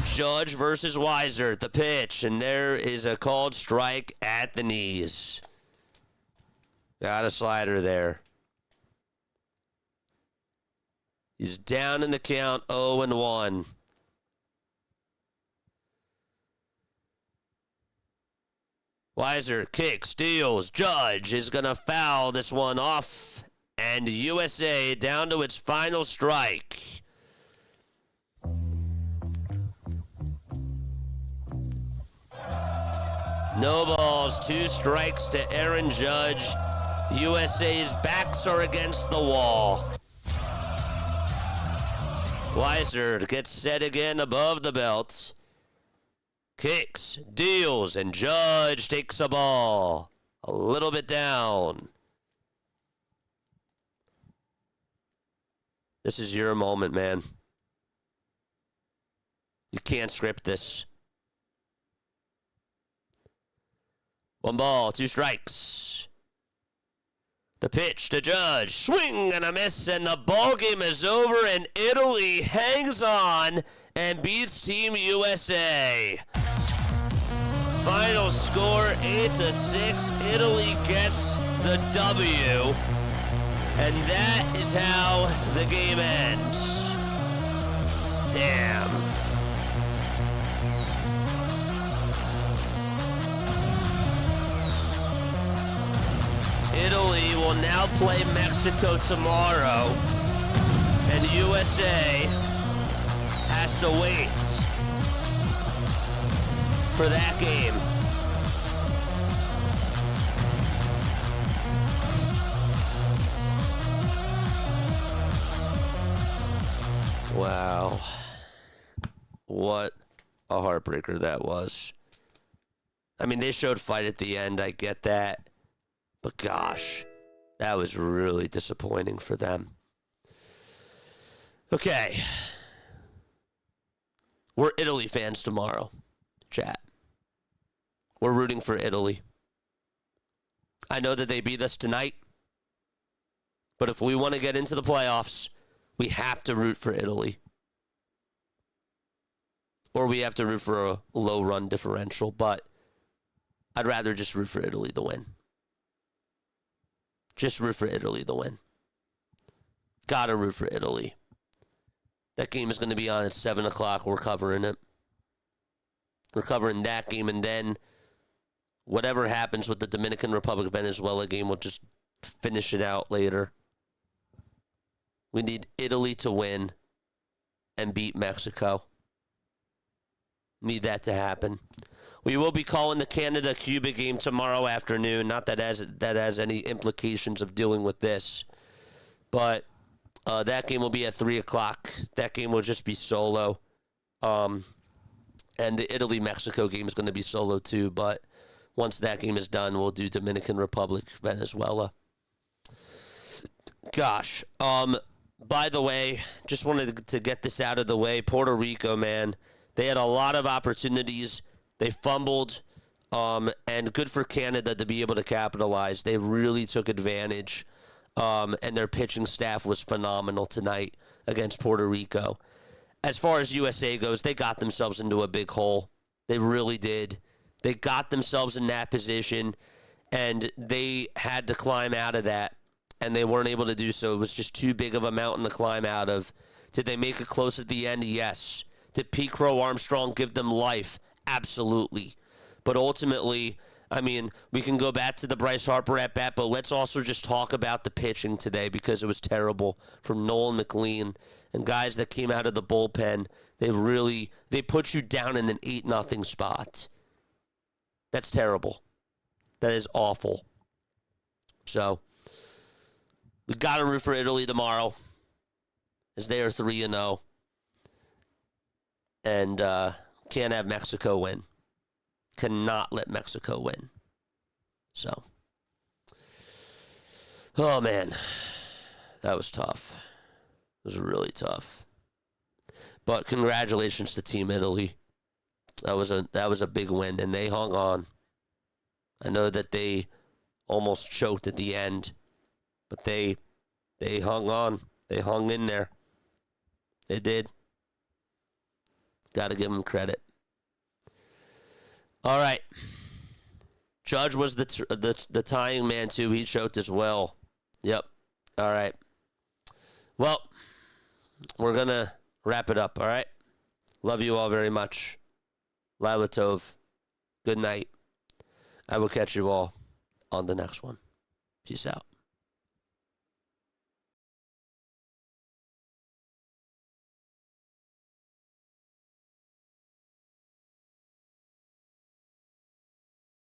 Judge versus Weiser, the pitch, and there is a called strike at the knees. Got a slider there. He's down in the count, 0-1. Weiser kicks, deals. Judge is going to foul this one off. And USA down to its final strike. No balls, 2 strikes to Aaron Judge. USA's backs are against the wall. Weiser gets set again above the belt. Kicks, deals, and Judge takes a ball. A little bit down. This is your moment, man. You can't script this. 1 ball, 2 strikes. The pitch to Judge. Swing and a miss, and the ball game is over, and Italy hangs on and beats Team USA. Final score 8-6. Italy gets the W. And that is how the game ends. Damn. Italy will now play Mexico tomorrow, and USA has to wait for that game. Wow. What a heartbreaker that was. I mean, they showed fight at the end, I get that. But gosh, that was really disappointing for them. Okay. We're Italy fans tomorrow, chat. We're rooting for Italy. I know that they beat us tonight. But if we want to get into the playoffs, we have to root for Italy. Or we have to root for a low run differential. But I'd rather just root for Italy to win. Just root for Italy to win. Gotta root for Italy. That game is going to be on at 7 o'clock. We're covering it. We're covering that game, and then whatever happens with the Dominican Republic Venezuela game, we'll just finish it out later. We need Italy to win and beat Mexico. Need that to happen. We will be calling the Canada-Cuba game tomorrow afternoon. Not that has any implications of dealing with this. But that game will be at 3 o'clock. That game will just be solo. And the Italy-Mexico game is going to be solo too. But once that game is done, we'll do Dominican Republic, Venezuela. Gosh. By the way, just wanted to get this out of the way. Puerto Rico, man. They had a lot of opportunities. They fumbled, and good for Canada to be able to capitalize. They really took advantage, and their pitching staff was phenomenal tonight against Puerto Rico. As far as USA goes, they got themselves into a big hole. They really did. They got themselves in that position, and they had to climb out of that, and they weren't able to do so. It was just too big of a mountain to climb out of. Did they make it close at the end? Yes. Did Pete Crow Armstrong give them life? Absolutely. But ultimately, I mean, we can go back to the Bryce Harper at bat, but let's also just talk about the pitching today because it was terrible from Nolan McLean and guys that came out of the bullpen. They put you down in an 8-0 spot. That's terrible. That is awful. So, we got to root for Italy tomorrow as they are 3-0. And, can't have Mexico win. Cannot let Mexico win. So. Oh, man. That was tough. It was really tough. But congratulations to Team Italy. That was a big win, and they hung on. I know that they almost choked at the end, But they hung on. They hung in there. They did. Got to give them credit. All right. Judge was the tying man, too. He choked as well. Yep. All right. Well, we're going to wrap it up, all right? Love you all very much. Lila Tov. Good night. I will catch you all on the next one. Peace out.